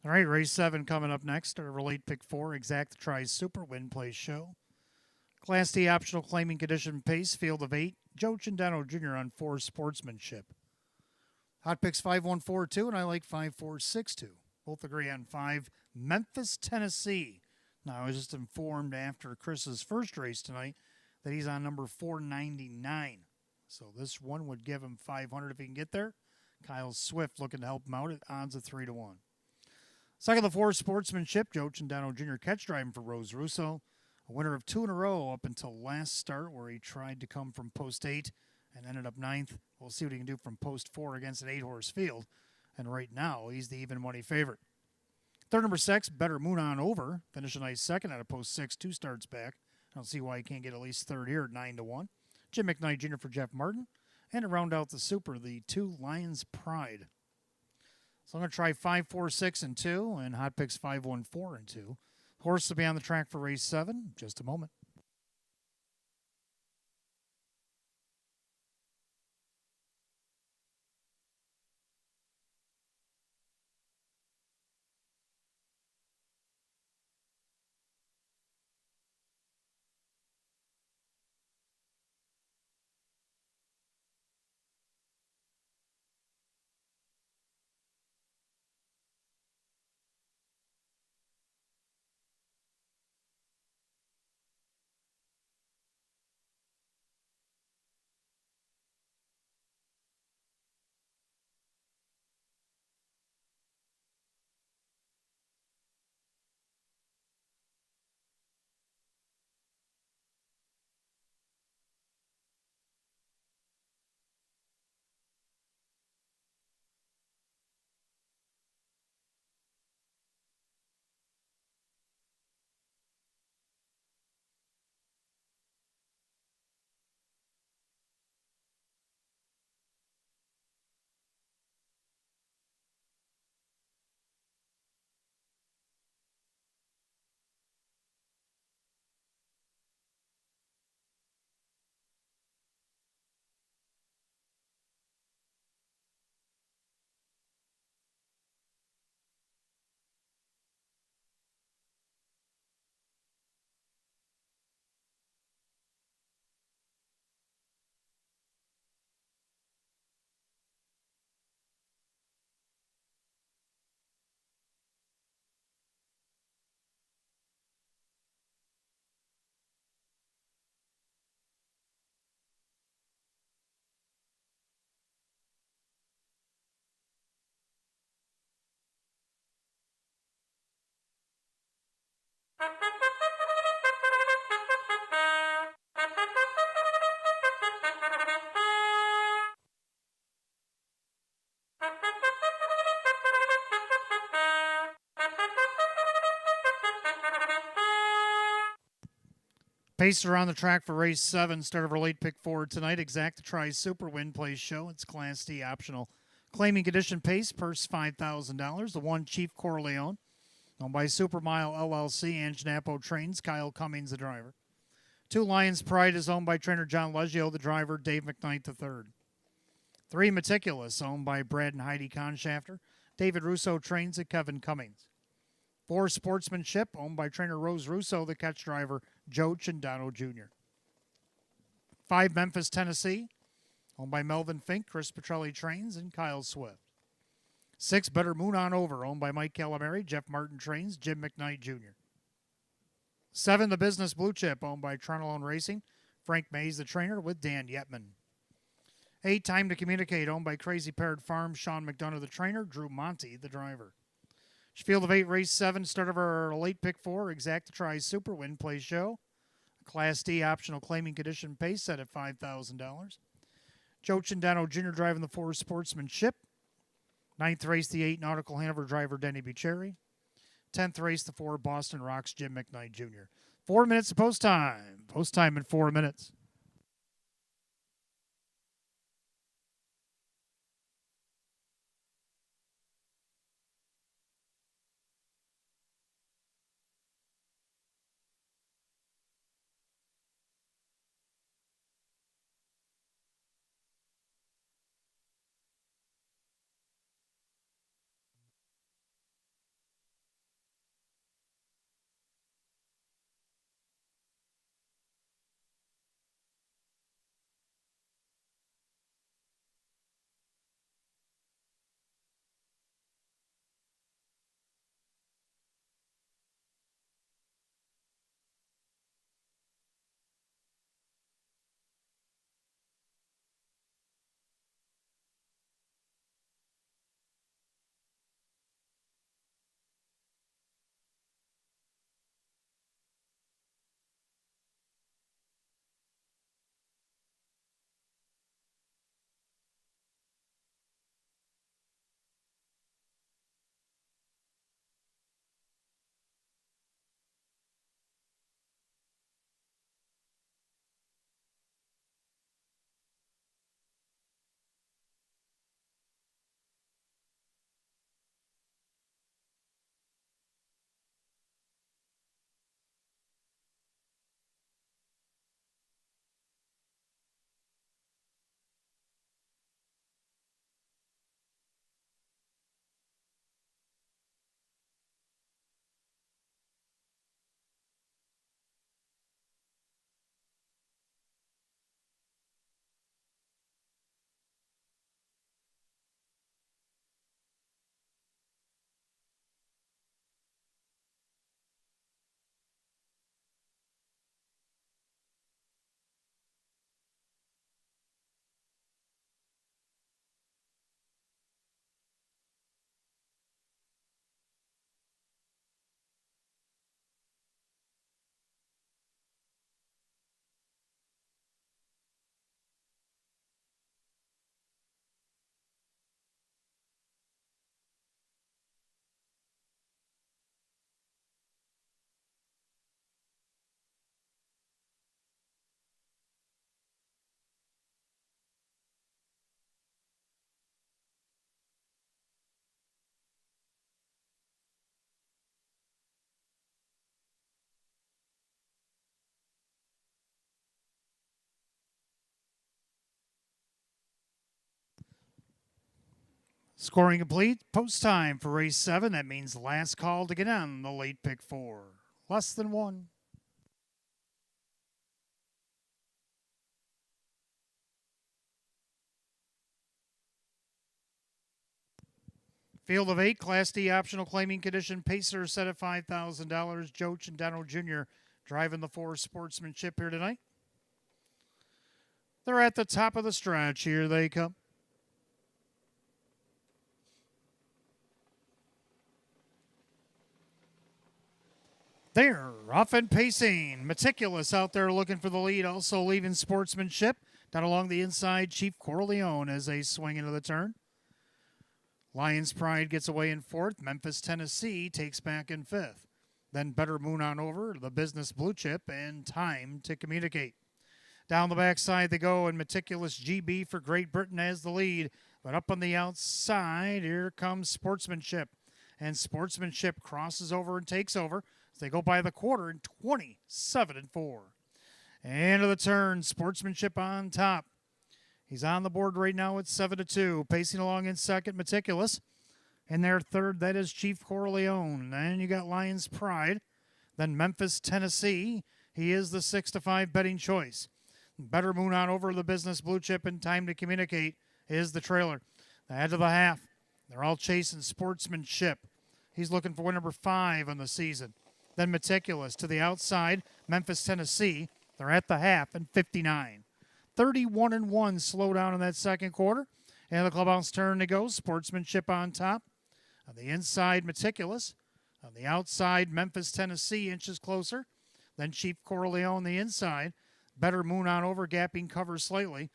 All right, race 7 coming up next. Our relate pick 4, exact tries super win place show. Class D optional claiming condition pace, field of 8. Joe Cindano Jr. on 4 sportsmanship. Hot picks 5142, and I like 5462. Both agree on 5. Memphis, Tennessee. Now, I was just informed after Chris's first race tonight that he's on number 499. So this one would give him 500 if he can get there. Kyle Swift looking to help him out at odds of 3-1. Second of the 4, sportsmanship. Joe Cindano Jr. catch driving for Rose Russo. A winner of 2 in a row up until last start where he tried to come from post 8 and ended up 9th. We'll see what he can do from post 4 against an 8-horse field. And right now, he's the even money favorite. Third number 6, Better Moon On Over. Finished a nice second out of post 6, 2 starts back. I don't see why he can't get at least third here at 9-1. Jim McKnight Jr. for Jeff Martin. And to round out the super, the 2 Lions Pride. So I'm going to try 5, 4, 6, and 2, and hot picks 5, 1, 4, and 2. Horse will be on the track for race 7. Just a moment. Pacer on the track for race 7. Start of our late pick 4 tonight. Exact tries super win place show. It's Class D optional. Claiming condition pace, purse $5,000. The 1 Chief Corleone, owned by Supermile LLC. Ange Napo trains. Kyle Cummings, the driver. 2 Lions Pride is owned by trainer John Leggio, the driver. Dave McKnight, the third. 3 Meticulous, owned by Brad and Heidi Conshafter. David Russo trains at Kevin Cummings. 4 Sportsmanship, owned by trainer Rose Russo, the catch driver Joe Cindano Jr. 5 Memphis, Tennessee, owned by Melvin Fink, Chris Petrelli trains, and Kyle Swift. 6 Better Moon On Over, owned by Mike Calamari, Jeff Martin trains, Jim McKnight Jr. 7 The Business Blue Chip, owned by Tronalone Racing, Frank Mays, the trainer, with Dan Yetman. 8 Time to Communicate, owned by Crazy Parrot Farm, Sean McDonough, the trainer, Drew Monty, the driver. Field of 8, race 7, start of our late pick 4, exact tries super win play show. Class D optional claiming condition pace set at $5,000. Joe Cindano Jr. driving the 4 sportsmanship. 9th race, the 8 Nautical Hanover driver Denny Bucherri. 10th race, the 4 Boston Rocks Jim McKnight Jr. 4 minutes of post time. Post time in 4 minutes. Scoring complete. Post time for race 7. That means last call to get on the late pick 4. Less than 1. Field of 8, Class D optional claiming condition. Pacer set at $5,000. Joe Chandano Jr. driving the 4 Sportsmanship here tonight. They're at the top of the stretch. Here they come. They're off and pacing. Meticulous out there looking for the lead. Also leaving Sportsmanship. Down along the inside, Chief Corleone as they swing into the turn. Lions Pride gets away in 4th. Memphis, Tennessee takes back in 5th. Then Better Moon on over, the Business Blue Chip, and Time to Communicate. Down the backside they go, and Meticulous GB for Great Britain has the lead. But up on the outside, here comes Sportsmanship. And Sportsmanship crosses over and takes over as they go by the quarter in 27-4. End of the turn, Sportsmanship on top. He's on the board right now at 7-2. Pacing along in 2nd, Meticulous. In their 3rd, that is Chief Corleone. Then you got Lions Pride. Then Memphis, Tennessee. He is the 6-5 betting choice. Better Moon on over, the Business Blue Chip, and Time to Communicate is the trailer. The head of the half. They're all chasing Sportsmanship. He's looking for win number 5 on the season. Then Meticulous to the outside. Memphis, Tennessee. They're at the half and 59. 31-1 slow down in that second quarter. And the clubhouse turn to go. Sportsmanship on top. On the inside, Meticulous. On the outside, Memphis, Tennessee inches closer. Then Chief Corleone on the inside. Better Moon on over, gapping cover slightly.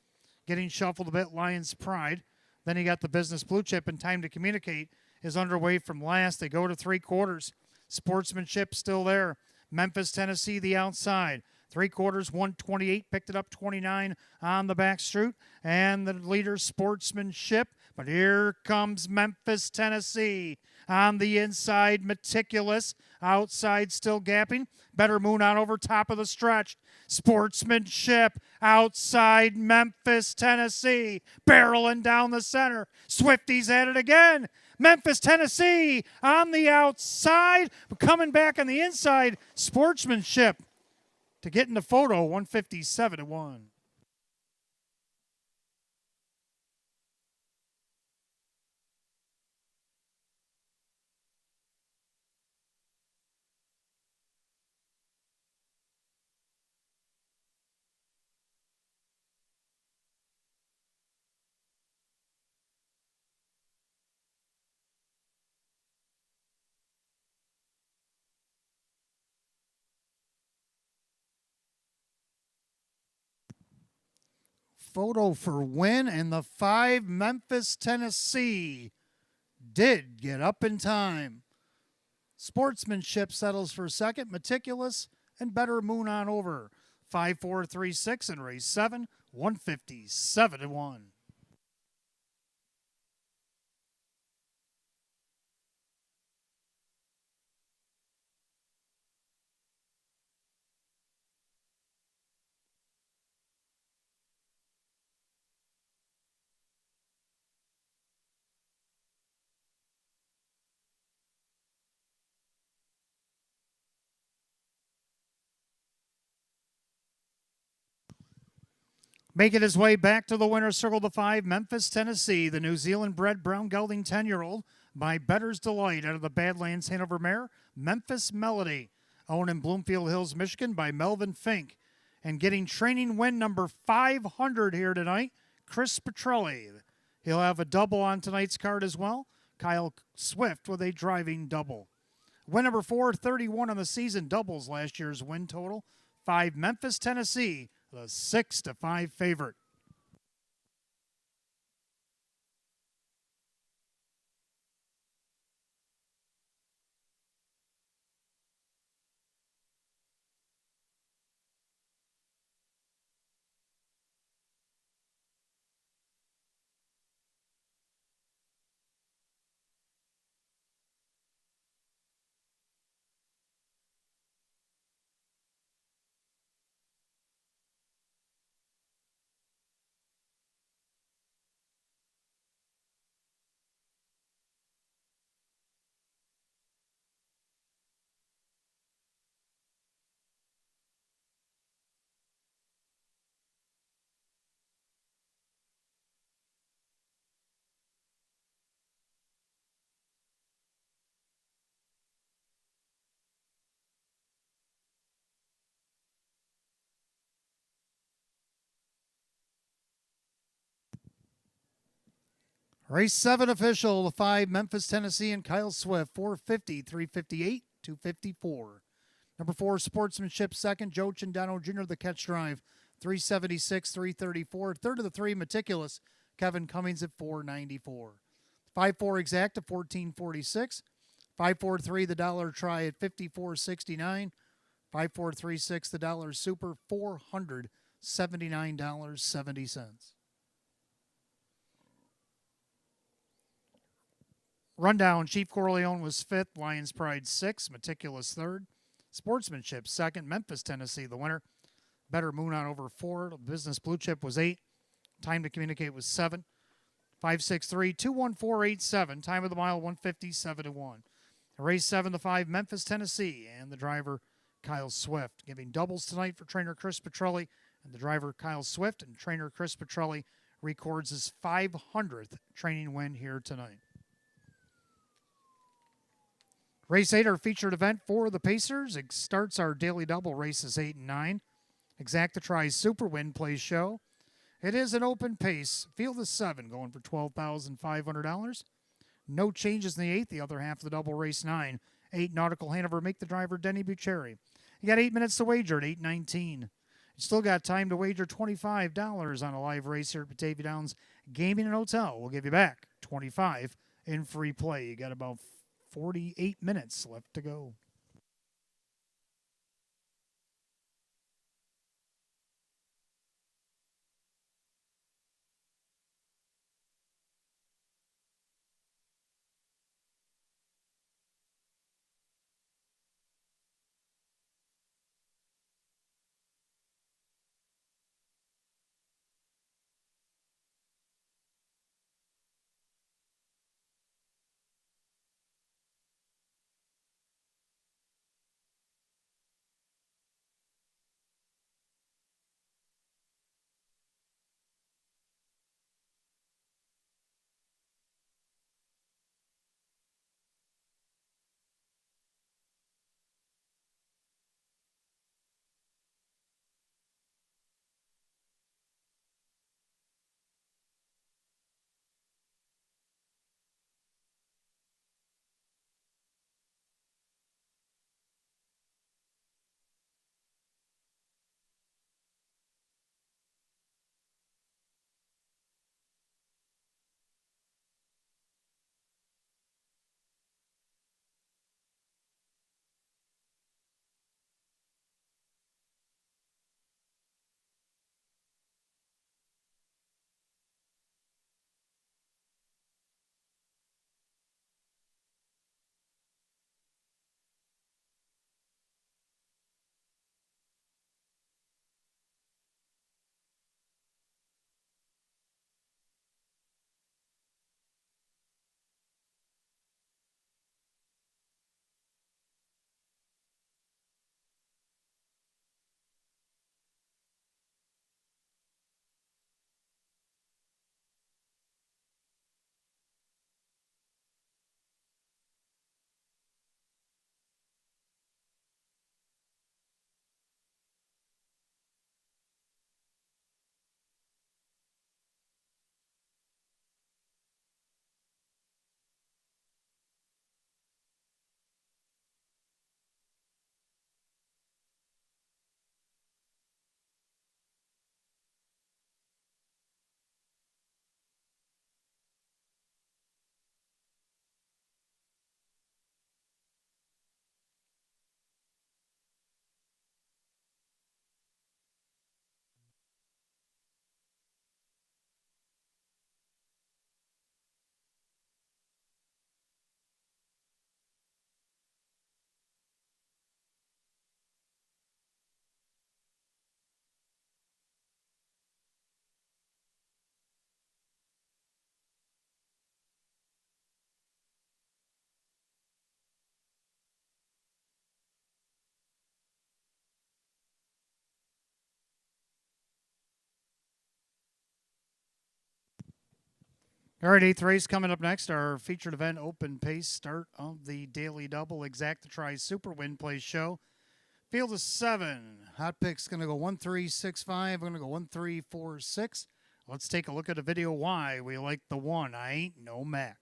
Getting shuffled a bit, Lions Pride. Then you got the Business Blue Chip, and Time to Communicate is underway from last. They go to 3 quarters. Sportsmanship still there. Memphis, Tennessee, the outside. 3 quarters, 128, picked it up 29 on the back strut. And the leader, Sportsmanship. But here comes Memphis, Tennessee. On the inside, Meticulous. Outside, still gapping. Better Moon on over, top of the stretch. Sportsmanship. Outside, Memphis, Tennessee. Barreling down the center. Swifties at it again. Memphis, Tennessee on the outside. Coming back on the inside, Sportsmanship. To get in the photo, 157-1. Photo for win, and the 5 Memphis, Tennessee did get up in time. Sportsmanship settles for 2nd, Meticulous, and Better Moon on over. 5-4-3-6 in race 7, 157-1. Making his way back to the winner's circle, the 5, Memphis, Tennessee, the New Zealand-bred brown gelding 10-year-old by Better's Delight out of the Badlands Hanover mare, Memphis Melody, owned in Bloomfield Hills, Michigan by Melvin Fink. And getting training win number 500 here tonight, Chris Petrelli. He'll have a double on tonight's card as well. Kyle Swift with a driving double. Win number 431 on the season, doubles last year's win total. 5, Memphis, Tennessee, the 6-5 favorite. Race 7 official, the 5, Memphis, Tennessee, and Kyle Swift, 450, 358, 254. Number 4, Sportsmanship, second, Joe Cindano Jr., the catch drive, 376, 334. Third of the 3, Meticulous, Kevin Cummings at 494. 5-4 exact at 1446. 5-4-3 the dollar try at 54.69. 5-4-3-6 the dollar super, $479.70. Rundown, Chief Corleone was 5th, Lions Pride 6th, Meticulous 3rd, Sportsmanship 2nd, Memphis, Tennessee the winner. Better Moon on over 4, Business Blue Chip was 8, Time to Communicate was 7. 563 21487, time of the mile 157-1. Race 7 the 5, Memphis, Tennessee, and the driver Kyle Swift. Giving doubles tonight for trainer Chris Petrelli, and the driver Kyle Swift, and trainer Chris Petrelli records his 500th training win here tonight. Race 8, our featured event for the Pacers. It starts our daily double races 8 and 9. Exacta Tries Super Win Play Show. It is an open pace. Field is 7, going for $12,500. No changes in the 8th. The other half of the double race 9. 8 Nautical Hanover. Make the driver Denny Bucheri. You got 8 minutes to wager at 8:19. You still got time to wager $25 on a live race here at Batavia Downs Gaming and Hotel. We'll give you back $25 in free play. You got about 48 minutes left to go. All right, 8th race coming up next. Our featured event, open pace start of the daily double Exacta Tries Super Win Play Show. Field is 7. Hot pick's going to go 1-3-6-5. I'm going to go 1-3-4-6. Let's take a look at a video why we like the one. I Ain't No Mac.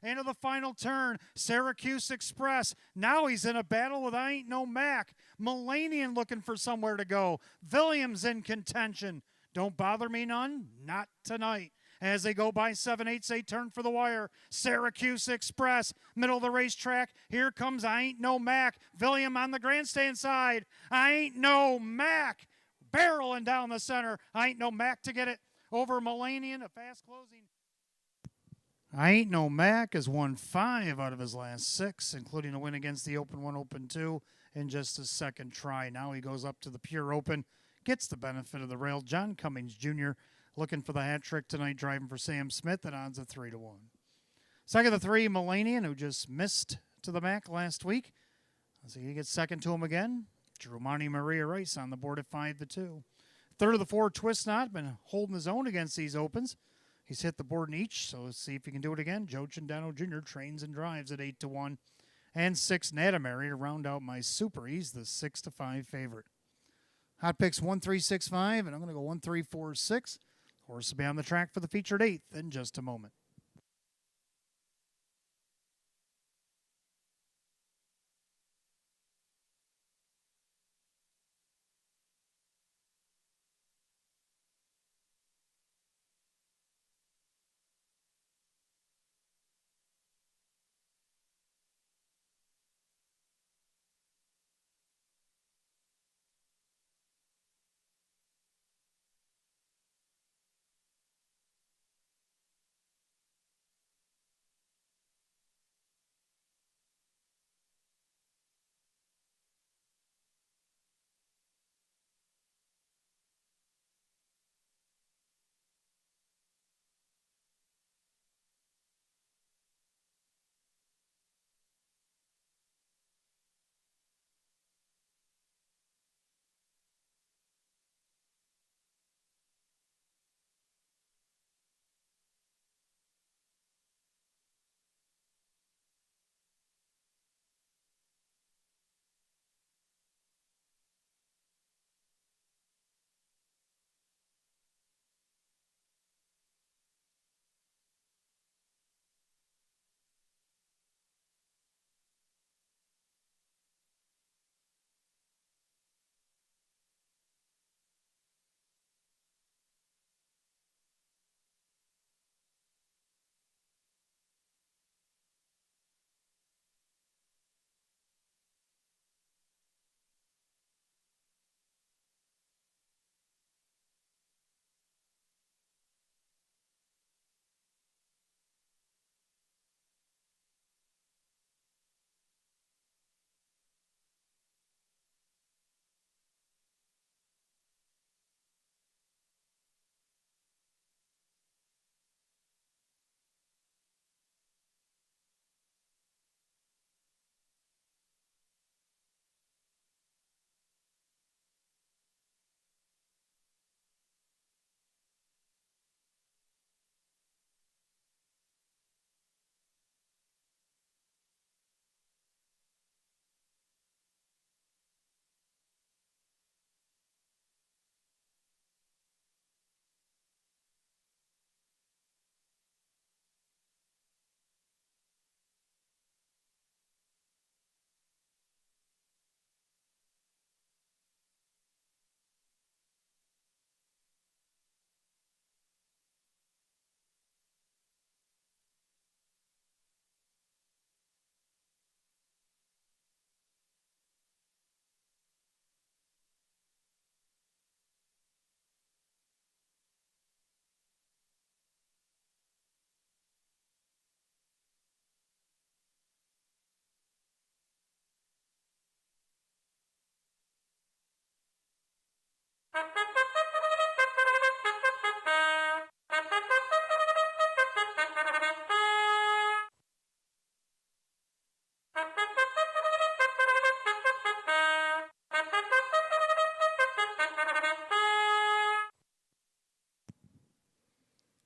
Into the final turn, Syracuse Express. Now he's in a battle with I Ain't No Mac. Melanian looking for somewhere to go. Williams in contention. Don't bother me none, not tonight. As they go by 7/8, they turn for the wire. Syracuse Express, middle of the racetrack. Here comes I Ain't No Mac. William on the grandstand side. I Ain't No Mac. Barreling down the center. I Ain't No Mac to get it over Melanian. A fast closing. I Ain't No Mac has won 5 out of his last 6, including a win against the Open 1, Open 2 in just his second try. Now he goes up to the Pure Open, gets the benefit of the rail. John Cummings Jr. looking for the hat trick tonight, driving for Sam Smith at odds of 3-1. Second of the 3, Melanian, who just missed to the Mac last week. So he gets second to him again. Drew Monty Maria Rice on the board at 5-2. Third of the 4, Twist Knot, been holding his own against these Opens. He's hit the board in each, so let's see if he can do it again. Joe Chandano Jr. trains and drives at 8-1. And 6, Natamari to round out my super. He's the 6-5 favorite. Hot picks 1-3-6-5, and I'm going to go 1-3-4-6. Horse will be on the track for the featured 8th in just a moment.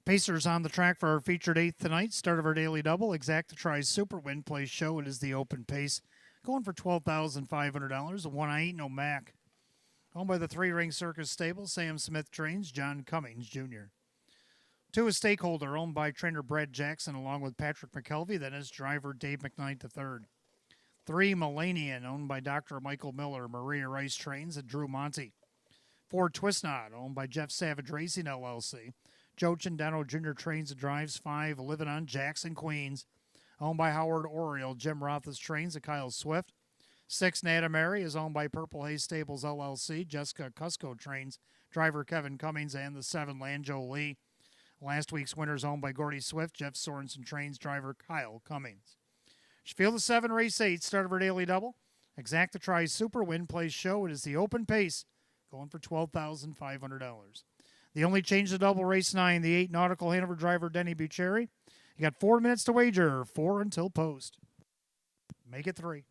Pacers on the track for our featured 8th tonight. Start of our daily double. Exacta tries Super Win Play Show. It is the open pace. Going for $12,500. The one I Ain't No Mac. Owned by the Three Ring Circus Stable, Sam Smith trains John Cummings Jr. 2 is Stakeholder, owned by trainer Brad Jackson along with Patrick McKelvey, then his driver Dave McKnight III. 3, Millennium, owned by Dr. Michael Miller, Maria Rice trains, and Drew Monty. 4, Twist Knot, owned by Jeff Savage Racing LLC. Joe Cindano Jr. trains and drives. 5, Living on Jackson Queens, owned by Howard Oriole. Jim Roth's trains and Kyle Swift. 6, Natamary is owned by Purple Haze Stables LLC. Jessica Cusco trains driver Kevin Cummings, and the 7, Lanjo Lee. Last week's winner is owned by Gordy Swift. Jeff Sorensen trains driver Kyle Cummings. Field of 7, race 8, start of our daily double. Exacta Tri Super Win Place Show. It is the open pace, going for $12,500. The only change to double race 9, the 8 Nautical Hanover driver Denny Bucheri. You got 4 minutes to wager, 4 until post. Make it 3.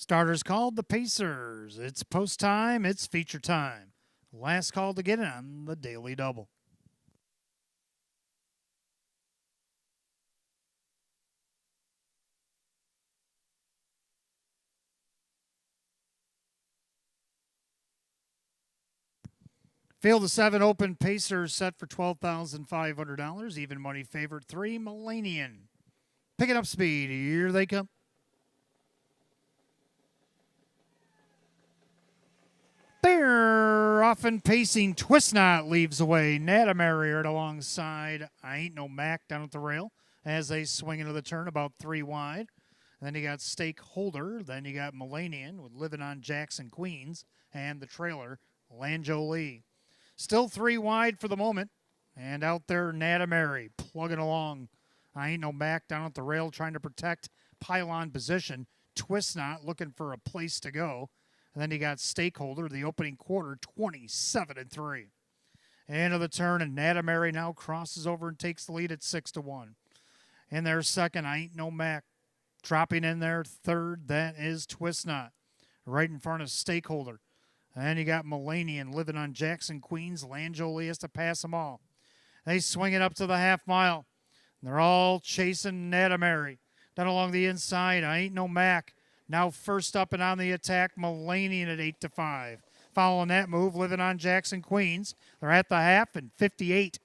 Starters called, the Pacers. It's post time, it's feature time. Last call to get in on the daily double. Field of 7, open Pacers set for $12,500. Even money favorite 3, Millennium. Picking up speed. Here they come. They're often pacing. Twist Knot leaves away. Natamary right alongside. I Ain't No Mac down at the rail as they swing into the turn about 3 wide. Then you got Stakeholder. Then you got Millennium with Living on Jackson Queens. And the trailer, Lanjo Lee. Still 3 wide for the moment. And out there, Natamary plugging along. I Ain't No Mac down at the rail trying to protect pylon position. Twist Knot looking for a place to go. And then you got Stakeholder, the opening quarter, 27-3. End of the turn, and Natamary now crosses over and takes the lead at 6-1. In their second, I Ain't No Mac. Dropping in there third, that is Twist Knot. right in front of Stakeholder. And you got Melanian living on Jackson, Queens. Langioli has to pass them all. They swing it up to the half mile. They're all chasing Natamary. Then along the inside, I Ain't No Mac. Now first up and on the attack, Melanian at 8-5. Following that move, living on Jackson, Queens. They're at the half and 58.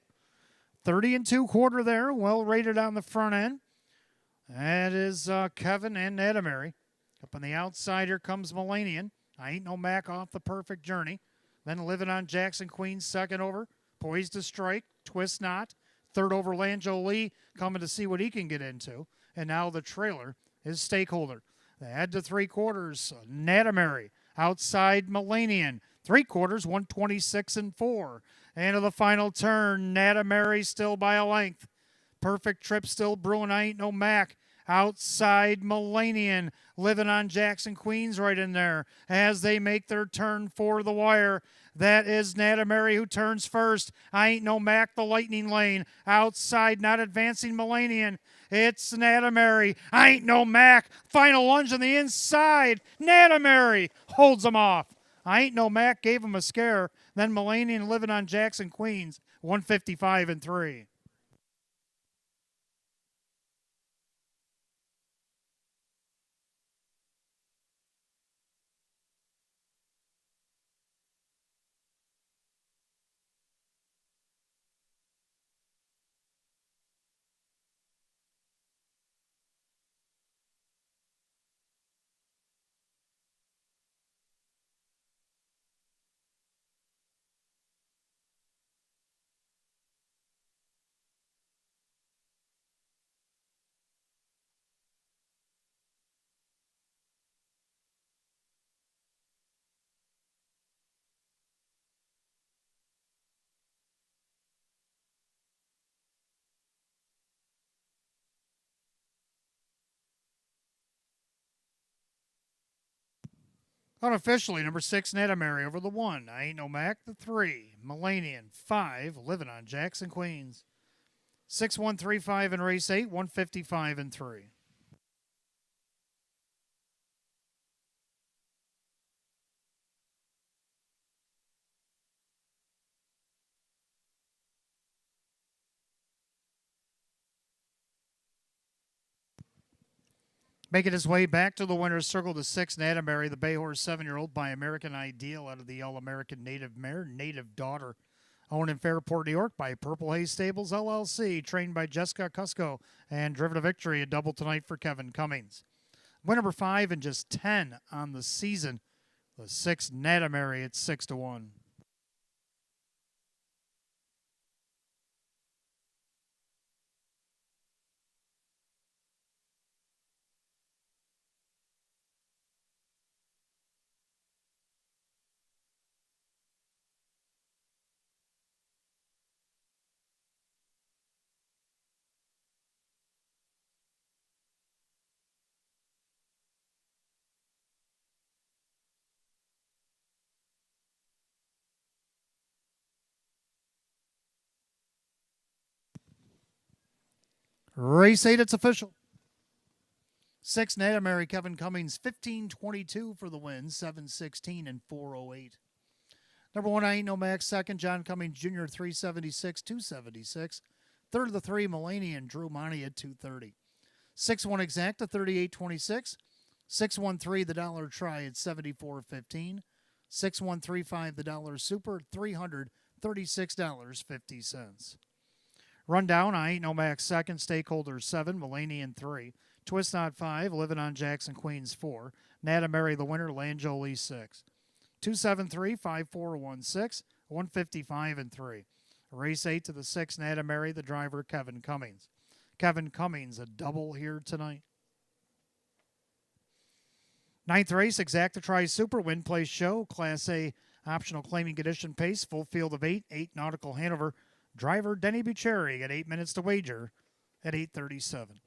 30 2/4 there, well rated on the front end. That is Kevin and Natamary. Up on the outside, here comes Melanian. I Ain't No Mac off the perfect journey. Then living on Jackson, Queens, second over. Poised to strike, twist not. Third over, Langioli coming to see what he can get into. And now the trailer is Stakeholder. They head to 3/4. Natamary outside Melanian. 3/4, 126-4. And to the final turn, Natamary still by a length. Perfect trip still brewing. I Ain't No Mac. Outside Melanian, living on Jackson, Queens right in there as they make their turn for the wire. That is Natamary who turns first. I Ain't No Mac, the lightning lane. Outside, not advancing Melanian. It's Natamary. I Ain't No Mac. Final lunge on the inside. Natamary holds him off. I Ain't No Mac gave him a scare. Then Melanian living on Jackson, Queens, 155-3. Unofficially, number 6, Natamary over the 1. I Ain't No Mac, the 3. Melanian, 5. Living on Jackson, Queens. 6-1-3-5 in race 8, 155-3. Making his way back to the winner's circle, the 6, Natamary, the bay horse 7-year-old by American Ideal out of the All-American Native Mare, Native Daughter. Owned in Fairport, New York by Purple Haze Stables, LLC. Trained by Jessica Cusco and driven to victory. A double tonight for Kevin Cummings. Win number 5 and just 10 on the season. The 6, Natamary at 6-1. Race 8, it's official. 6, Natamary, Kevin Cummings, 15-22 for the win, 7-16 and 408. Number 1, I Ain't No Mac. Second, John Cummings Jr., 376, 276. Third of the 3, Melanian, Drew Monty at 230. 6-1 Exacta, 38-26. 6-1-3, the Dollar Try at 74.15. 6-1-3-5, the Dollar Super, $336.50. Rundown, I Ain't No Mac second, Stakeholder 7, Melanian 3. Twist Knot 5, Living on Jackson, Queens 4. Natamary the winner, Langioli 6. 273-5416, 155-3. Race 8 to the 6, Natamary, the driver, Kevin Cummings. Kevin Cummings, a double here tonight. 9th race, Exacta Tri Super, Win Place Show, Class A, optional claiming condition pace, full field of 8, 8 Nautical Hanover. Driver Denny Bucherri at 8 minutes to wager at 8:37.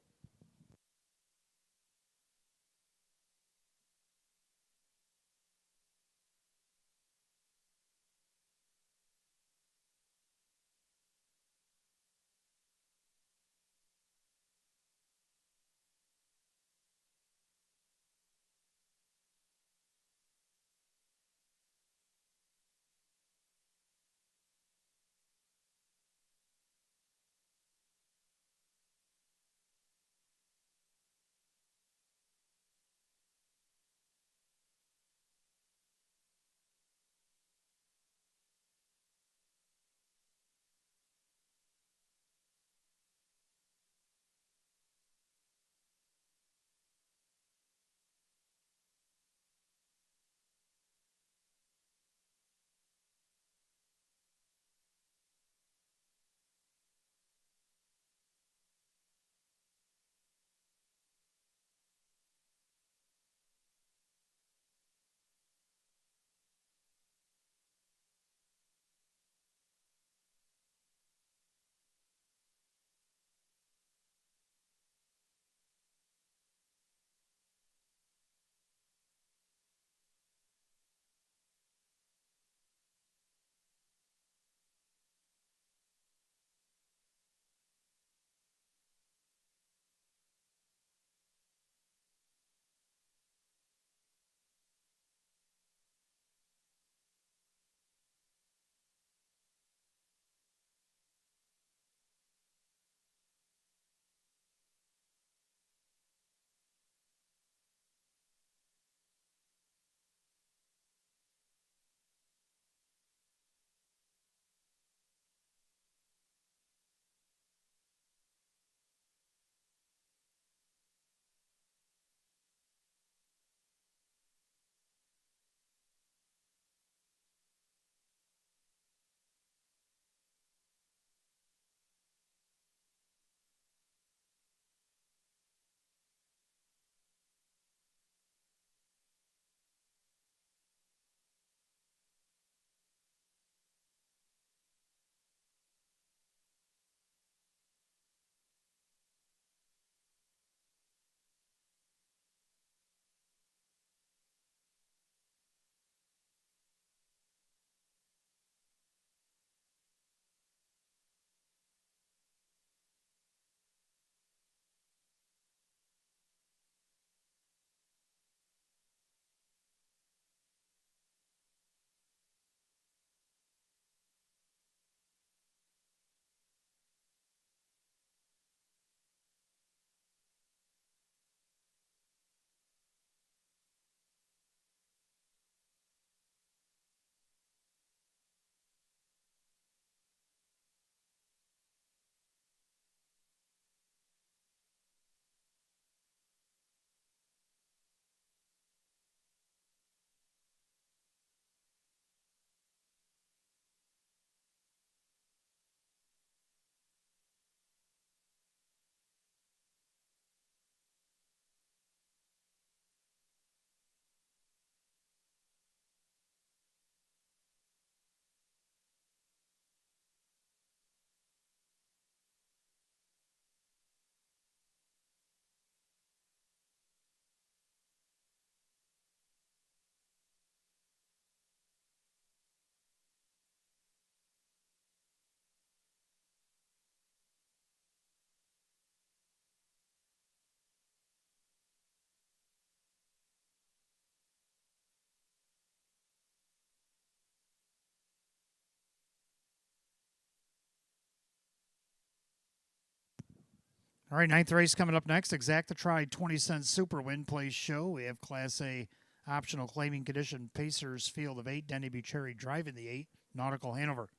All right, ninth race coming up next. Exacta Tri 20-cent Super Win Place Show. We have Class A optional claiming condition Pacers Field of 8. Denny Bucherri driving the 8. Nautical Hanover.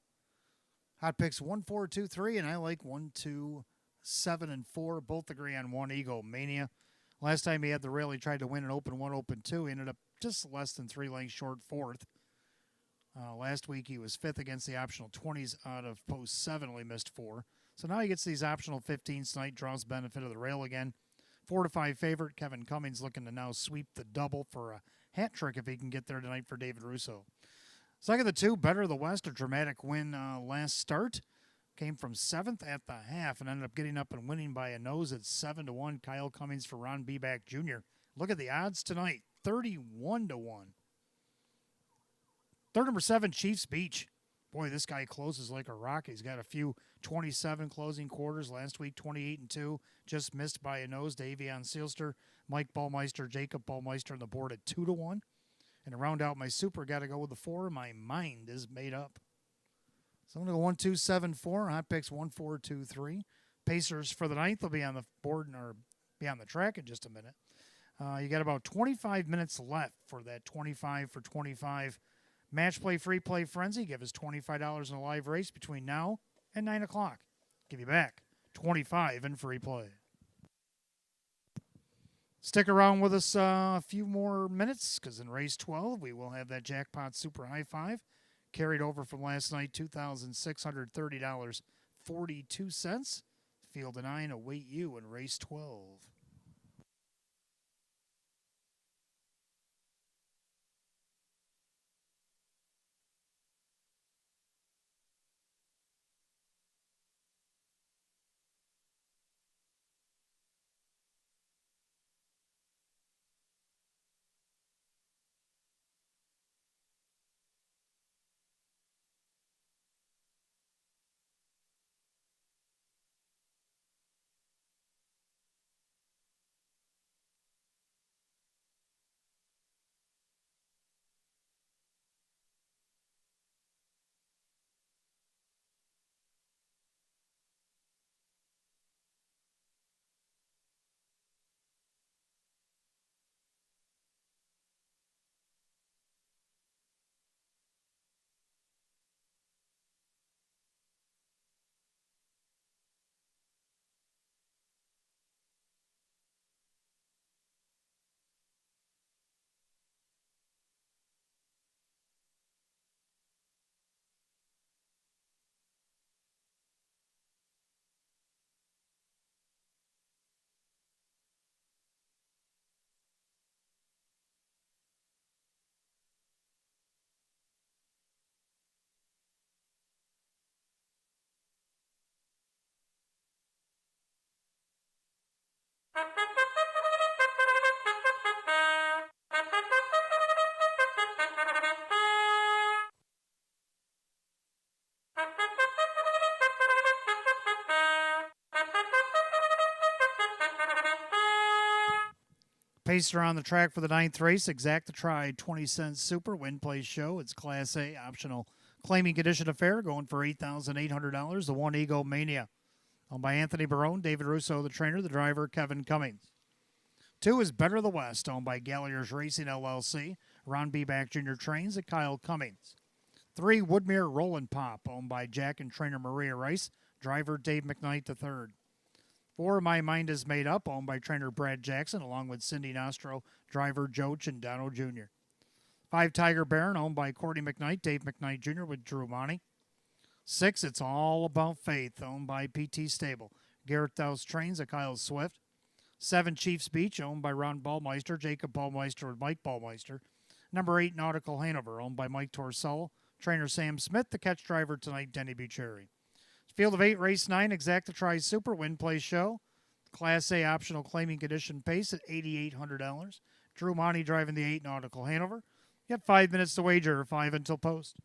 Hot picks 1, 4, 2, 3, and I like 1, 2, 7, and 4. Both agree on One Ego Mania. Last time he had the rail, he tried to win an Open 1, Open 2. He ended up just less than 3 lengths short, fourth. Last week he was fifth against the optional 20s out of post 7, only missed 4. So now he gets these optional 15s tonight, draws benefit of the rail again. 4 to 5 favorite, Kevin Cummings looking to now sweep the double for a hat trick if he can get there tonight for David Russo. Second, the 2, Better of the West, a dramatic win last start. Came from 7th at the half and ended up getting up and winning by a nose at 7-1. Kyle Cummings for Ron Beback Jr. Look at the odds tonight, 31-1. Third, number 7, Chiefs Beach. Boy, this guy closes like a rock. He's got a few 27 closing quarters. Last week, 28-2. Just missed by a nose. Davion Seelster, Mike Ballmeister, Jacob Ballmeister on the board at 2-1. And to round out my super, got to go with the 4. My mind is made up. So I'm going to go 1, 2, 7, 4. Hot picks 1, 4, 2, 3. Pacers for the 9th will be on the board or be on the track in just a minute. You got about 25 minutes left for that 25 for 25 match play, free play frenzy. Give us $25 in a live race between now and 9 o'clock. Give you back $25 in free play. Stick around with us a few more minutes because in race 12 we will have that jackpot super high five carried over from last night, $2,630.42. Field of 9 await you in race 12. Pacer on the track for the 9th race. Exacta Tri 20-cent Super Win Place Show. It's Class A optional claiming condition affair going for $8,800. The One Ego Mania. Owned by Anthony Barone, David Russo, the trainer, the driver, Kevin Cummings. 2 is Better of the West, owned by Gallagher's Racing LLC. Ron Beback Jr. trains at Kyle Cummings. 3, Woodmere Rollin' Pop, owned by Jack and trainer Maria Rice, driver Dave McKnight III. 4, My Mind is Made Up, owned by trainer Brad Jackson, along with Cindy Nostro, driver Joe Chindano Jr. 5, Tiger Baron, owned by Courtney McKnight, Dave McKnight Jr. with Drew Monty. 6, It's All About Faith, owned by PT Stable. Garrett Dowse trains at Kyle Swift. 7, Chiefs Beach, owned by Ron Ballmeister, Jacob Ballmeister with Mike Ballmeister. Number 8, Nautical Hanover, owned by Mike Torsello. Trainer Sam Smith, the catch driver tonight, Denny Bucherri. Field of 8, race 9, Exacta Tri Super Win Place Show. Class A optional claiming condition pace at $8,800. Drew Monty driving the 8, Nautical Hanover. You got 5 minutes to wager, 5 until post.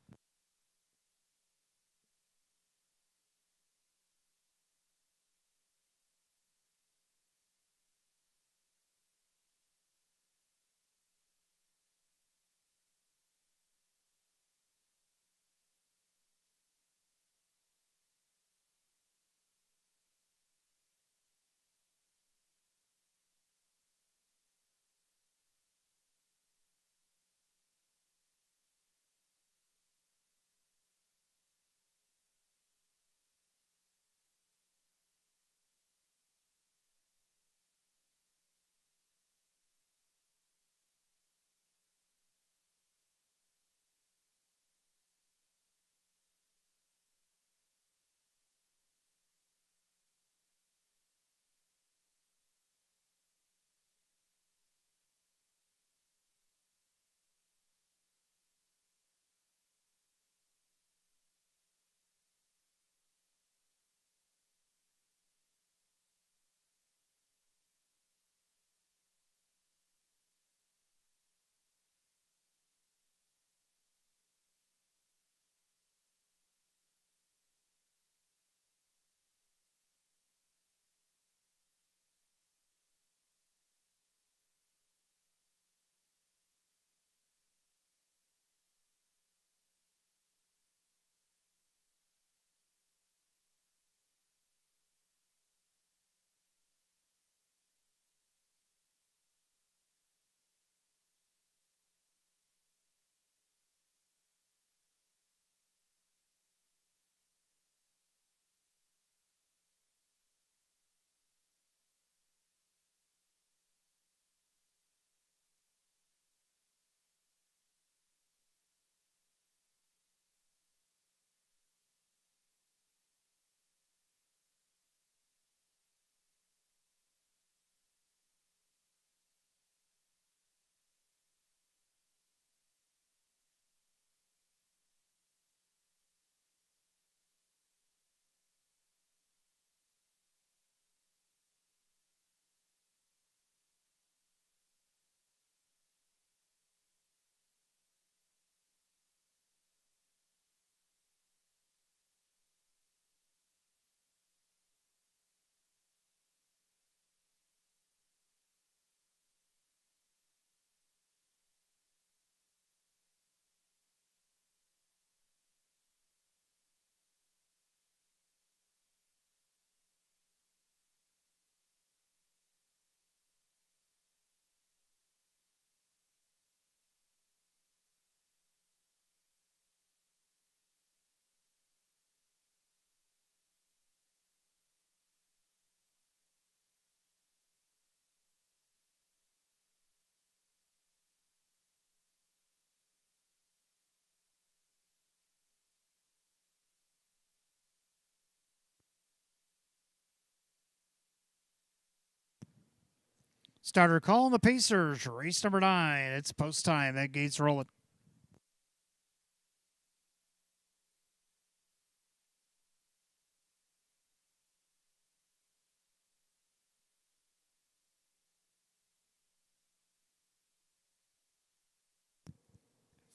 Starter calling the Pacers. Race number 9. It's post time. That gate's rolling.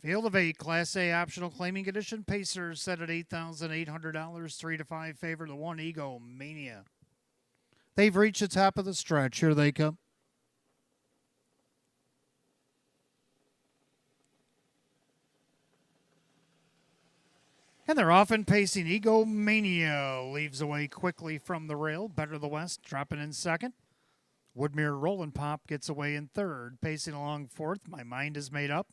Field of 8, Class A optional claiming condition. Pacers set at $8,800, 3 to 5 favor the 1 Ego Mania. They've reached the top of the stretch. Here they come. And they're off and pacing. Ego Mania leaves away quickly from the rail. Better the West, dropping in second. Woodmere Rollin' Pop gets away in third. Pacing along fourth, My Mind is Made Up.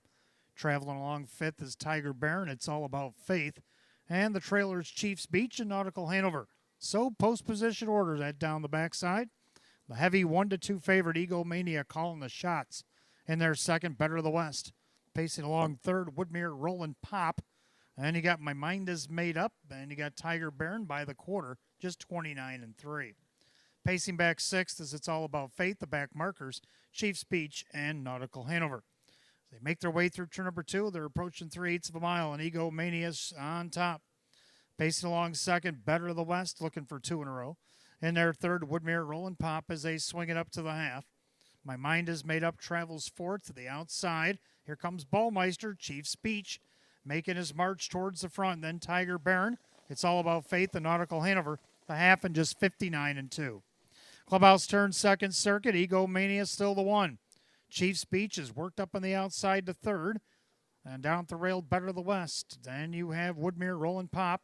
Traveling along fifth is Tiger Baron. It's All About Faith. And the trailers Chiefs Beach and Nautical Hanover. So post position order that down the backside. The heavy 1-2 favorite Ego Mania calling the shots. In their second, Better the West. Pacing along third, Woodmere Rollin' Pop. And you got My Mind is Made Up. And you got Tiger Baron by the quarter, just 29-3. Pacing back sixth is It's All About Faith, the back markers, Chiefs Beach and Nautical Hanover. They make their way through turn number 2. They're approaching 3/8 of a mile, and Ego Mania's on top. Pacing along second, Better the West, looking for 2 in a row. In their third, Woodmere Rollin' Pop as they swing it up to the half. My Mind is Made Up travels fourth to the outside. Here comes Ballmeister, Chiefs Beach, making his march towards the front. Then Tiger Baron. It's All About Faith, the Nautical Hanover, the half in just 59-2. Clubhouse turns second circuit. Ego Mania still the 1. Chiefs Beach is worked up on the outside to third. And down at the rail, Better the West. Then you have Woodmere Rollin' Pop.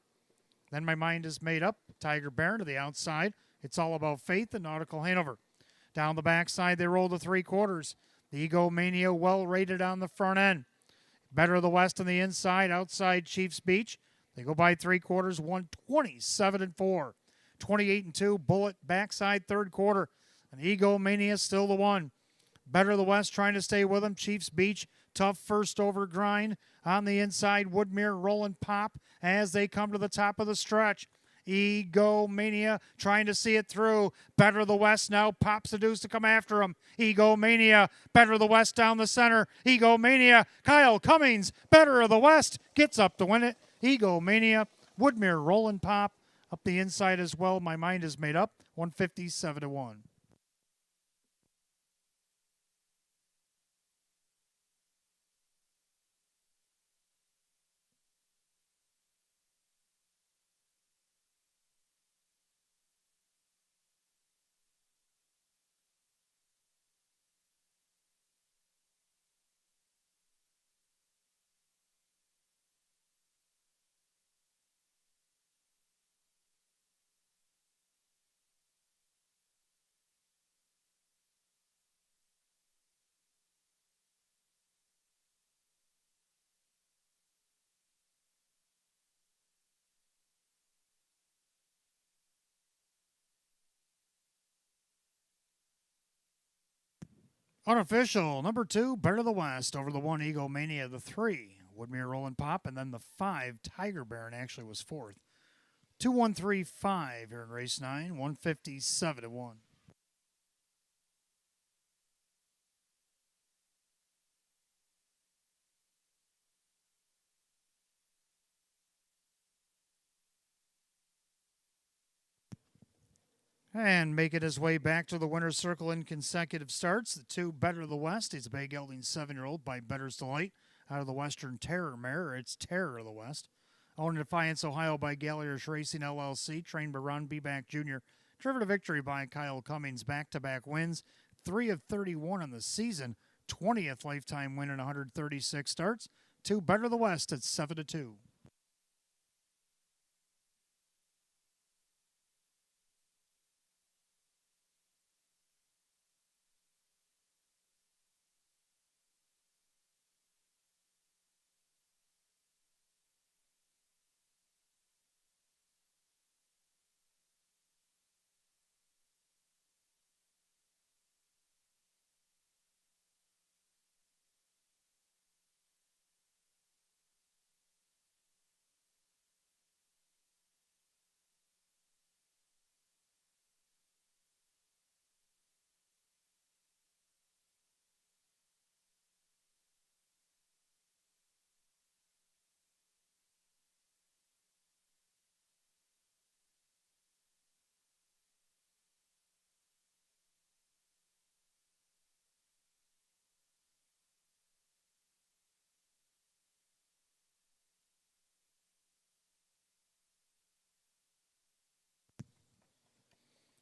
Then My Mind is Made Up. Tiger Baron to the outside. It's All About Faith, the Nautical Hanover. Down the backside, they roll to 3/4. The Ego Mania well rated on the front end. Better the West on the inside. Outside Chiefs Beach. They go by 3/4, 127-4. 28-2, Bullet backside third quarter. And Ego Mania still the 1. Better the West trying to stay with them. Chiefs Beach, tough first over grind. On the inside, Woodmere Rollin' Pop as they come to the top of the stretch. Ego Mania trying to see it through. Better the West now. Pop seduced to come after him. Ego Mania. Better the West down the center. Ego Mania. Kyle Cummings. Better of the West gets up to win it. Ego Mania. Woodmere Rollin' Pop. Up the inside as well. My Mind is Made Up. 157-1. Unofficial, number 2, Better the West over the 1, Ego Mania, the 3, Woodmere Rollin' Pop, and then the 5, Tiger Baron actually was 4th. 2-1-3-5 here in race 9, 157-1. And making his way back to the winner's circle in consecutive starts, the 2, Better the West. He's a bay gelding 7-year-old by Better's Delight out of the Western Terror mare. It's Terror of the West. Owned in Defiance, Ohio by Gallagher's Racing LLC, trained by Ron Beback Jr. Driven to victory by Kyle Cummings, back-to-back wins, 3 of 31 in the season, 20th lifetime win in 136 starts. 2, Better the West at 7-2.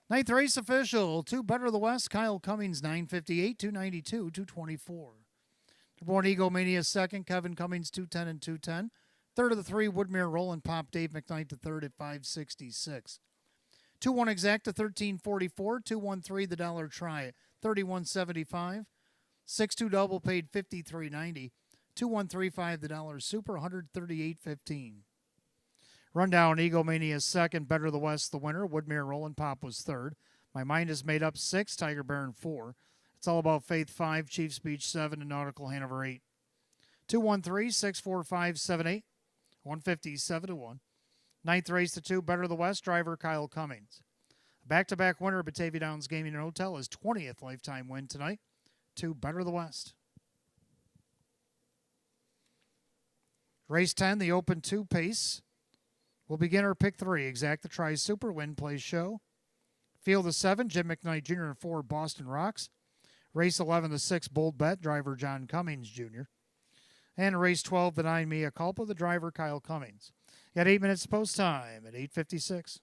Ninth race official, 2 Better the West, Kyle Cummings, 958, 292, 224. Number 1 Eagle Mania second, Kevin Cummings, 210 and 210. Third of the 3, Woodmere Roland Pop, Dave McKnight to third at 566. 2-1 exacta, 1344. 2-1-3, the Dollar Try, 3175. 6-2 double paid 53.90. 2-1-3-5, the Dollar Super, 138.15. Rundown, Eagle Mania second, Better the West the winner. Woodmere Roland Pop was third. My Mind is Made Up 6, Tiger Baron 4. It's All About Faith 5, Chief Speech 7, and Nautical Hanover 8. 2-1-3-6-4-5-7-8. 157-1. Ninth race to 2, Better the West, driver Kyle Cummings. Back-to-back winner, Batavia Downs Gaming and Hotel, his 20th lifetime win tonight. 2 Better the West. Race 10, the Open 2 pace. We'll begin our pick 3. Exacta Try Super, Win Play Show. Field of 7, Jim McKnight Jr. and 4, Boston Rocks. Race 11, the 6, Bold Bet, driver John Cummings Jr. And race 12, the 9, Mia Culpa, the driver Kyle Cummings. Got 8 minutes post time at 8:56.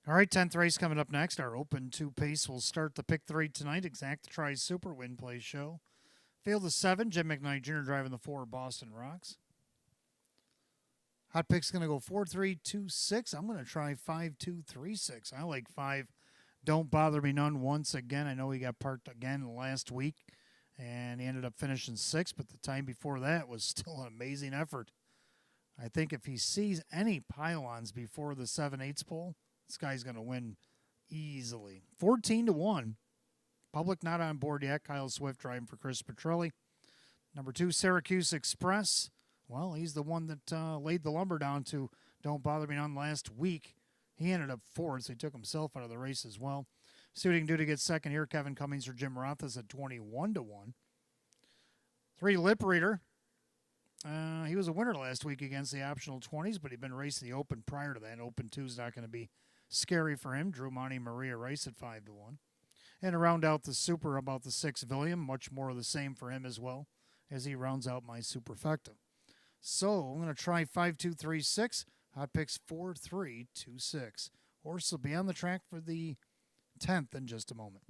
All right, 10th race coming up next. Our Open 2 pace will start the pick 3 tonight. Exact Tries Super Win Play Show. Field of 7, Jim McKnight Jr. driving the 4 Boston Rocks. Hot pick's going to go 4-3-2-6. I'm going to try 5-2-3-6. I like 5. Don't Bother Me None once again. I know he got parked again last week, and he ended up finishing 6th, but the time before that was still an amazing effort. I think if he sees any pylons before the 7/8 pole, this guy's going to win easily. 14-1. Public not on board yet. Kyle Swift driving for Chris Petrelli. Number 2, Syracuse Express. Well, he's the one that laid the lumber down to Don't Bother Me None last week. He ended up 4th, so he took himself out of the race as well. See what he can do to get second here. Kevin Cummings or Jim Rothas at 21-1. 3, Lip Reader. He was a winner last week against the optional 20s, but he'd been racing the Open prior to that. Open 2 is not going to be scary for him. Drew Monty Maria Rice at 5-1. And to round out the Super, about the 6 William, much more of the same for him as well, as he rounds out my Superfecta. So I'm going to try 5-2-3-6. Hot picks 4-3-2-6. Horse will be on the track for the 10th in just a moment.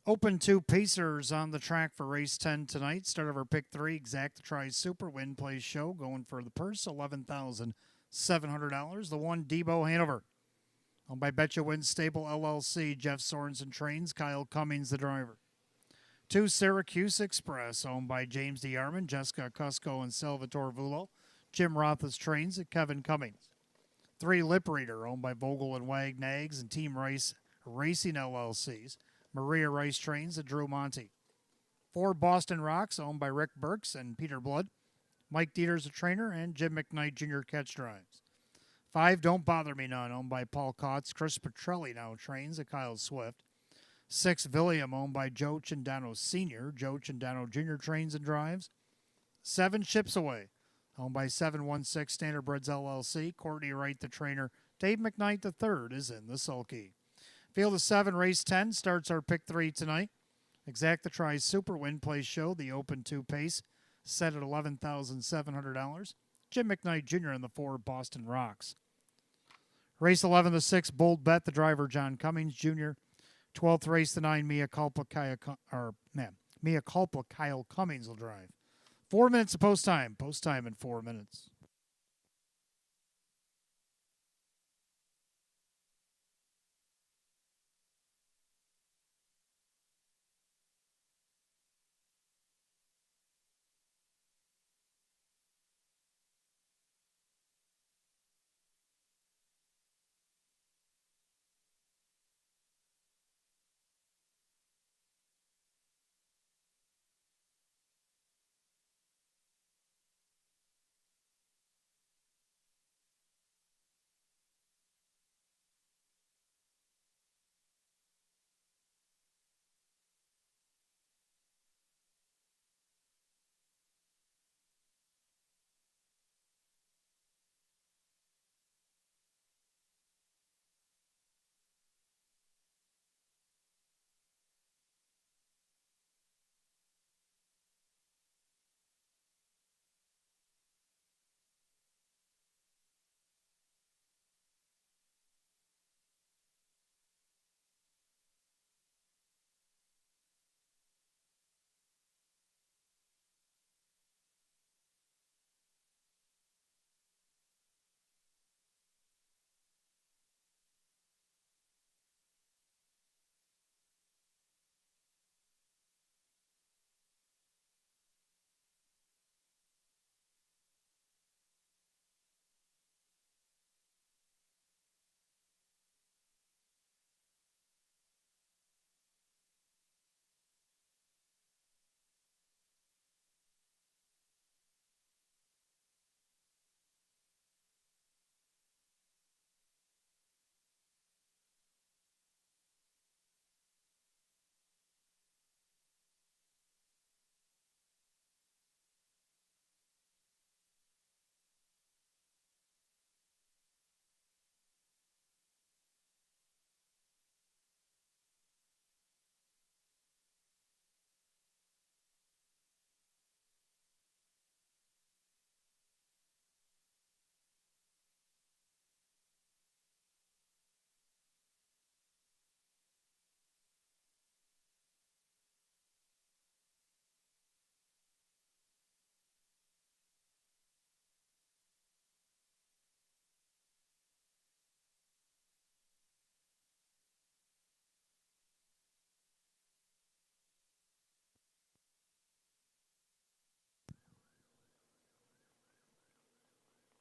Open 2 Pacers on the track for race 10 tonight. Start of our pick 3, Exact Tries Super Win Play Show. Going for the purse, $11,700. The 1, Debo Hanover. Owned by Betcha Wins Stable LLC. Jeff Sorensen trains. Kyle Cummings, the driver. 2, Syracuse Express. Owned by James D. Arman, Jessica Cusco, and Salvatore Vulo. Jim Rothas trains at Kevin Cummings. 3, Lip Reader. Owned by Vogel and Wagnags and Team Rice Racing LLCs. Maria Rice trains at Drew Monty. 4, Boston Rocks, owned by Rick Burks and Peter Blood. Mike Dieter's a trainer, and Jim McKnight Jr. catch drives. 5, Don't Bother Me None, owned by Paul Kotz. Chris Petrelli now trains at Kyle Swift. 6, William, owned by Joe Cindano Sr. Joe Cindano Jr. trains and drives. 7 Ships Away. Owned by 716 Standardbreds LLC. Courtney Wright, the trainer. Dave McKnight III is in the sulky. Field of 7, race 10 starts our pick 3 tonight. Exacta Tries Super Win Play Show, the Open 2 pace, set at $11,700. Jim McKnight Jr. in the 4 Boston Rocks. Race 11, the 6 Bold Bet, the driver John Cummings Jr. 12th race, the 9 Mia Culpa Kyle Cummings will drive. 4 minutes of post time. Post time in 4 minutes.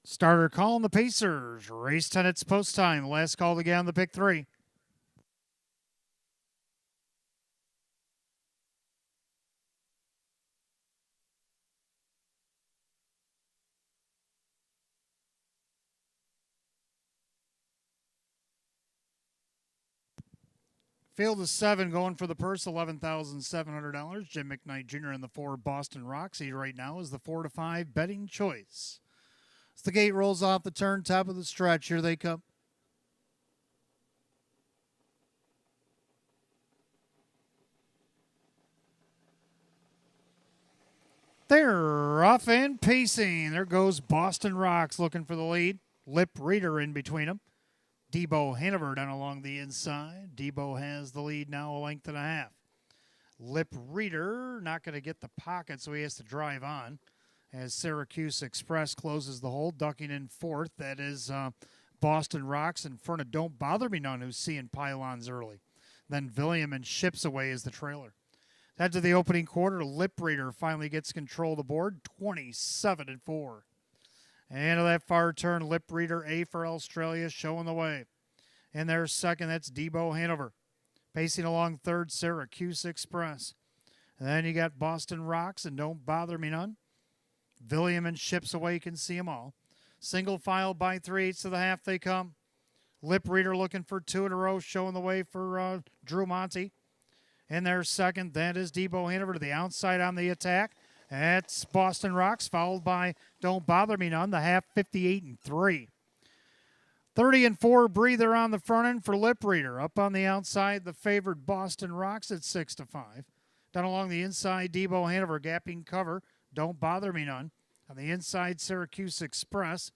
Starter call on the Pacers. Race 10, it's post time. Last call to get on the pick 3. Field of 7 going for the purse, $11,700. Jim McKnight Jr. in the 4 Boston Rocks. He right now is the 4 to 5 betting choice. As the gate rolls off the turn, top of the stretch, here they come. They're off and pacing. There goes Boston Rocks looking for the lead. Lip Reader in between them. Debo Hanover down along the inside. Debo has the lead now, a length and a half. Lip Reader not going to get the pocket, so he has to drive on as Syracuse Express closes the hole, ducking in 4th. That is Boston Rocks in front of Don't Bother Me None, who's seeing pylons early. Then William and Ships Away is the trailer. Head to the opening quarter. Lip Reader finally gets control of the board, 27-4. And to that far turn, Lip Reader A for Australia showing the way. In their second, that's Debo Hanover. Pacing along 3rd, Syracuse Express. And then you got Boston Rocks and Don't Bother Me None. William and Ships Away, you can see them all. Single file by 3/8 of the half they come. Lip Reader looking for 2 in a row, showing the way for Drew Monty. In their second, that is Debo Hanover to the outside on the attack. That's Boston Rocks, followed by Don't Bother Me None, the half 58-3. 30-4 Breather on the front end for Lip Reader. Up on the outside, the favored Boston Rocks at 6-5. Down along the inside, Debo Hanover gapping cover. Don't Bother Me None. On the inside, Syracuse Express.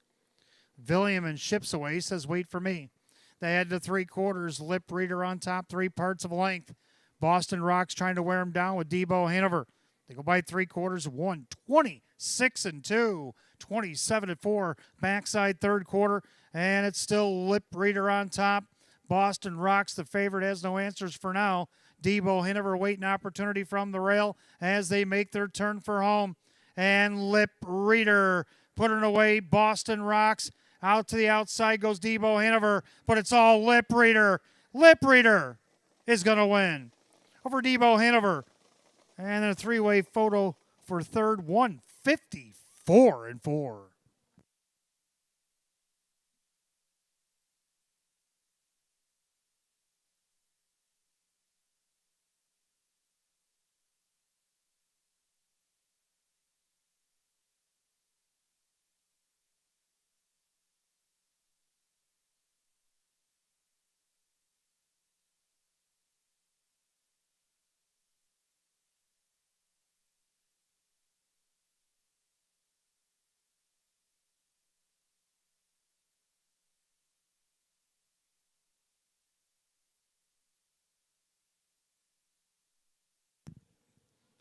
Villiam and Ships Away says wait for me. They head to 3/4. Lip Reader on top, 3 parts of length. Boston Rocks trying to wear him down with Debo Hanover. They go by 3/4, 1:26-2, 27-4, backside 3rd quarter, and it's still Lip Reader on top. Boston Rocks, the favorite, has no answers for now. Debo Hanover waiting opportunity from the rail as they make their turn for home. And Lip Reader putting away Boston Rocks. Out to the outside goes Debo Hanover, but it's all Lip Reader. Lip Reader is going to win over Debo Hanover. And a 3-way photo for third, 154-4.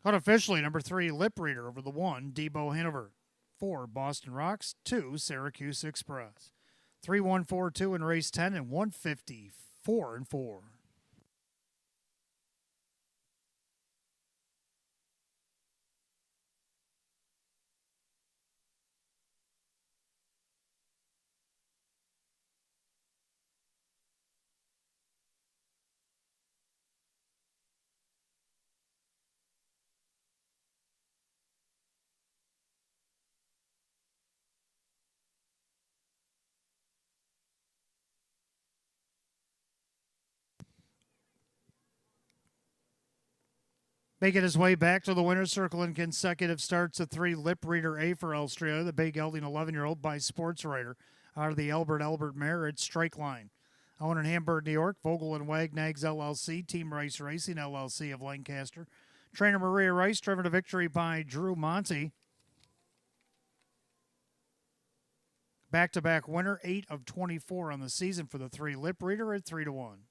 Unofficially, number 3, Lip Reader over the 1, Debo Hanover. 4, Boston Rocks. 2, Syracuse Express. 3-1-4-2 in race 10 and 154-4. Making his way back to the winner's circle in consecutive starts at 3, Lip Reader A for Australia, the big gelding 11-year-old by Sports Writer out of the Albert mare at Strike Line. Owned in Hamburg, New York, Vogel and Wagnags LLC, Team Rice Racing LLC of Lancaster. Trainer Maria Rice, driven to victory by Drew Monty. Back-to-back winner, 8 of 24 on the season for the 3, Lip Reader at 3-1.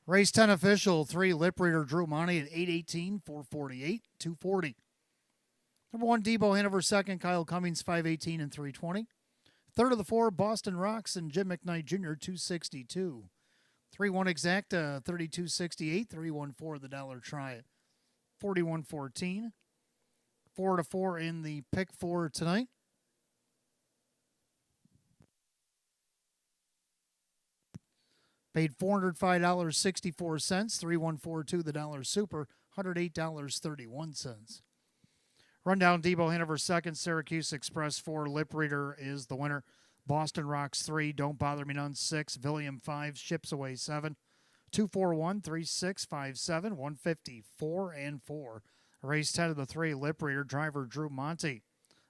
Race 10 official, 3, Lip Reader Drew Monty at 8:18, 4:48, 2:40. Number 1, Debo Hanover, second, Kyle Cummings, 5:18 and 3:20. Third of the 4, Boston Rocks and Jim McKnight Jr., 2:62. 3-1 exacta, 32.68, 3-1-4 the dollar try it, 41.14. 4-4 in the pick 4 tonight. Paid $405.64, 3142 the dollar super, $108.31. Rundown, Debo Hanover second, Syracuse Express 4, Lip Reader is the winner. Boston Rocks 3, Don't Bother Me None 6, Villiam 5, Ships Away 7, 241, 3657, 154 and 4. Race 10 of the 3, Lip Reader, driver Drew Monty.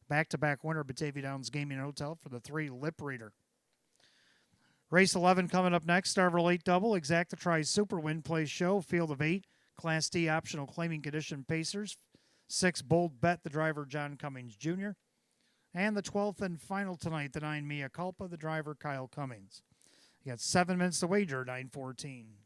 Back-to-back winner, Batavia Downs Gaming Hotel for the 3, Lip Reader. Race 11 coming up next. Starver Late Double. Exacta Tries Super Win Play Show. Field of 8. Class D optional claiming condition Pacers. 6 Bold Bet, the driver John Cummings Jr. And the 12th and final tonight, the 9 Mia Culpa, the driver Kyle Cummings. You got 7 minutes to wager, 9:14.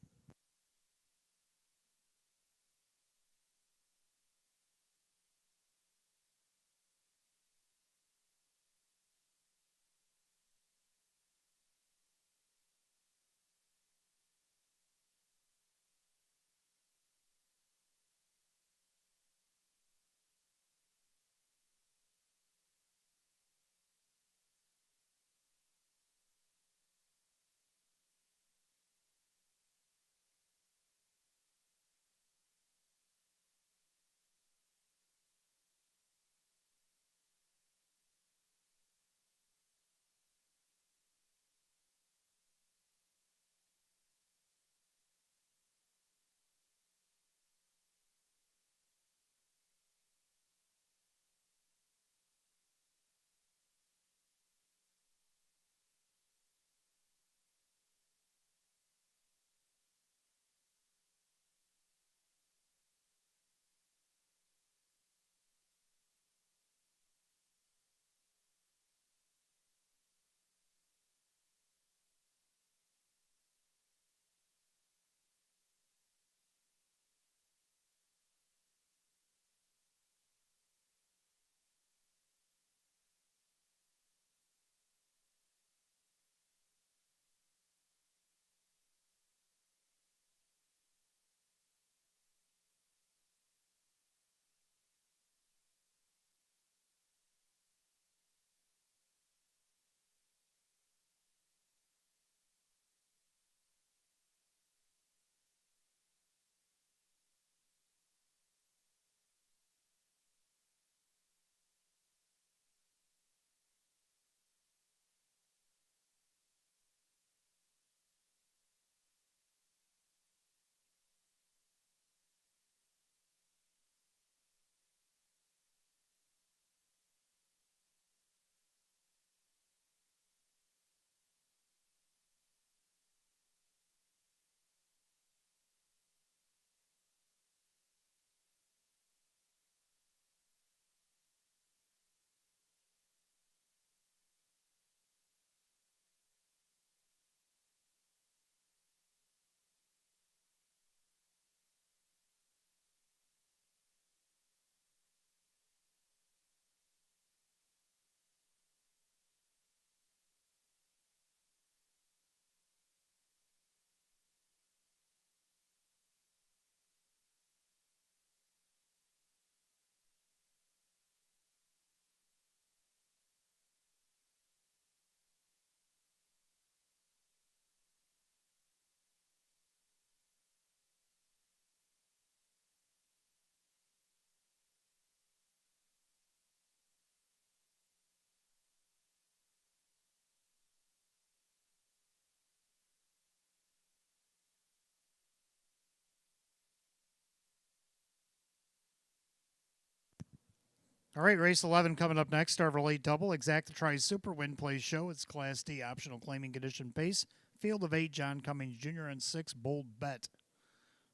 All right, race 11 coming up next. Start of a late double. Exacta Tri Super Win Play Show. It's Class D optional claiming condition pace. Field of 8, John Cummings Jr. and 6, Bold Bet.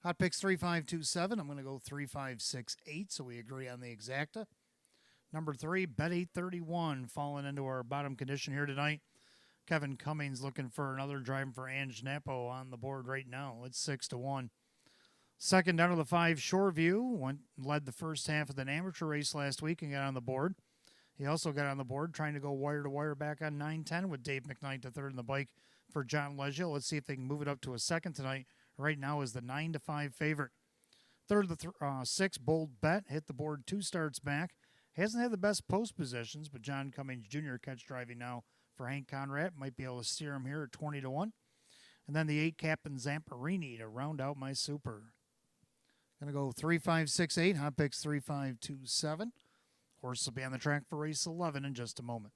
Hot picks 3527. I'm going to go 3568, so we agree on the exacta. Number 3, Bet 831, falling into our bottom condition here tonight. Kevin Cummings looking for another driving for Ange Napo on the board right now. It's 6-1. Second down to the 5, Shoreview. Led the first half of the amateur race last week and got on the board. He also got on the board trying to go wire to wire back on 9-10 with Dave McKnight to third in the bike for John Leggio. Let's see if they can move it up to a second tonight. Right now is the 9-5 favorite. Third of the 6, Bold Bet. Hit the board 2 starts back. Hasn't had the best post positions, but John Cummings Jr. catch driving now for Hank Conrad. Might be able to steer him here at 20-1. And then the 8, Captain Zamparini to round out my super. Going to go 3568, hot picks 3527. Horse will be on the track for race 11 in just a moment.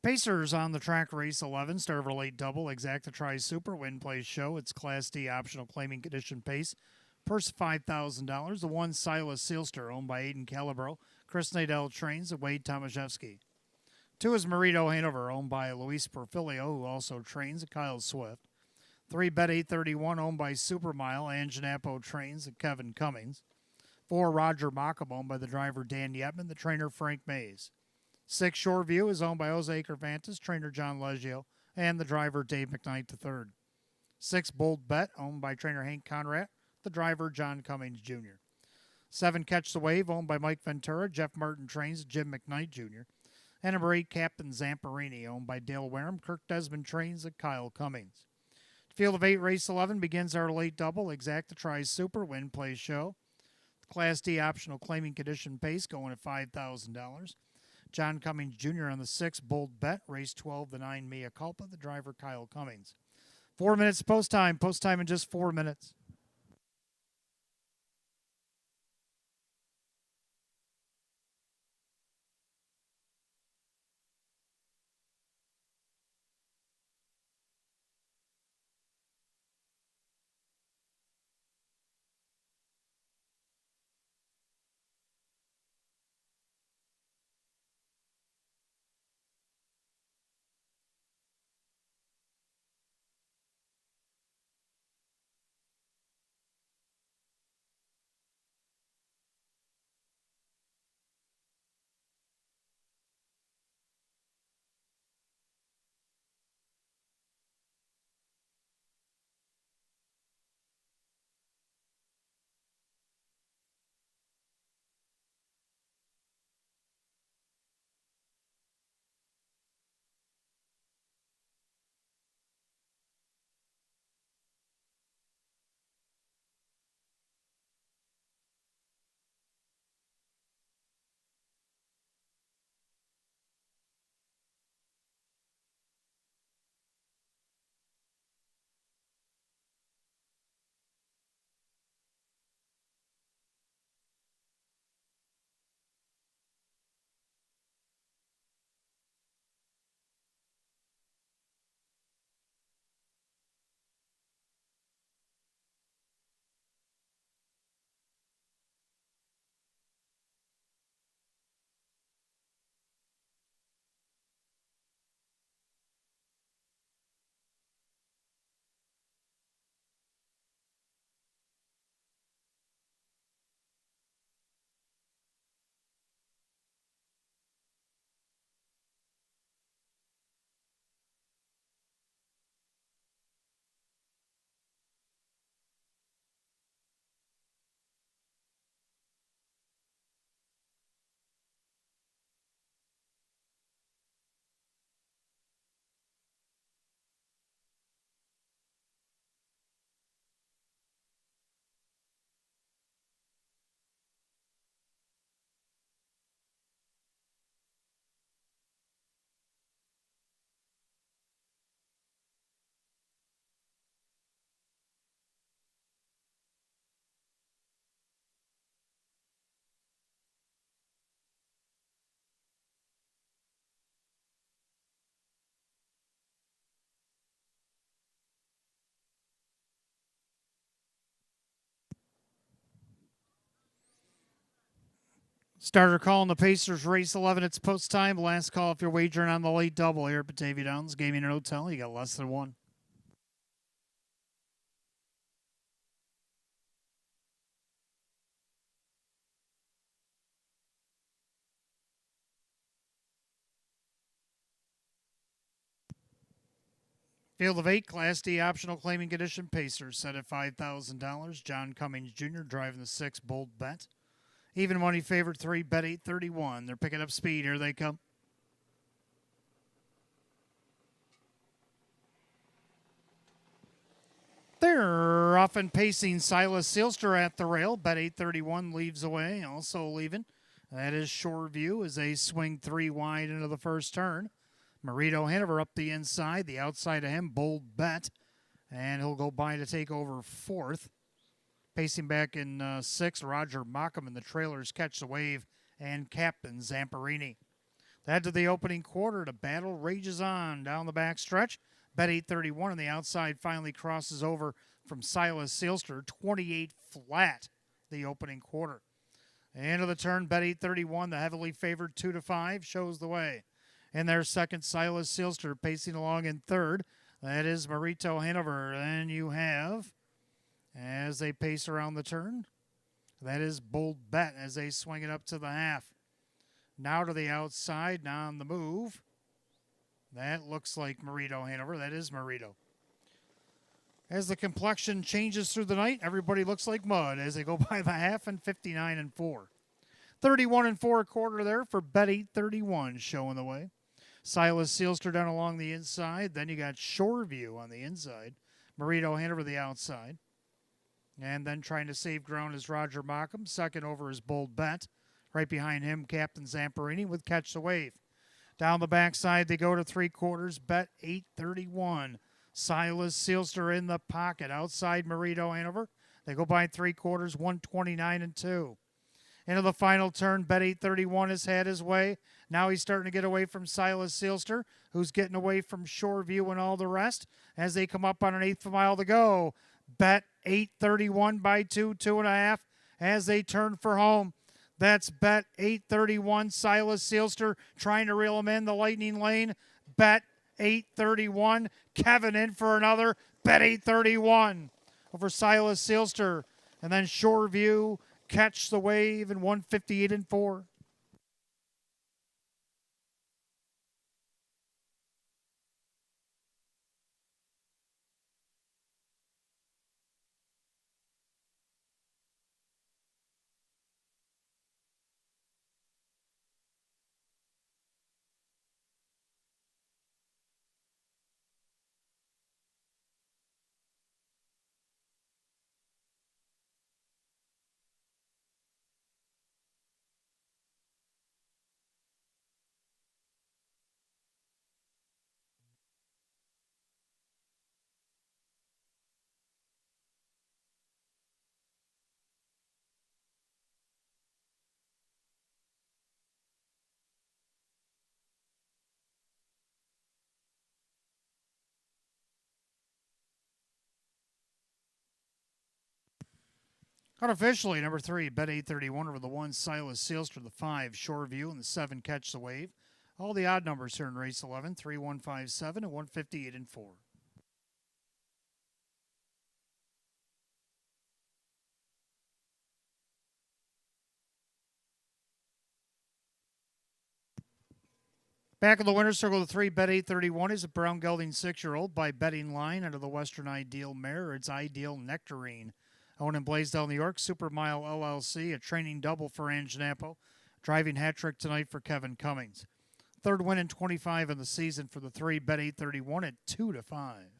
Pacers on the track race 11, start of a late double, Exacta Tri Super Win Play Show. It's Class D optional claiming condition pace. Purse $5,000. The 1, Silas Sealster, owned by Aiden Calabro. Chris Nadell trains at Wade Tomaszewski. 2 is Marito Hanover, owned by Luis Porfilio, who also trains at Kyle Swift. 3, Bet 831, owned by Supermile. Ange Napo trains at Kevin Cummings. 4, Roger Mockham, owned by the driver Dan Yetman, the trainer Frank Mays. 6, Shoreview is owned by Jose Cervantes, trainer John Leggio, and the driver Dave McKnight III. 6, Bold Bet, owned by trainer Hank Conrad, the driver John Cummings Jr. 7, Catch the Wave, owned by Mike Ventura, Jeff Martin trains Jim McKnight Jr. And number 8, Captain Zamparini, owned by Dale Wareham, Kirk Desmond trains at Kyle Cummings. Field of 8, race 11 begins our late double, Exacta Tri Super Win Play Show. Class D optional claiming condition pace going at $5,000. John Cummings Jr. on the 6, Bold Bet. Race 12, the 9, Mea Culpa. The driver, Kyle Cummings. 4 minutes post time. Post time in just 4 minutes. Starter call in the Pacers race 11. It's post time. Last call if you're wagering on the late double here at Batavia Downs Gaming and Hotel. You got less than one. Field of 8, Class D optional claiming condition Pacers set at $5,000. John Cummings Jr. driving the 6 bold bet. Even money favorite 3, bet 831. They're picking up speed. Here they come. They're off and pacing. Silas Sealster at the rail. Bet 831 leaves away. Also leaving. That is Shoreview as they swing 3 wide into the first turn. Marito Hanover up the inside. The outside of him, bold bet. And he'll go by to take over 4th. Pacing back in 6th, Roger Mockham and the trailers catch the wave and Captain Zamperini. That to the opening quarter. The battle rages on down the back stretch. Bet 831 on the outside finally crosses over from Silas Sealster. 28 flat the opening quarter. End of the turn, bet 831. The heavily favored 2-5 shows the way. In their second, Silas Sealster pacing along in third. That is Marito Hanover. Then you have, as they pace around the turn, that is Bold Bet as they swing it up to the half. Now to the outside, now on the move. That looks like Marito Hanover. That is Marito. As the complexion changes through the night, everybody looks like mud as they go by the half and 59-4. 31-4 a quarter there for bet 831 showing the way. Silas Sealster down along the inside. Then you got Shoreview on the inside. Marito Hanover the outside. And then trying to save ground is Roger Mockham. Second over is Bold Bet. Right behind him, Captain Zamperini with Catch the Wave. Down the backside, they go to 3 quarters. Bet 831. Silas Sealster in the pocket. Outside Marito Hanover. They go by 3 quarters, 129-2. Into the final turn, bet 831 has had his way. Now he's starting to get away from Silas Sealster, who's getting away from Shoreview and all the rest as they come up on an 1/8 mile to go. Bet 831 by 2, 2.5 as they turn for home. That's bet 831. Silas Sealster trying to reel him in the lightning lane. Bet 831. Kevin in for another. Bet 831 over Silas Sealster. And then Shoreview Catch the Wave in 158-4. Unofficially, number 3, bet 831 over the 1, Silas Sealster, the 5, Shoreview, and the 7, Catch the Wave. All the odd numbers here in race 11, 3157 and 158-4. Back in the winner's circle, the 3, bet 831 is a brown gelding 6-year-old by betting line under the Western Ideal mare. It's Ideal Nectarine. Owned in Blaisdell, New York, Super Mile LLC, a training double for Ange Napo. Driving hat trick tonight for Kevin Cummings. Third win in 25 in the season for the 3, bet 831 at 2-5.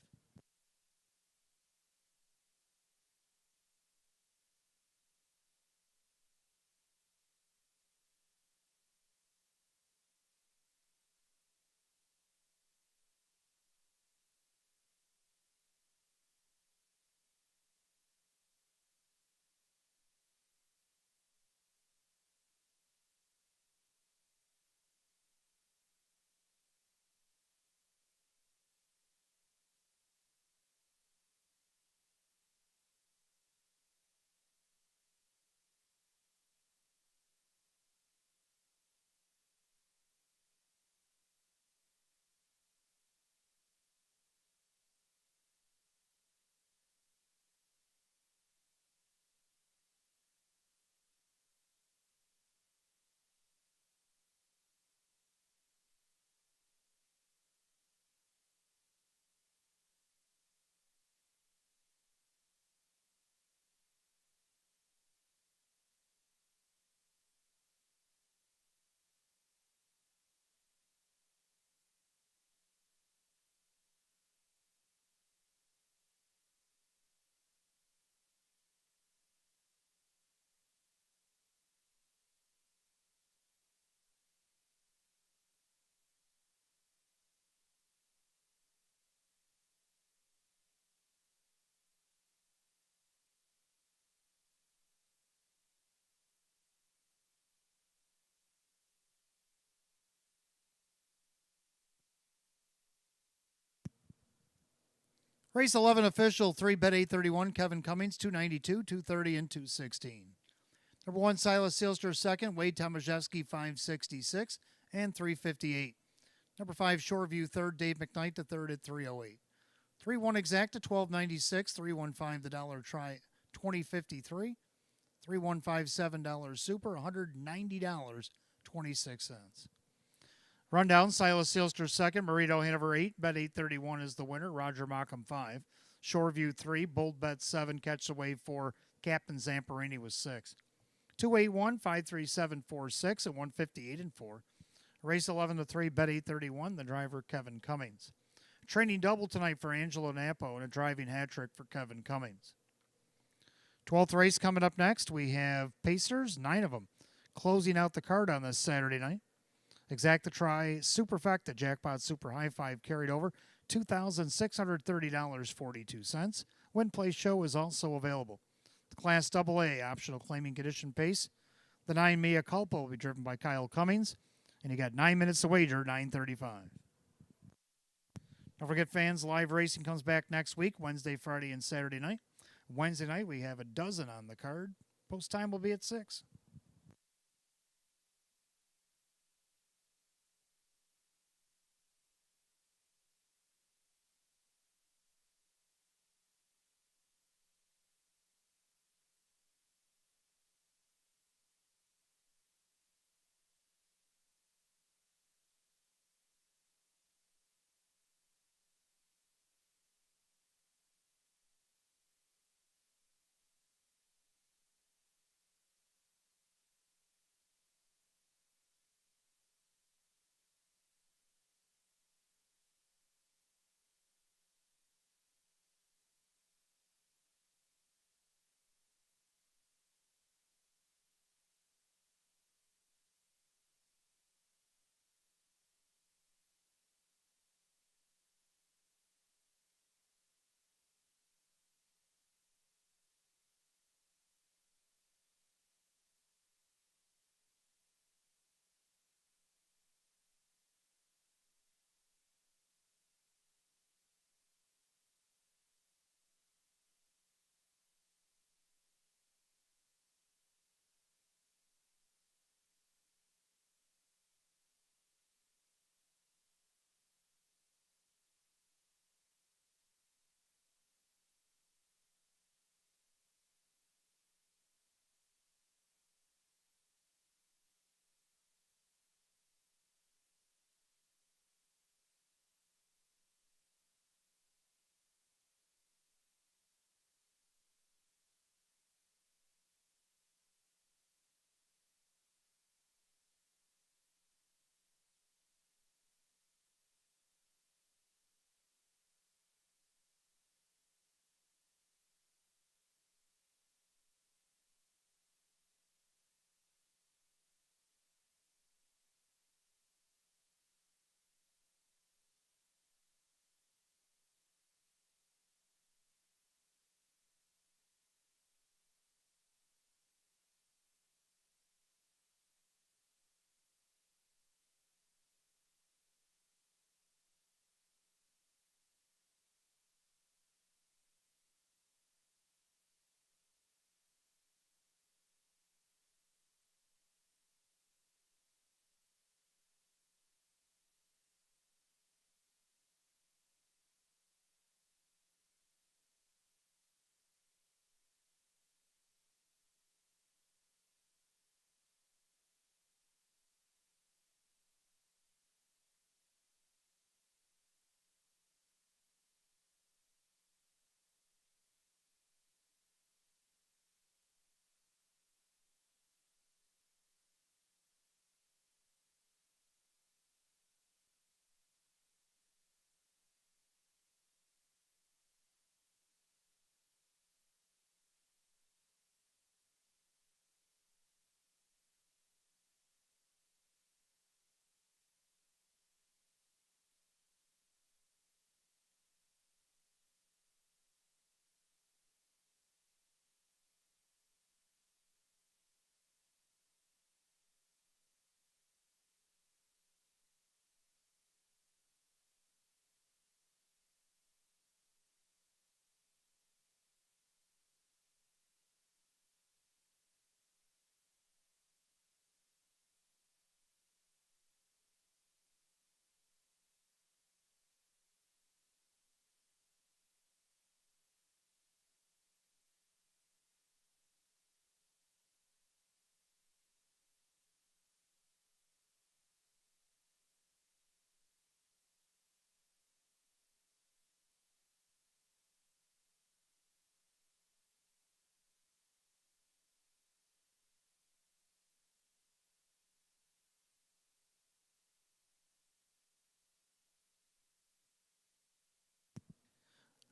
Race 11 official, 3 bet 831, Kevin Cummings, 292, 230, and 216. Number 1, Silas Sealster, second, Wade Tomaszewski, 566 and 358. Number 5, Shoreview, third, Dave McKnight, the third at 308. 3-1 exacta, 1296, 315 the dollar try, 2053. 3157 super, $190.26. Rundown, Silas Sealster second, Marito Hanover 8, bet 831 is the winner, Roger Mockham 5. Shoreview 3, Bold Bet 7, Catch the Wave 4, Captain Zamperini was 6. 281, 53746 at 158 and 4. Race 11 to 3, bet 831, the driver Kevin Cummings. Training double tonight for Angelo Napo and a driving hat trick for Kevin Cummings. 12th race coming up next. We have Pacers, 9 of them, closing out the card on this Saturday night. Exacta Try Superfecta Jackpot Super High 5 carried over, $2,630.42. Win Play Show is also available. The Class AA optional claiming condition pace. The 9 Mea Culpa will be driven by Kyle Cummings, and you got 9 minutes to wager, 9:35. Don't forget, fans, live racing comes back next week, Wednesday, Friday, and Saturday night. Wednesday night, we have a dozen on the card. Post time will be at 6.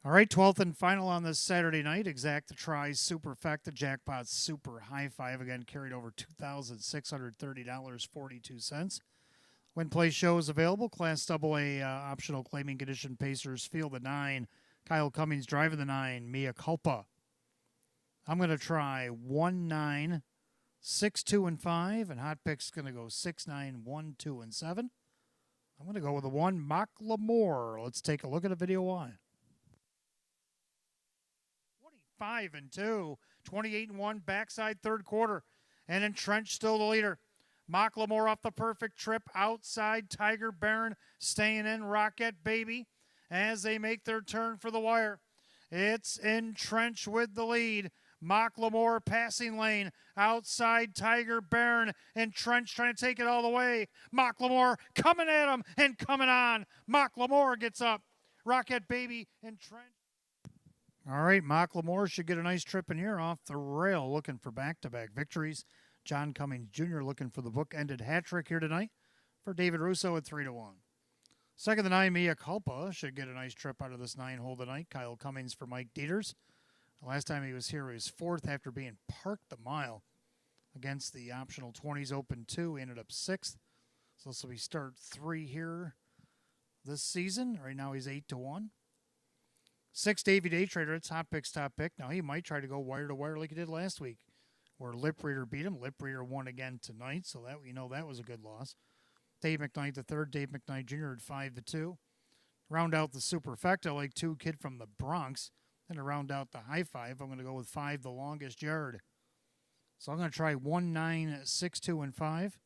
All right, 12th and final on this Saturday night. Exacta Tries Superfecta Jackpot Super High Five. Again, carried over $2,630.42. Win play show is available. Class AA optional claiming condition Pacers field the 9. Kyle Cummings driving the 9. Mia Culpa. I'm going to try 1 9 6 2 and 5, and Hot Pick's going to go 6 9 1 2 and 7. I'm going to go with the 1 Macklemore. Let's take a look at a video why. 25 and 2, 28 and 1, backside third quarter, and entrenched still the leader. Macklemore off the perfect trip, outside Tiger Baron staying in, Rocket Baby as they make their turn for the wire. It's entrenched with the lead. Macklemore passing lane, outside Tiger Baron, entrenched trying to take it all the way. Macklemore coming at him and coming on. Macklemore gets up. Rocket Baby entrenched. All right, Macklemore should get a nice trip in here off the rail, looking for back-to-back victories. John Cummings Jr. looking for the book-ended hat trick here tonight for David Russo at 3-1. Second, the 9, Mia Culpa should get a nice trip out of this 9-hole tonight. Kyle Cummings for Mike Dieters. The last time he was here, he was fourth after being parked a mile against the optional 20s Open 2. He ended up sixth. So this will be start 3 here this season. Right now he's 8-1. 6, Davey Day Trader. It's Hot Pick's top pick. Now he might try to go wire to wire like he did last week, where Lip Reader beat him. Lip Reader won again tonight, so that we know that was a good loss. Dave McKnight the third. Dave McKnight Jr. at 5-2. Round out the superfecta like 2 kid from the Bronx. And to round out the high five, I'm going to go with 5, the longest yard. So I'm going to try 1 9 6 2 and 5.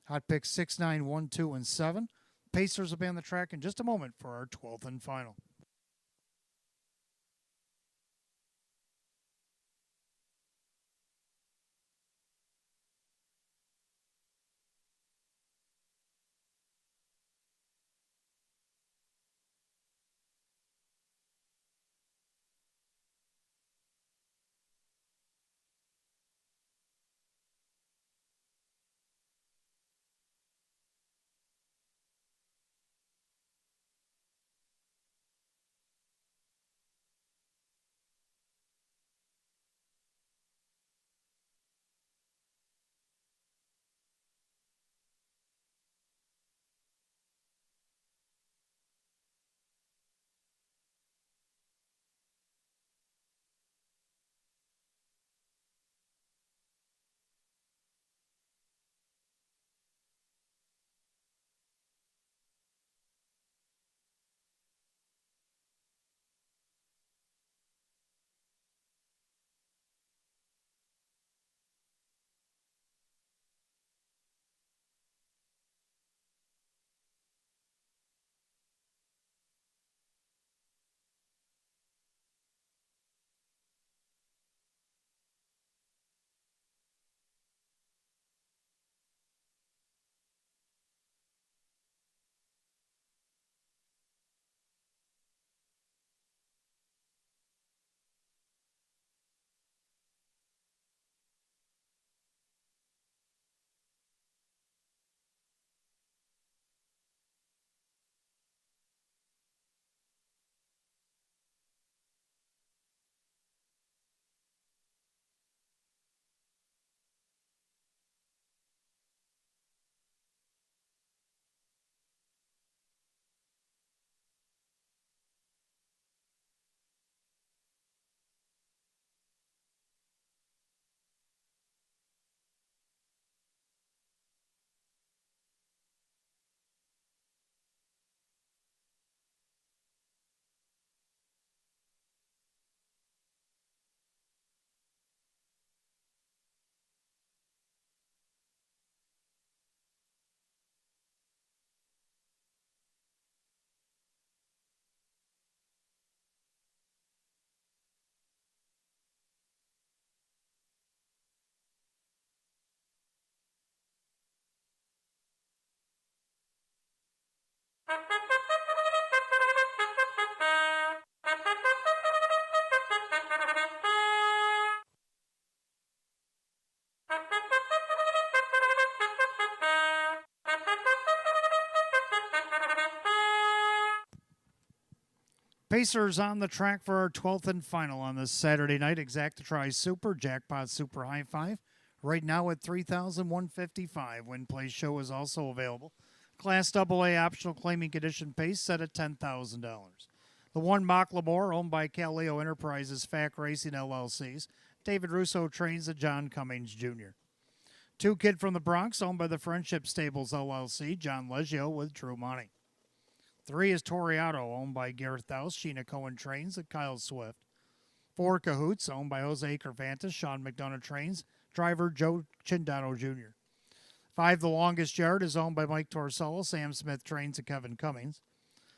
Hot pick 6 9 1 2 and 7. Pacers will be on the track in just a moment for our 12th and final. Pacers on the track for our 12th and final on this Saturday night. Exactatri Super, Jackpot Super High Five. Right now at $3,155. Win Play Show is also available. Class AA optional claiming condition pace set at $10,000. The one Mocklemore, owned by Caleo Enterprises Fac Racing LLCs. David Russo trains the John Cummings Jr. Two Kid from the Bronx, owned by the Friendship Stables LLC. John Leggio with True Money. 3 is Toriado, owned by Gareth Dowse. Sheena Cohen trains at Kyle Swift. 4 Cahoots, owned by Jose Cervantes. Sean McDonough trains. Driver Joe Chindano Jr. 5 The Longest Yard is owned by Mike Torsello. Sam Smith trains at Kevin Cummings.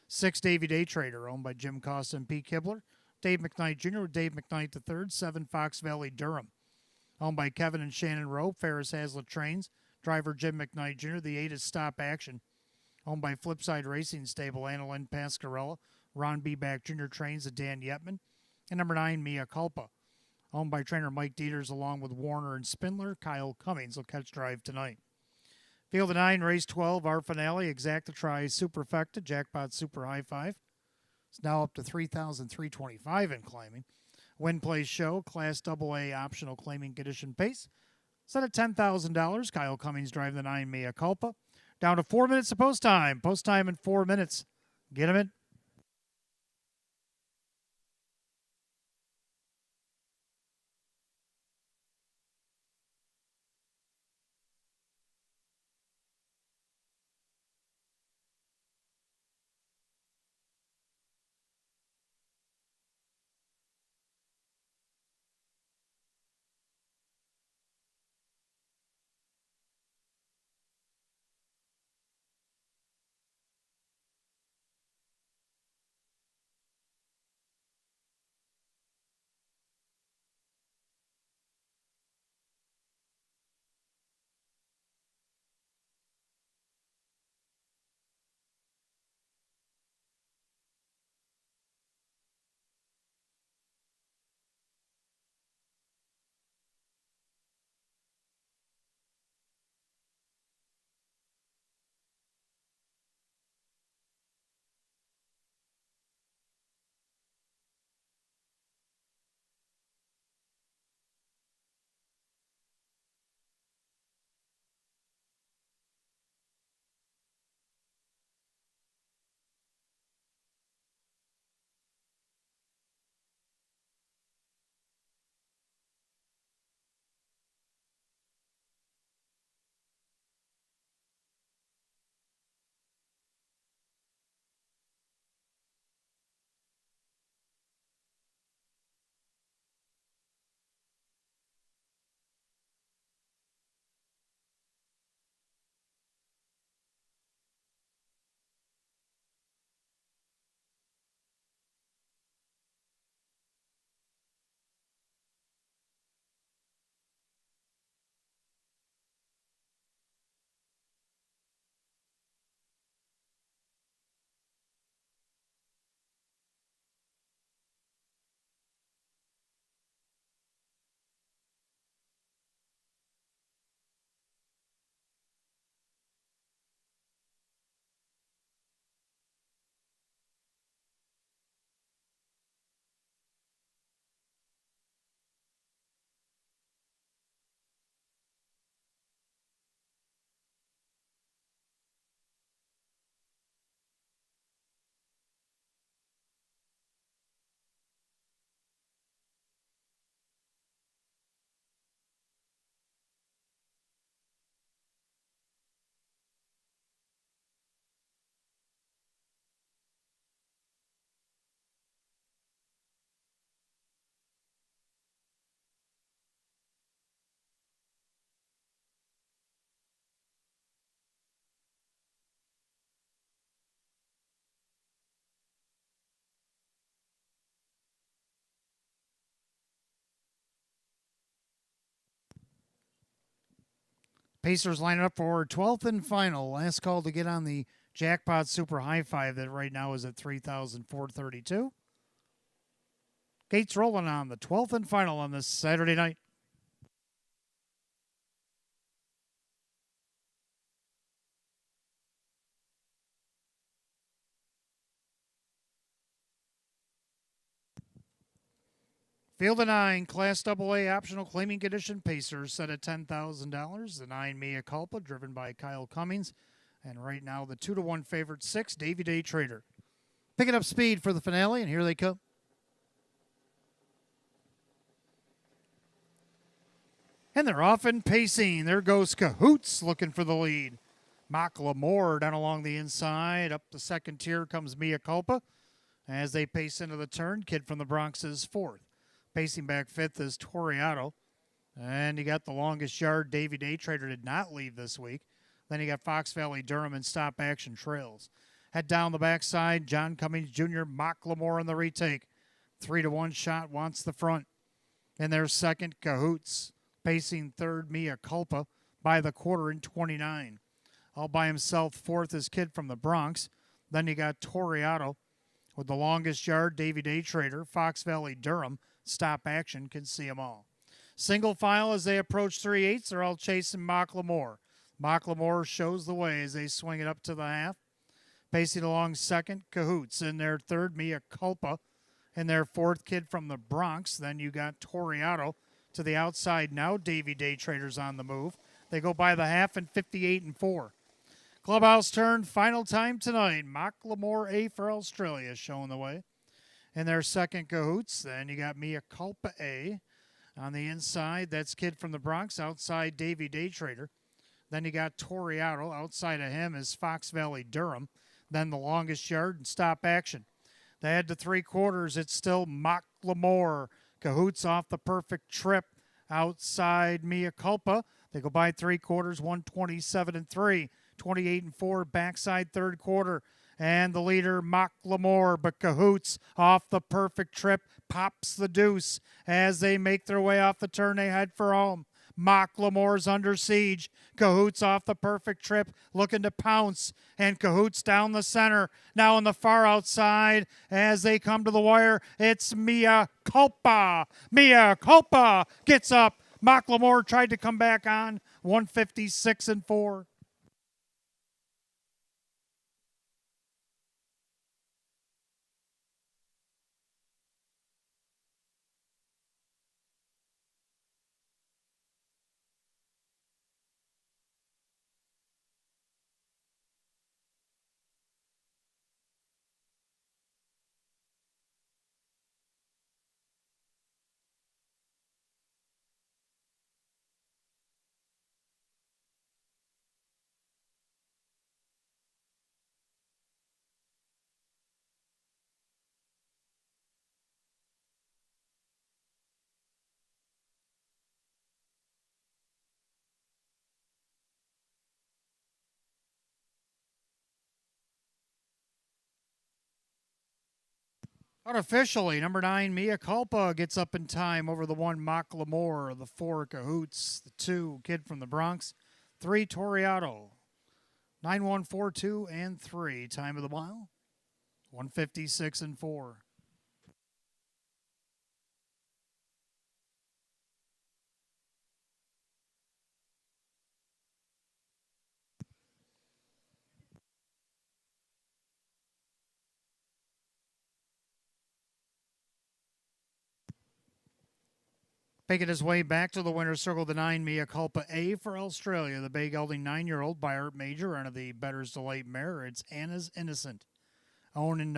6 Davy Day Trader, owned by Jim Costa and Pete Kibler. Dave McKnight Jr. with Dave McKnight III. 7 Fox Valley Durham, owned by Kevin and Shannon Rowe. Ferris Hazlitt trains. Driver Jim McKnight Jr. The 8 is Stop Action, owned by Flipside Racing Stable. Annalyn Pascarella. Ron B. Back Jr. trains at Dan Yetman. And number 9, Mia Culpa, owned by trainer Mike Dieters along with Warner and Spindler. Kyle Cummings will catch drive tonight. Field of 9, race 12, our finale, Exactatri Superfecta, Jackpot Super High Five. It's now up to $3,325 in climbing. Win Play Show, Class AA optional claiming condition pace. Set at $10,000. Kyle Cummings driving the 9, Mea Culpa. Down to 4 minutes of post time. Post time in 4 minutes. Get him in. Pacers lining up for 12th and final. Last call to get on the Jackpot Super High Five that right now is at $3,432. Gates rolling on the 12th and final on this Saturday night. Field of 9, Class AA optional claiming condition Pacers set at $10,000. The 9 Mia Culpa, driven by Kyle Cummings. And right now, the 2-1 favorite 6, Davy Day Trader. Picking up speed for the finale, and here they come. And they're off and pacing. There goes Cahoots looking for the lead. Macklemore down along the inside. Up the second tier comes Mia Culpa. As they pace into the turn, Kid from the Bronx is fourth. Pacing back fifth is Toriato. And you got the longest yard. Davy Day Trader did not leave this week. Then you got Fox Valley Durham and Stop Action Trails. Head down the backside, John Cummings Jr., Macklemore in the retake. 3-1 shot wants the front. And there's second, Cahoots. Pacing third, Mia Culpa by the quarter in 29. All by himself, fourth is Kid from the Bronx. Then you got Toriato with the longest yard, Davy Day Trader, Fox Valley Durham. Stop Action can see them all. Single file as they approach 3/8. They're all chasing Macklemore. Macklemore shows the way as they swing it up to the half. Pacing along second, Cahoots. In their third, Mia Culpa. In their fourth, Kid from the Bronx. Then you got Toriato to the outside now. Davy Day Traders on the move. They go by the half in 58-4. Clubhouse turn, final time tonight. Macklemore A for Australia showing the way. In their second, Cahoots. Then you got Mia Culpa A. On the inside, that's Kid from the Bronx. Outside, Davy Day Trader. Then you got Toriato. Outside of him is Fox Valley Durham. Then the longest yard and Stop Action. They head to 3/4. It's still Macklemore. Cahoots off the perfect trip. Outside Mia Culpa. They go by 3/4, 127-3, 28-4, backside third quarter. And the leader, Macklemore, but Cahoots off the perfect trip, pops the deuce. As they make their way off the turn, they head for home. Macklemore's under siege. Cahoots off the perfect trip, looking to pounce. And Cahoots down the center. Now on the far outside, as they come to the wire, it's Mia Culpa. Mia Culpa gets up. Macklemore tried to come back on, 156-4. Unofficially, number 9, Mia Culpa gets up in time over the 1, Macklemore, the 4, Cahoots, the 2, Kid from the Bronx, 3, Toriato, 9-1-4-2, and 3. Time of the mile, 156-4. Making his way back to the winner's circle, the 9, Mia Culpa A for Australia. The bay gelding 9-year-old by Art Major under the Better's Delight mare. It's Anna's Innocent. Owned in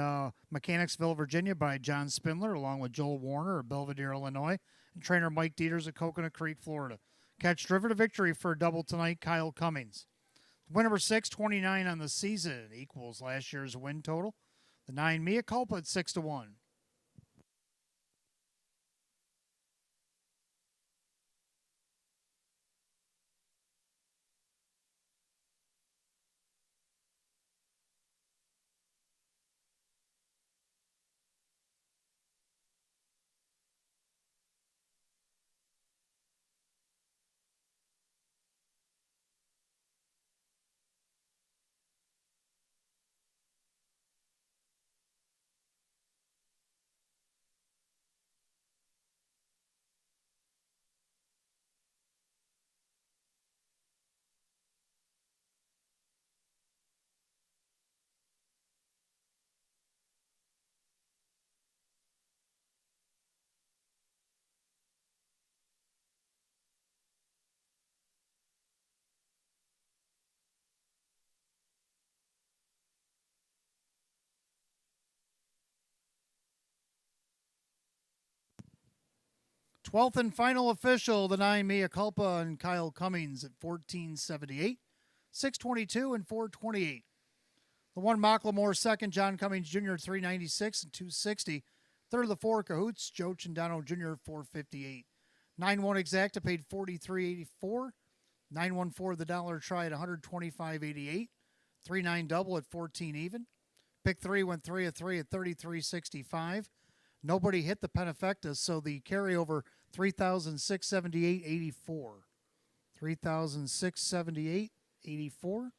Mechanicsville, Virginia by John Spindler, along with Joel Warner of Belvedere, Illinois, and trainer Mike Dieters at Coconut Creek, Florida. Catch driven to victory for a double tonight, Kyle Cummings. Win number 6, 29 on the season, equals last year's win total. The 9, Mia Culpa at 6-1. 12th and final official, the 9 Mia Culpa and Kyle Cummings at 1478, 622, and 428. The 1 Macklemore second, John Cummings Jr. 396 and 260. Third of the 4 Cahoots, Joe Chindano Jr. 458. 9-1 exacta paid 43.84. 9-1-4 the dollar try at 125.88. 3-9 double at 14 even. Pick 3 went 3 of 3 at 33.65. Nobody hit the Penafecta, so the carryover 3,678.84. 3,678.84.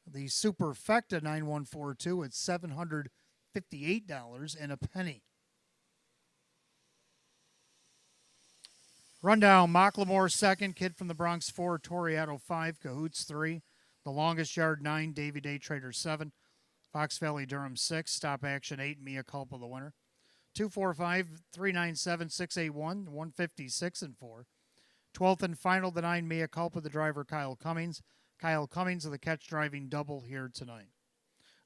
The Superfecta 9142 at $758 and a penny. Rundown: Macklemore second, Kid from the Bronx 4, Toriado 5, Cahoots 3, The Longest Yard 9, Davy Day Trader 7, Fox Valley Durham 6, Stop Action 8, Mia Culpa the winner. 245, 397, 681, 156 and 4. 12th and final, the 9 Mia Culpa, the driver Kyle Cummings. Kyle Cummings of the catch driving double here tonight.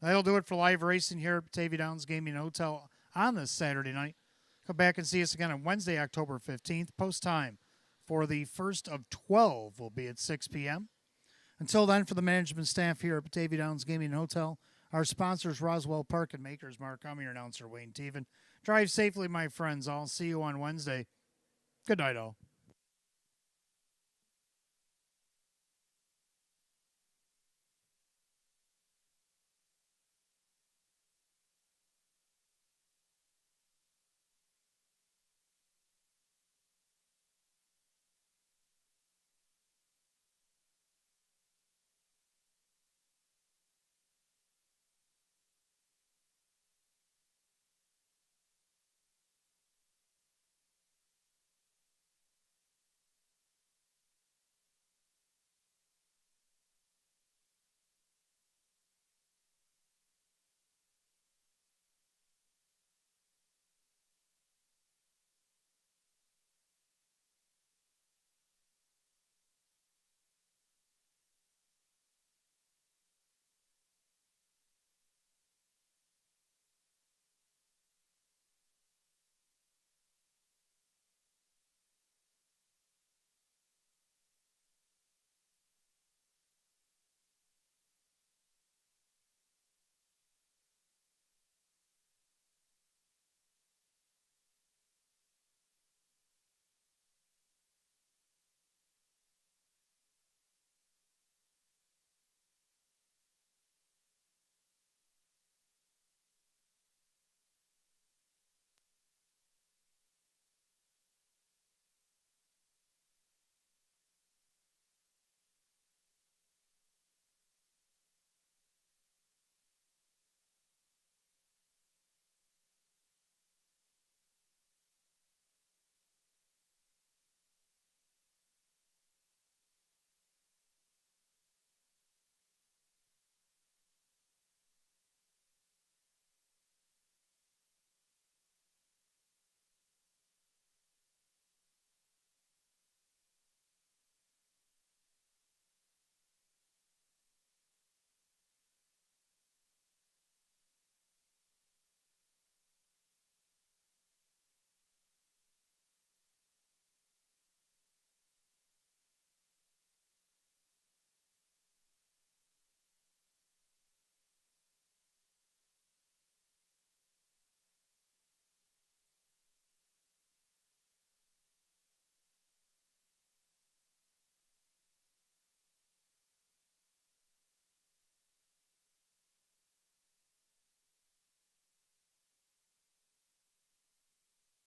That'll do it for live racing here at Batavia Downs Gaming and Hotel on this Saturday night. Come back and see us again on Wednesday, October 15th. Post time for the first of 12 will be at 6 p.m. Until then, for the management staff here at Batavia Downs Gaming and Hotel, our sponsors Roswell Park and Makers Mark, I'm your announcer Wayne Teven. Drive safely, my friends. I'll see you on Wednesday. Good night, all.